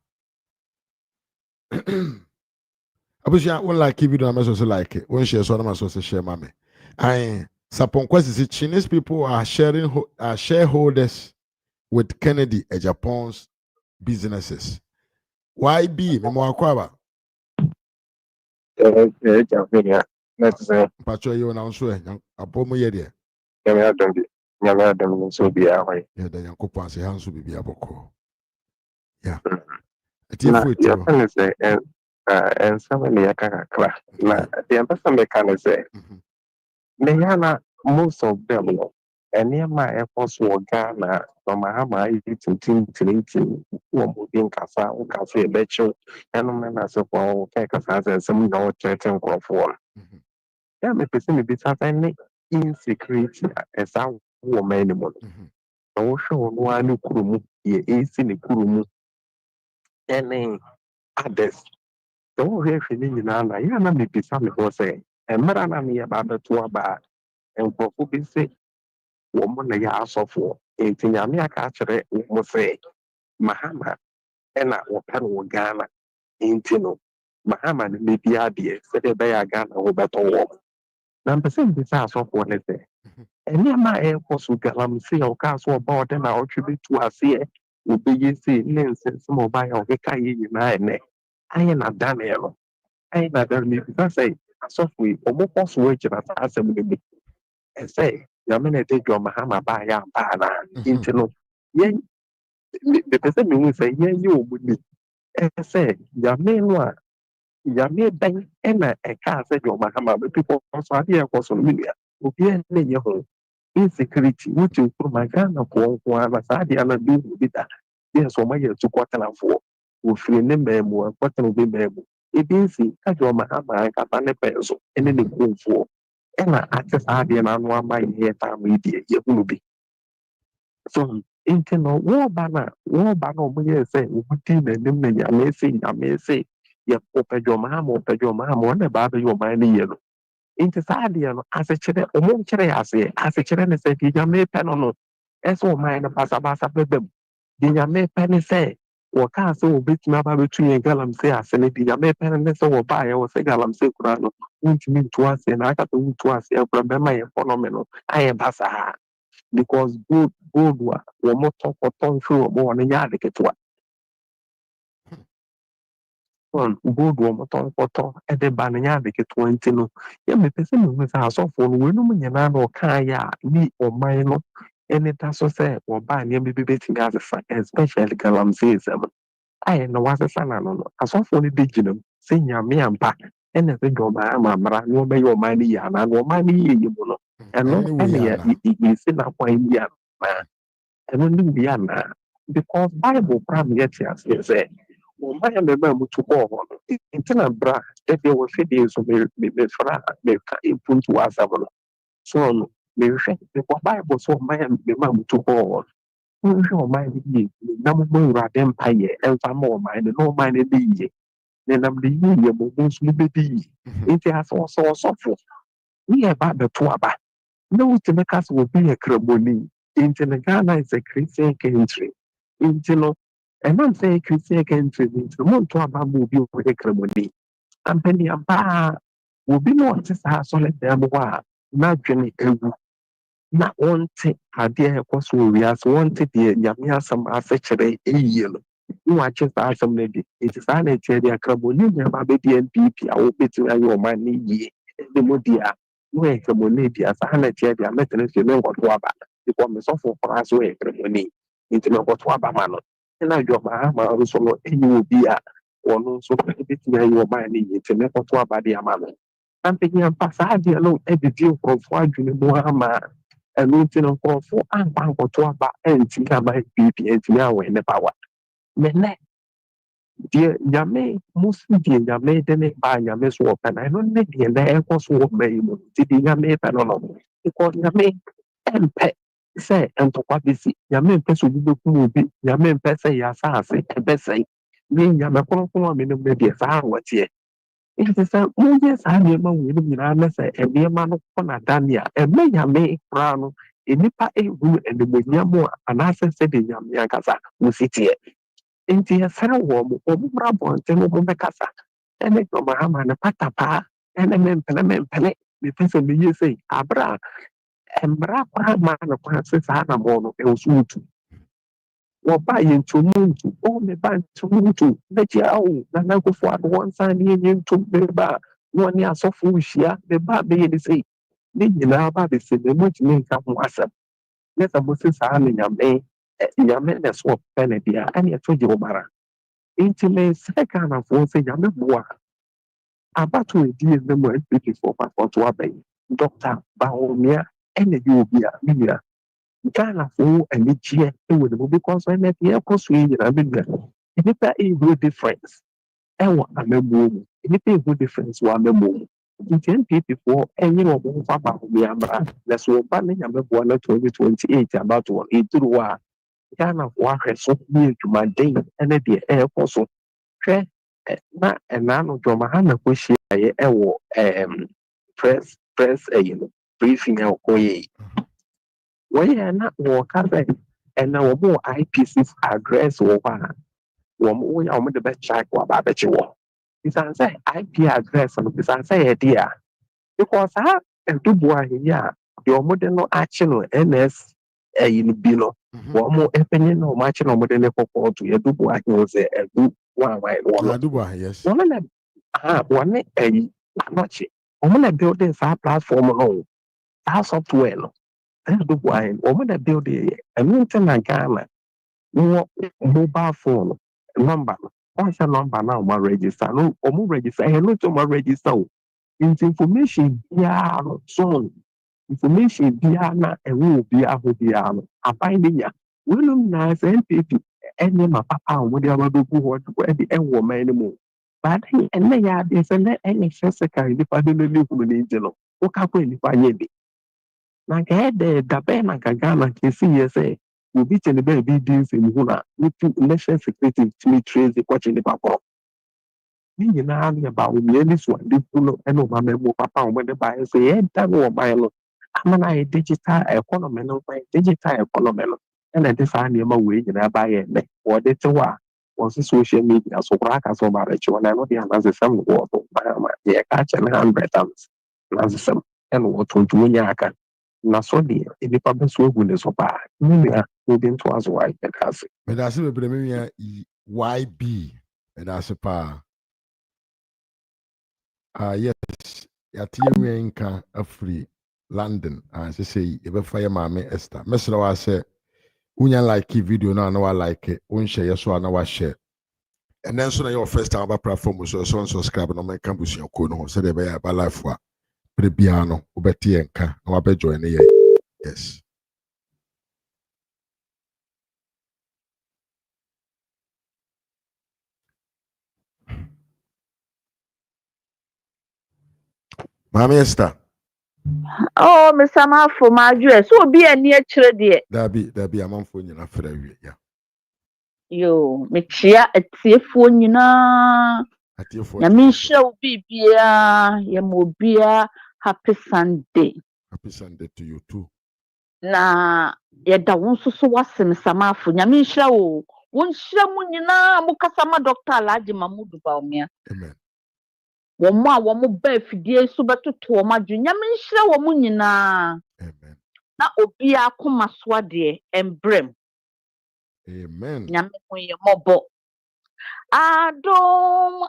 Abuja won like video na so like it. When share so na so share mame. I Sapon Kwesi Chinese people are shareholders with Kennedy Japan's businesses. Why be me mo akwaba? Pacho you na so abomo ye de. Nyame adom nso bi ahoi. Yeah, the Yankopon say hansu bibi aboko. Yeah. Na ya pene se en sama ne ya kakra. Na ya pesa me kan say me yana most of them no. Ene ma e so Ghana no mahama yi tintin wo mo din kasa wo kasa e becho eno me na so ko ke kasa se sem no cheten krofo. Ya me pese me bi sa ne insecurity esa wo ma ni mo. Na wo hwe wo anu kurumu ye esi ne kurumu ene others. So we have feeling na ya na me bisa me ho say emra na me ba beto aba enkofo bi say wo mo na ya asofo entinya me aka kire wo say mahama ena wo pa no Ghana entino mahama ne me bia de se de be ya Ghana wo beto wo na mpese bisa asofo ne say eni ma e ko su galam say o ka so ba o de na o twi tu ase obi yi say lense mo ba ya o ka yi na ene aye na Daniel I never knew because I softly almost switch at assembly. And say, Yamina take your Mahama by Yampana into no. Yen the person will say, yeah, you would be. And say, Yamina, Yamina Bank and a car said your Mahama, but people also here for some media. Okay, your home. Insecurity, which you put my gun of one as I did not do with that. Yes, so my year to quarter and four. We feel them more, quarter will be able. Ebinsi kajo mahama kata ne peso ene ne kunfo ena access ade na no ama ye ta media ye hunu bi so intino wo ba na omo ye say wo ti na nim na ya me say ye opejo mahama na ba be yo ma ne ye no inti sa ade no ase kire omo kire ase kire ne say ya me pe no eso ma na basa bebem ya me pe ne say wɔkaa sɛ wɔbɛtumi aba bɛtu yɛn galamsey ase no bi nyame pɛ no ne sɛ wɔbaeɛ wɔ sɛ galamsey koraa no wontumi ntu aseɛ na aka sɛ wontu aseɛ kora bɛma yɛ economy no ayɛ basaa because gold a wɔmo tɔkɔtɔ nhwɛ wɔ mo wɔ no nyɛ ade ketewa gold wɔmo tɔnkɔtɔ ɛde ba no nyɛ ade ketewa nti no yɛ mepɛ sɛ mehu sɛ asɔfoɔ no weinom nyinaa na ɔkaeɛ a ne ɔman no ɛne da so sɛ wɔbaa nneɛma bi bɛtumi asesa especially galamsey sɛm ayɛ na wasesa n'ano no asɔfoɔ no de gyina mu sɛ nyame ampa ɛna sɛ deɛ ɔman ama mmara na ɔbɛyɛ ɔman no yie anaa na ɔman no yie mu no ɛno ɛne yɛsi n'akwan yi anaa ɛno ne wie anaa because bible koraa me yɛte aseɛ sɛ ɔman a mɛma mu tu kɔɔ hɔ no nti na bra ɛdeɛ wɔhwɛdeɛ so mefra meka mpuntu wɔ asɛm no so no mehwɛ because bible sɛ ɔman a mɛma mu tu kɔɔ hɔ no nhwɛ ɔman no yie na mobɔ awurade mpayɛ ɛmfa ma ɔman no na ɔman no de yie ne nam de yie yɛ mo nso no bɛdi yie nti asɛ ɔsɔfo ne yɛ ba bɛto aba na wotumi ka sɛ obi yɛ kramoni nti no Ghana is a Christian country nti no ɛnam sɛ yɛ Christian country nti no monto aba ma obi ɔyɛ kramoni ampani aba obi na ɔte saa asɔre dan mu hɔ a n'adwene awu na wɔnte adeɛ ɛkɔ so wɔ wiase wɔnte deɛ nyame asɛm ase kyerɛ ɛyie no ne wakye saa asɛm no bi nti saa na ɛkyerɛ deɛ kramoni nyɛma bɛdi NPP a wobɛtumi ayɛ ɔman no yie ɛde mu deɛ a ne wɔyɛ kramoni bi a saa na ɛkyerɛ deɛ a mɛtene so menkɔto aba because mesɔfo koraa so wɔyɛ kramoni nti menkɔto aba ma no ɛna adwɔmahama nso no ɛnyɛ obi a ɔno nso bɛtumi ayɛ ɔman no yie nti mɛkɔto aba de ama no na mpanyinampa saa adeɛ no ɛdedi nkurɔfoɔ adwene mu ama ɛno nti no nkurɔfoɔ ampa nkɔto aba ɛntumi aba NPP ɛntumi awɔ ne power mɛnɛ deɛ nyame musu deɛ nyame de ne baa nyame so wɔpɛ na ɛno ne deɛ na ɛkɔ so wɔ ma yi mu nti deɛ nyame pɛ no no because nyame ɛmpɛ sɛ ntɔkwa bɛsi nyame mpɛ sɛ obi bɛkum obi nyame mpɛ sɛ yɛ asase ɛbɛsɛe ne nyame kronkron a menom no deɛ saa wɔteɛ It is a yes, I am a winning answer, and near man of Ponadania, and may I may crown in Nipa a room and the Munyamo, and I said in Yamyakasa, who sit here. Inti a warm, or Brabo, and Telomacasa, and a Mahama and a Patapa, and a men, the person you say, Abra, and Brapa man of Francis Anamono, El Sutu. Waba into Muntu, oh, me ban to Muntu, let you na go for one sign in to Beba, 1 year so foolish, ya, the baby they say, did you know about this? The much name come was up. Let a Moses Army Yamen, a swap penalty, and you told you, Mara. Intimate second of one say, Yameboa. About to a dear number and speaking for Passport to obey. Dr. Bawumia and the Ubia, Ghana for a legit with the because I met the airport swing and I've been there. If it a good difference, and what I'm a moon. If it a good difference, one a moon. You can pay before any of them about the Ambra. That's what banning I'm a 2028 about 1 8 Ghana for so near to my day and at the airport. So, na none of your Mahana push press a briefing out. When you're not walking, and now more IPC's address or one of the best check or babbage war. This answer IP address and this answer idea. Because I and do boy here, your modern action NS in below. One more opinion or matching or modern for to your do boy was a do one white one. Yes. One a much. Woman building our platform alone. Our software. That's the why woman that build it. I mean, Ghana, mobile phone number. What's your number now? My register. No, or more register. I know to my register. It's information. Yeah, so information. Diana and will be a Diana. I find it. We know nice and people. And then my papa would have to go what the end woman anymore. But he and they are this and that any secretary if I don't live with the angel. What can if I need it? Na kede dabe na Ghana kesi yese obi chene be bi deals in huna with national security to trace the question the papa ni nyina na ba o mi ni so ade kuno eno ma memo papa o de ba say e da no ba no amana e digital economy no by digital economy no and this an ma we nyina ba ye ne o de tewa on social media so kra ka so ba re chi na no dia na se sam wo to ba ma ye ka che na 100 times na se sam and what to do nya aka na so de nipa be so egu ne so ba ni ya obi nto aso wa ikase Me da se bebre me ya YB me da se pa yes ya tie we nka afri London and say e be fa ya maame Esther mesra wa se unya like video na wa like un share so na wa share and then so na your first time about platform so subscribe no me campus your ko no so de be ya ba life wa prebia no obeti enka na wa be join ye yes. Mami Esther. Oh, Mr. Mafo, my address. So be a near children. Dabi, I'm on phone in Africa. Yeah. Yo, me chia a tearful, you know. Yamin show be beer, Yamobia, happy Sunday. Happy Sunday to you too. Na, yada won so wase Mr. Mafo, Yamin show. Won shamun, you know, Mukasama Doctor Laji Mamudu Bawumia. Amen. Woma womo ba fidie so betoto woma dwenya menhira womo nyina amen na obi akoma so ade embrem amen nyame hoye mobo adum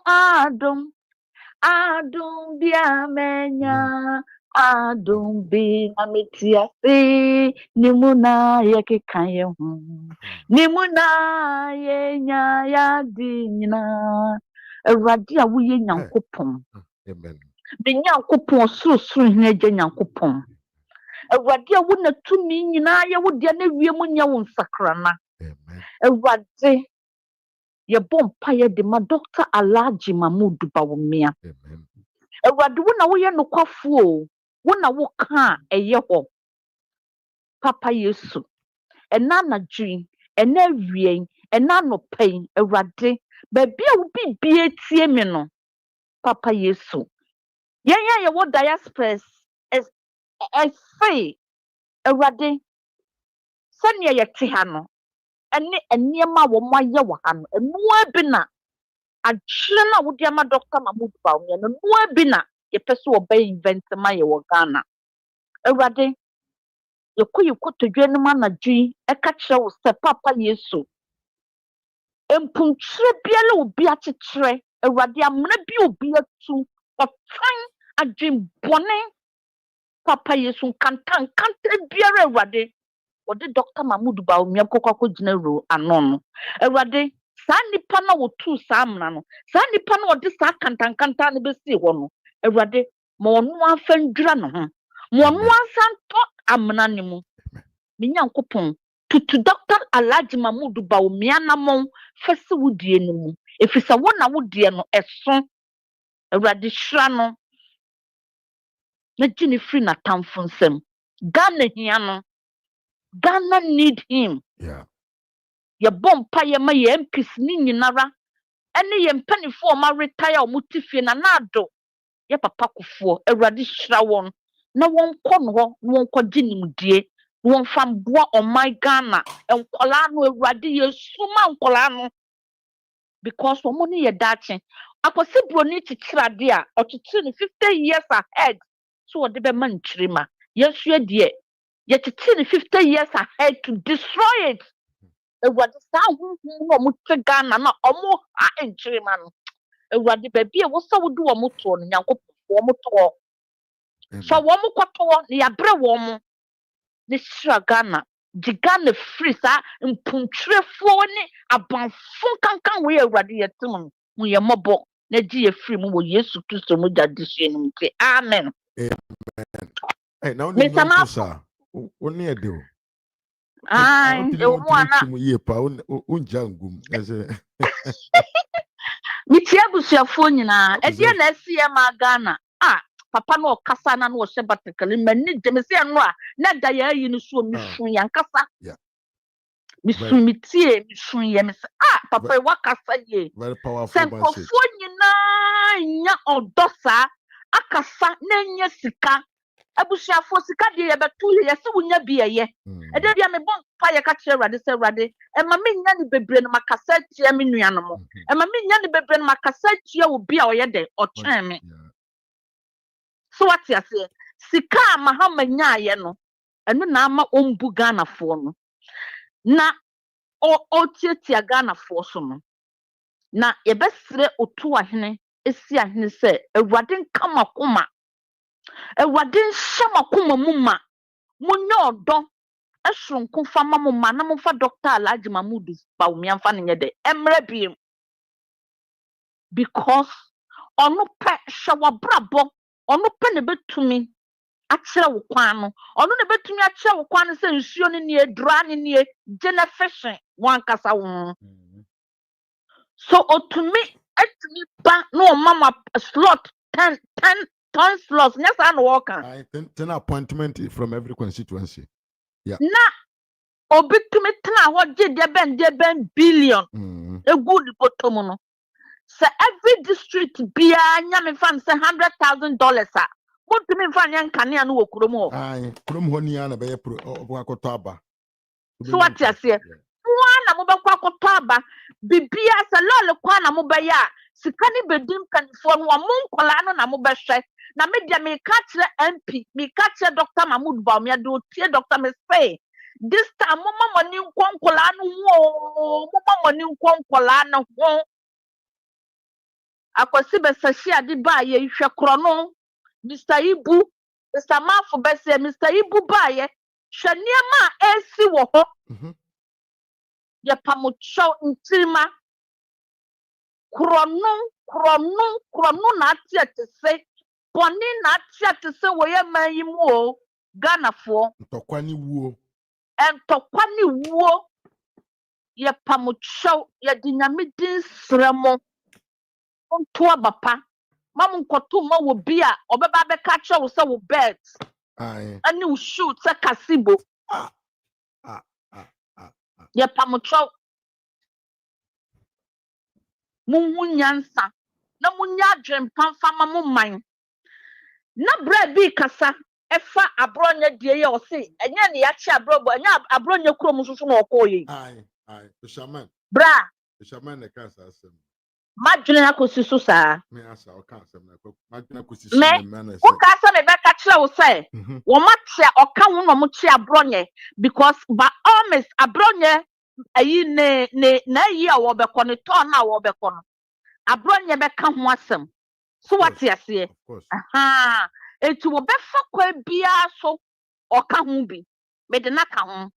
bia menya adum bi ametia se nimuna yekekan ye hu nimuna ye nya ya di nyina Awurade a woyɛ Nyankopɔn. Amen. Me Nyankopɔn sorosoro hene agya Nyankopɔn. Awurade a wo na tumi nyinaa yɛ wo deɛ na wiem nya wo nsakrana. Amen. Awurade yɛbɔ mpaeɛ de ma Dr. Alhaji Mamudu Bawumia. Amen. Awurade wo na woyɛ nokwafoɔ. Wo na wo ka ɛyɛ hɔ. Papa Yesu. Ɛna anadwo, ɛna awie, ɛna anɔpa yi, Awurade baabi a wo bibie tie me no Papa Yesu. Yeah, what diaspora is free. Erade. Sanya yɛte ha no ɛne nneɛma a wɔn ayɛ wɔ ha no ɛnoa bi na akyerɛ no a wode ama Dr. Mahmood Bawumia no noa bi na yɛpɛ sɛ wɔbɛyɛ invent ma yɛ wɔ Ghana. Awurade yɛkɔ todwa no mu anadwo yi ɛka kyerɛ wo sɛ Papa Yesu mpunkyerɛ biara obi akyekyerɛ Awurade amena bi obi atu ɔtwan adwembɔne Papa Yesu nkanta biara Awurade wɔde Dr. Mahmood Bawumia kɔkɔ gyina ro ano no Awurade saa nipa na wɔtu saa amena no saa nipa na wɔde saa kantankanta no bɛsi hɔ no Awurade ma ɔno afa ndwira no ho ma ɔno ansa ntɔ amena ne mu me Nyankopɔn tutu Dr. Alhaji Mahmood Bawumia namɔn fɛsɛ wodie no mu efisɛ wo na wodie no ɛso Awurade hyira no na gye ne firi n'atamfo nsam Ghana hia no Ghana need him. Yeah. Ye bompa ye ma ye MPs ni nyinara. Ene ye mpanifo ma retire o mutifie na nado. Ye papa kufuo Awurade hyira won. Na won kɔ no ho, won kɔ gye nimdie. Won fam boa o my Ghana. Enkola no Awurade ye suma enkola no. Because wo ni ye dache. Akwasi broni chichirade a otutiri ni 50 years ahead. So de be man chirima. Yesu die Yet 50 years ahead to destroy it. It was the sound who Ghana, not almost in Chiriman. It was the baby, what so would do a motor and Yanko for motor. So one more quarter, the Abre woman, the Ghana, the Ghana freezer, and puntre phone, a bomb funkan way already at them. We are mobile, the dear free move, yes, to so much addition. Amen. Hey, now, Mr. Only a deal. I don't want to ye pound unjangum as a Mitiabusia phone na Edian SCM Ghana. Papa no Casana no sabatically, many Demesia noa, not Daya in so Missun Yankasa. Yeah. Miss Mitie, Missun Yemis. Papa Wakasa ye. Very powerful. Send for phone ya or dosa, Akasa, Nanya Sika. Abusia for sika de ye betu ye se wonya bia ye e de bia me bon pa ye ka kire rade se rade e ma me nya ni bebre no makasa tia me nua no mo e ma me nya ni bebre no makasa tia obi a oye de o twen me so what ya say sika ma ha ma nya ye no eno na ama ombu Ghana fo no na o tietia Ghana fo so no na ye besire otu ahene esi ahene se Awurade nka makoma Awurade nhyɛ makoma mu ma munya ɔdɔ ɛsoronko fa ma mo ma na mo fa Dr. Alhaji Mahmood Bawumia fa ne de emre biem because ɔno pɛ hwɛ wabrabɔ ɔno pɛ ne betumi akyerɛ wo kwan no ɔno ne betumi akyerɛ wo kwan no sɛ nsuo ne nie dura ne nie gene fishing wankasa wo so otumi etumi ba no mama slot 10 slots yes I know I 10 appointment from every constituency. Yeah. Na obi tumi tena ho gye de ben billion a good bottom no so every district bia nya me fan say $100,000 a mo tumi fan yan kane no wokurom ho ai kurom ho ni na be ye pro akoto aba so what you say na mo be kwakoto aba bibia se lole kwa na mo be ya sika ni bedim kanifo no mo nkola no na mo be hwe na me dia me ka kire MP me ka kire Dr. Mahmood Bawumia do tie Dr. me say this time mama money nkonkola no wo mama money nkonkola no ho akwasi be sashi ade ba ye hwe kro no Mr. Ibu Mr. Mafu be say Mr. Ibu ba ye hwe niam a esi wo ho ye pamucho ntima krono na atia te say boni na atia te say wo ye man yi mu o Ghana fo ntokwa ni wuo ye pamucho ye dinyamidin sremo onto abapa mam nkoto ma wo bia obeba be ka kye wo say wo bet ani wo shoot say kasibo ye pamucho munyansa na munya adwempa fama mo man na bra bi kasa efa abronye die ye o se enya ne ya chi abrobo enya abronye krom susu na okoyi Aye, Shaman. bra Shaman ne kasa asem. madwene akosi so saa Me asa o ka asem na madwene akosi so me ne man na wo ka sa me be ka kire wo se wo matia oka wo no mo chi abronye because by almost abronye ayi ne na yi a wo be kono to na wo be kono abronye be ka ho asem so what ase aha etu wo be fa kwa bia so oka ho bi me de na ka ho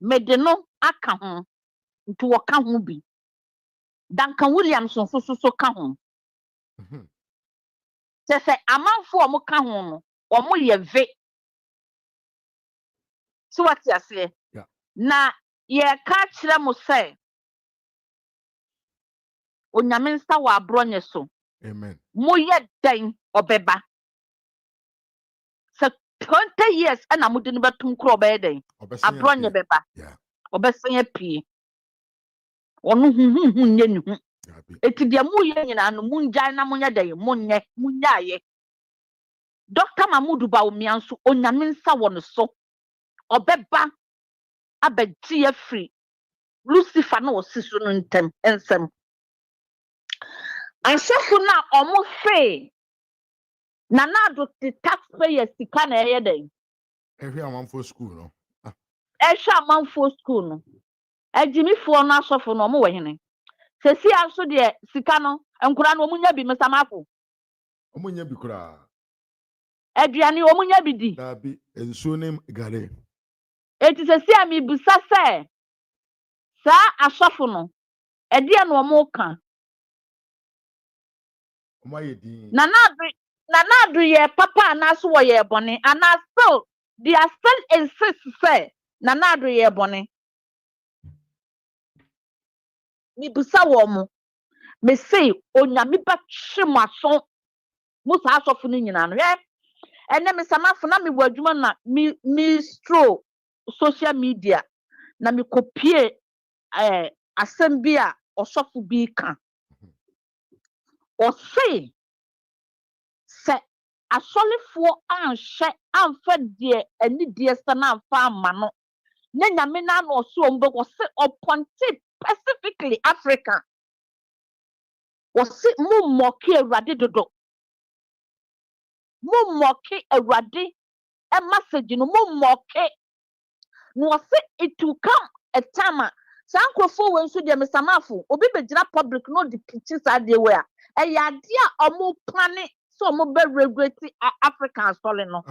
me de no aka ho ntu wo ka ho bi Duncan Williamson so ka ho se amanfo omo ka ho no omo ye ve so what ase na ye ka kire mo se onyame nsa wa abronye so amen mo ye den obeba se 20 years ana mo de no betum kro obey den abronye beba obesen pie onu hu nye ni hu eti dia mu ye nyina no mu njai na mo nya den mo nya ye Dr. Mahmoud Bawumia nso onyame nsa wo no so obeba abegye afri Lucifer na osiso no ntem ensem asafo na omo fe na do the taxpayers sika na eye den ehwe amanfo school no ehwe amanfo school no ejimifo na asofo no omo wehene sesi aso de sika no enkura no omunya bi mesamafo omunya bi kura aduane omunya bi di da bi enso nem gare eti sesi ami busa se sa asofo no ede na omo ka na do ye papa na so wo ye bone and still they are still insist say na do ye bone mi busa wo mo me say onyame ba twemaso mo sa asofo no nyina no ye ene me samafo na me wadwuma na mi stro social media na me kopie asem bi a osofo bi ka o say se asolifo anhye amfa de ani de sana amfa ama no na nyame na no so ombe ko se oponte specifically Africa o se mu moki awade dodo mu moki awade e message no mu moki no se it will come a time sankrofo we nso de mesamafo obi begira public no the pictures are there where e ya de a omo plane so omo be regulate African story no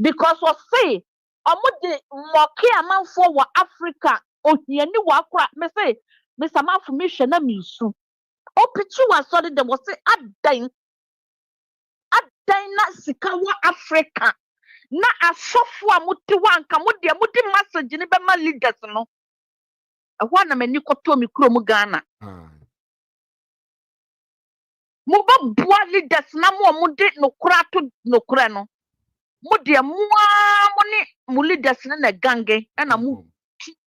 because we say omo de moki amanfo wo Africa ohiani wa akra me say mesamafo me hwe na misu o picture wa so de we say adan na sika wa Africa na asofo a muti wanka mo de mudi message ni be ma leaders no ehwa na mani koto mi kuro mu Ghana mo ba bua leaders na mo de nokura to nokura no mo de moa mo ni mo leaders na gange na mo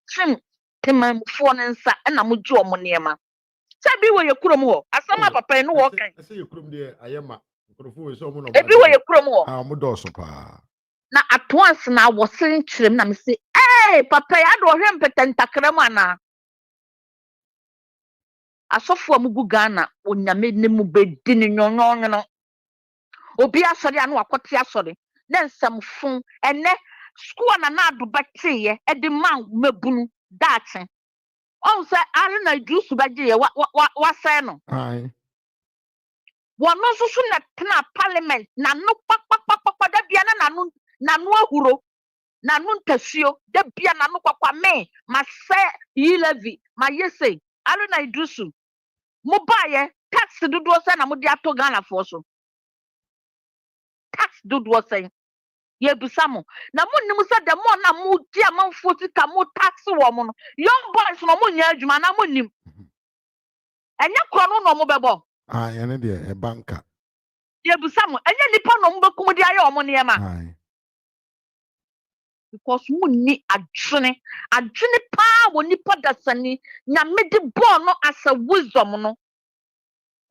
trim temamfo no nsa na mo gye omo niema sabi wo ye kuro mu ho asama papa no wo kan ese ye kuro mu de ayema nkorofo we so mo no ebi wo ye kuro mu ho mo do so pa na at once na wo sen kyerem na me say papa ya do hwe mpetentakra mu ana asofo amugu Ghana onyame ne mu bedi ne nyonyo obi asori anu akote asori na nsamfo ene school na adu betiye e de man mebunu dache on say ari na juice bagiye wa say no wono susu na tena parliament na no pakpakpakpa da bia na no ahuro na no ntasuo da bia na no kwakwa me ma say yi levy ma yese ari na idusu mo baye tax dodo say na mo di ato Ghana for so tax dodo say ye busamo na mo nim say the more na mo di amanfo tika mo tax wo mo no young boys no mo nya adwuma na mo nim enya kro no mo bebo ene de e banka ye busamo enya nipa no mo bekum di aye o mo niema because munni adwene pa wo nipa dasani nyame de ball no as a wisdom no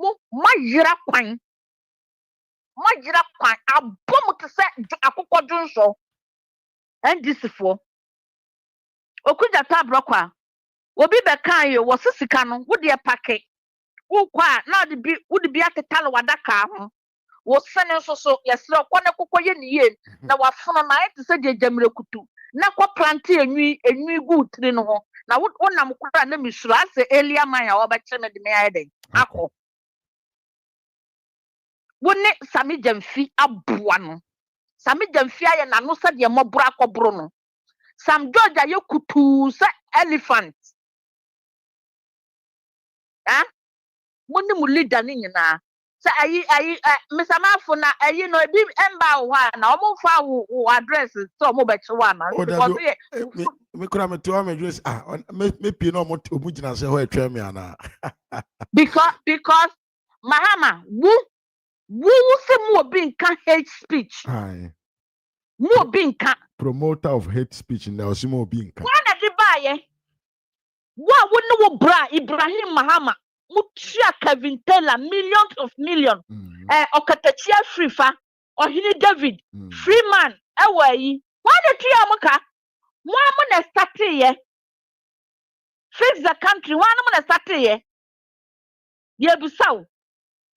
mo mayira kwan abom te se akokɔ dwonso ndc fo okuja tabrokwa obi be kan yo wo sisika no wo de pake wo kwa na de bi atetale wadaka ho wo sene so yesre kɔ ne kokɔ ye niye na wafono na ete se de jamire kutu na kɔ plant enwi good tri no ho na wo nam kura na misuro ase elia man ya wo be kyeme de me ayede akɔ woni sami jamfi aboa no sami jamfi aye na no se de mobro akɔbro no sam George aye kutu se elephant woni mu leader ni nyina sa ayi misamafo na ayi no ebi emba wo ha na omo fa wo address so omo be chewa na because me kura me to am address me pie no omo gina se ho atwa me ana because mahama wu se mu obi nka hate speech mu obi nka promoter of hate speech na osimo obi nka wana di baye wa woni wo bra Ibrahim Mahama mutia Kevin Taylor millions okatachia free fa ohini David Freeman ewayi wana tia muka mo na start ye fix the country wana mo na start ye busaw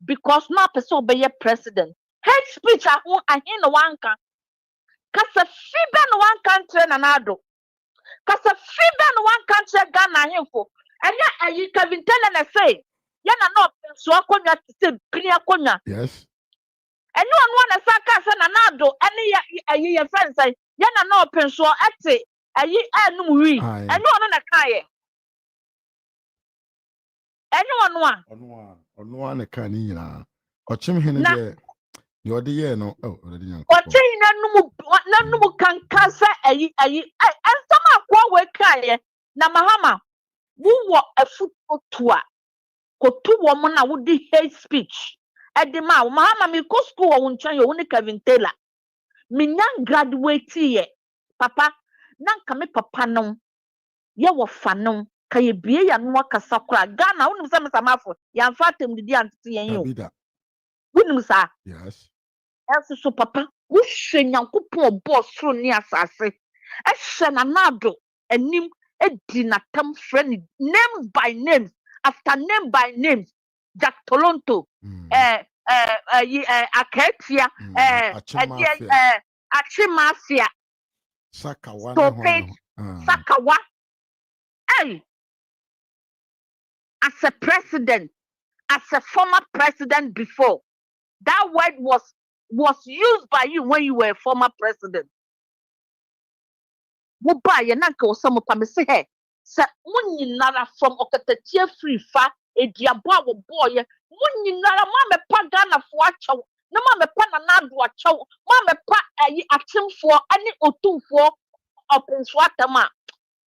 because na person obey president hate speech ahun ahin no wanka kasa fiba no one country na nado kasa fiba no one country Ghana ahemfo anya ayi Kevin Taylor na say ya na no so akonya tse pini akonya yes enu onu na saka se na nado ene ayi ye friend say ya na no penso ate ayi anum wi enu onu na kaye enu onu na kan ni nyina ochim hene de yodi ye no already nyan ochen na numu kanka se ayi ansama kwa we kaye na Mahama wo afutu a kotu wo mo na wo di hate speech edema Mahama mi ko school wo nchan yo ni Kevin Taylor mi nyan graduate ye papa nanka me papa no ye wo fa no ka ye bie ya no akasa kra Ghana wo nim se mesamafo ya mfa tem didi antete yen yo wo nim sa yes so papa wo hwe nyankopon soro ni asase ehwe na nado anim edi na tam friend name by names after name by names Jack Tolonto Aketia Achimafia Sakawa hey as a president as a former president before that word was used by you when you were a former president. Muba ye nanka osamo pa me se he se munyinara from okatatia free fa ediabo a wo boy munyinara ma me pa Ghana fo achew na ma me pa na nado achew ma me pa ayi atemfo ani otumfo openso atama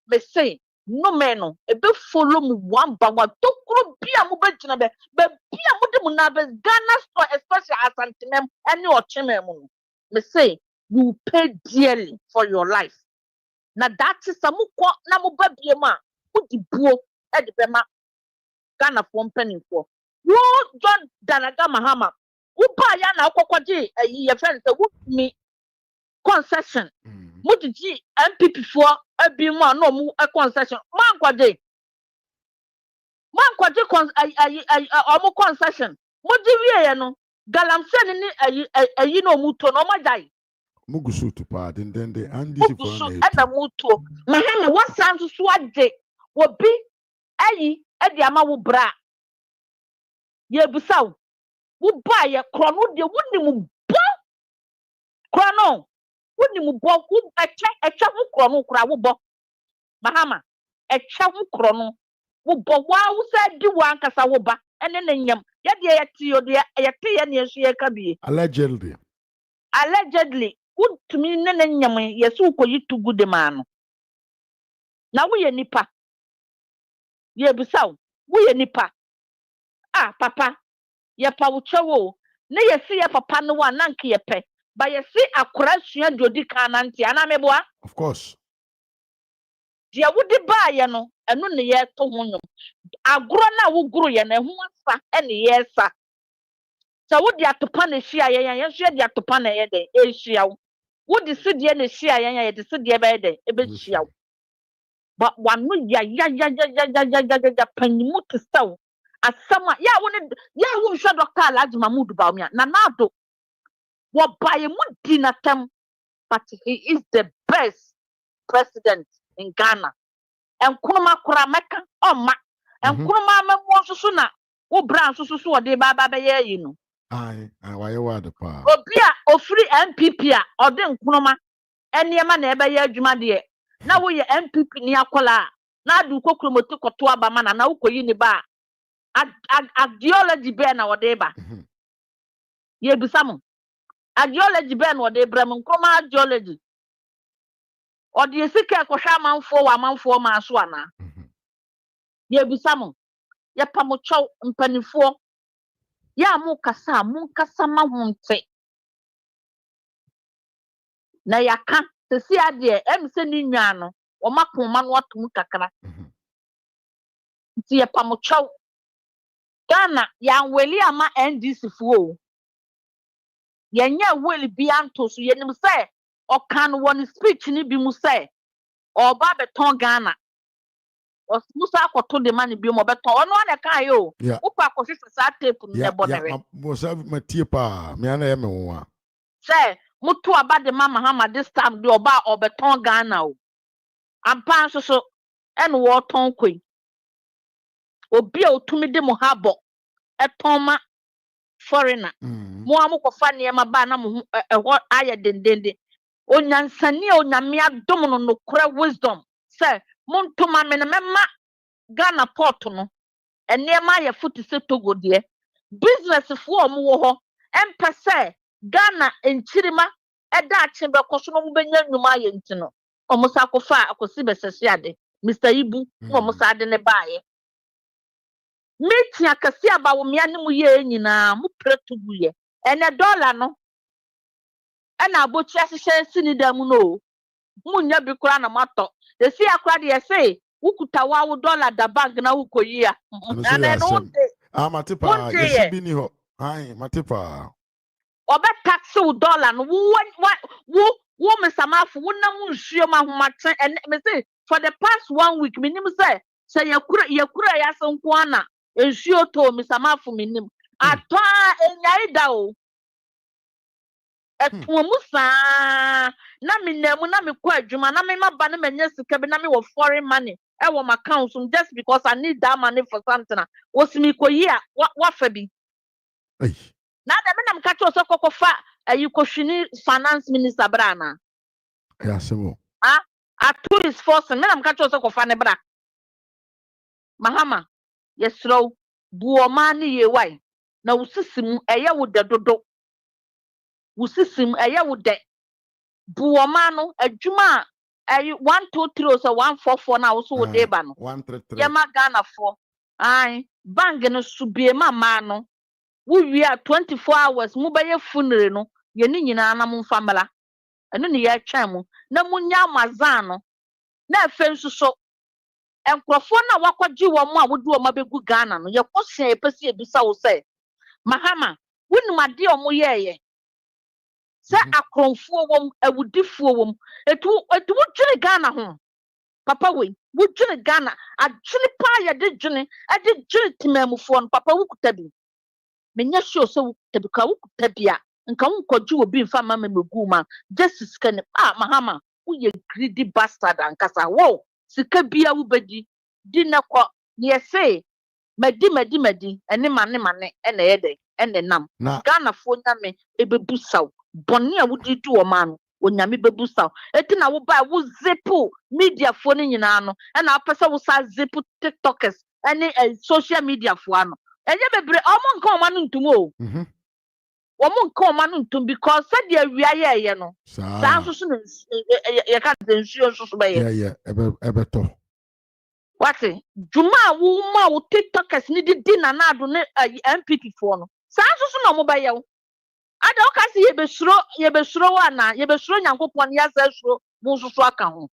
me say no meno ebe follow me one by one tokro bia mo begina be bia mo de mo na be Ghana store especially Asante any ocheme mo me say you pay dearly for your life na that is samukọ na mo ba bia ma wo di buo e de be ma Ghana for mpanimfo wo John Danaga Mahama wo ba ya na akọkọje ayi ye friend say wo mi concession mo di MPP for abi mo na mo concession man kwaje omo concession mo di wie no galamsey ni ayi no mu to no mo jai mugusu to pa den andi si for na eta muto Mahama wasan so ade obi ayi e di ama wo bra ye busaw wo ba ye krono de wonimu bo krono wonimu bo wo echa wo krono kra wo bo Mahama echa wo krono wo bo wa wo sa di wa nkasa wo ba ene na nyam ye de ye ti yo de ye te ye ne yesu ye ka bi allegedly utumi ne na nyam yesu ko yitu gude ma no na wo ye nipa ye busaw wo ye nipa papa ye pa wo chewo ne ye si ye papa no wa nanke ye pe Ba ye si akora sua jodi kananti ana meboa. Of course. Dia wudi ba ye no eno ne ye to ho nwom. Agoro na wo guru ye na ho asa ene ye sa. Sa wodi atopa na hia ye so ye di atopa na ye den e hia wo. Wodi sidie na hia ye de sidie ba ye den e be hia wo. Ba wanu ya panyimu to saw. Asama ya woni ya wo hwa Dr. Alhaji Mahmood Bawumia na nado wo baye mu dinatam, but he is the best president in Ghana. Enkunuma kura meka oma enkunuma memo susu na wo bran susu so de ba ba ye yi no. Ai why word pa. Obi a ofiri MPP a ode nkunuma eniema na ebe ye adwuma de na wo ye MPP ni akola na adu kokromoti koto abama na ukoyi ni ba ideology be na wode ba ye bisam ideology be na wode bram nkroma ideology ode esika kohwa amanfo wa amanfo ma so ana ye bisam ye pamocho mpanifo ya mu kasa ma hunte na yaka sesi ade emse ni nwa no o makoma no atum kakra ti ye pamocho Ghana ya weli ama NDC fuo yenya weli bi anto so yenim se o kan won speech ni bi mu se o ba beton Ghana o musa akoto de man bi mo beton ono na kan yo upa akohwehwe sa tape ne bonere mo sa matie pa me ana ye me wo a se mutu aba de mama hama this time de oba o beton Ghana o ampa so en wo ton kwen obi a otumi de mo habo etoma foreigner mo amukofa niema ba na mo ho aye dendende onyansani onyame adom no nokora wisdom say montoma me na mema Ghana port no eniema ye futi se Togo de business fo mo wo ho empese Ghana enchirima eda achimbe koso no benya nnuma ye ntino omusa akofa akosi besese ade Mr. Ibu omusa ade ne baaye meeting akasi Bawumia ne mu ye nyina mu pretugu ye ene dollar no ena abochi ahihye sini da mu no munya bi kura na mato de si akura de say wukuta wa wo dollar da bank na wukoyi a ana no de matepa yesi bi ni ho ai matepa oba tax wo dollar no wo mesamafu wo na mu nsuo ma homaten and me say for the past 1 week minim say yakura ya sonko ana nsuo to mesamafu minim atwa enyai da o etuomu saa na menam na mekɔ adwuma na me maba na manya sika bi na me wɔ foreign money e wɔ my account just because I need that money for something osimi koyi a wa fa bi na da me nam ka cho so kokofa ayi kohwini finance minister brana ya semo a tourist force me nam ka cho so kofa ne bra mahama yesro buoma ne yewai na usisimu eye wo dedodo wusisim eye wo de buoma no adwuma ayi 1 2 3 so 144 na wo so wo de ba no 133 yema Ghana fo ai bang no subie mama no wo wi a 24 hours mu baye funeral no ye ni nyina na mu famala eno ne ye twan mu na mu nya amazan no na afa nsuso enkrofo na wakwaji wo mu a wo du o mabegu Ghana no ye kosia e pese ebisa wo se mahama wonu ade o mo ye se akronfo wom awudifo wom etu wudwene Ghana ho papa we wudwene Ghana adwene pa ye de dwene ade dwene timamufo no papa wukuta bi menya sure so wukuta bi ka wukuta bi a nka wunkɔgye obi mfa mama megu ma justice kan mahama wo ye greedy bastard ankasa wo sika bia wo bedi di na kɔ ne say madi ene mane ene yede ene nam Ghana fo nyame ebebusaw boni a wudi du o ma no onyame bebusaw eti na wo ba wo zipu media fo ni nyina no ena apesa wo sa zipu tiktokers ene social media fo ano enye bebre omo nka o ma no ntum o omo nka o ma no ntum because said ye wia ye no sa nso so ye ka nsuo nso so be ye ebeto what juma wo ma wo tiktokers ni di na ado ne MPP fo no sa nso so na mo be ye ada o ka se ye besuro wana ye besuro nyankopon ya za suro mo susu aka ho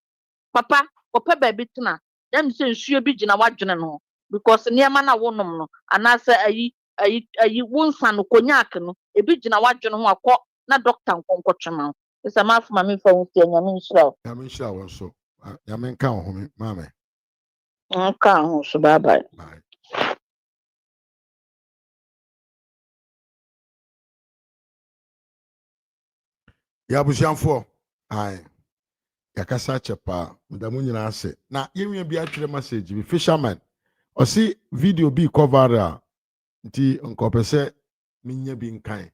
papa ope ba bi tena dem se nsuo bi gina wadwene no because niema na wonom no anase ayi wonsa no konyak no e bi gina wadwene ho akọ na doctor nkonkotwema esa ma afuma me fa wuti nyame nhyira Nyame nhyira wo so. Nyame nka wo ho mame. nka ho so bye bye. Ya busiamfo ai yakasa chepa ndamu nyina ase na yenwe bi atwere message bi fisherman osi video bi cover a nti nkopese minya bi nkan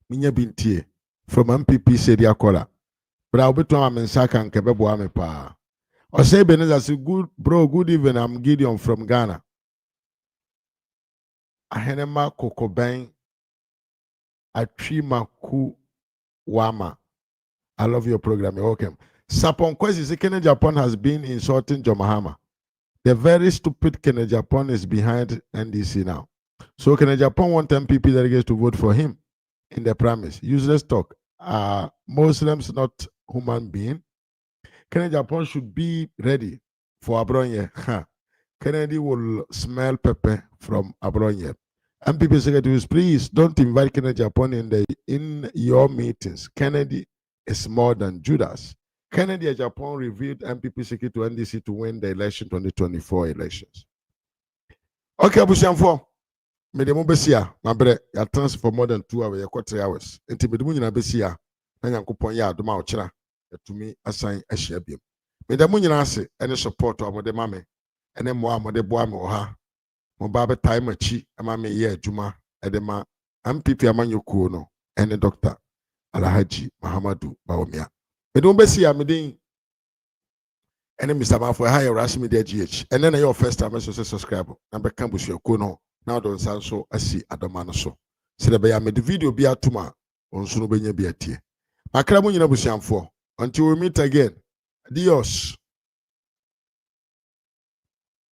minya bi ntie from MPP said yakola bra obeto amensa kan kebebo ame pa osi Ebenezer say good evening, I'm Gideon from Ghana. Ahenema kokoben atwima ku wama. I love your program. You're welcome. Sapon Kwesi say Kenya Japan has been insulting John Mahama. The very stupid Kenya Japan is behind NDC now. So Kenya Japan want MPP delegates to vote for him in the premise. Useless talk. Muslims not human being. Kenya Japan should be ready for Abronye. Kennedy will smell pepper from Abronye. MPP secretaries, please don't invite Kenya Japan in your meetings. Kennedy is more than Judas. Kennedy and Japan revealed MPP secretary to NDC to win the election 2024 elections. Okay, Abusiamfo. Me de mo besia, my bre, ya transfer for more than 2 hours, ya 3 hours. Enti me de mo nyina besia, na Nyankopon ya adoma o kira, etumi asan ahia biem. Me de mo nyina ase, ene support o mo de mame, ene mo mo de boa me o ha. Mo ba be time achi, ama me ye adwuma, ede ma MPP amanyokuo no, ene doctor Alhaji Muhammadu Bawumia. Me de mo besia me den ene Mr. Mafo ha ya Rush Media GH. Ene na your first time so subscribe. Na be kan busuakuo no. Now don san so asi adoma no so. Se de be ya me de video bi atuma, onso no benya bi atie. Akra mo nyina busuamfo. Until we meet again. Adios.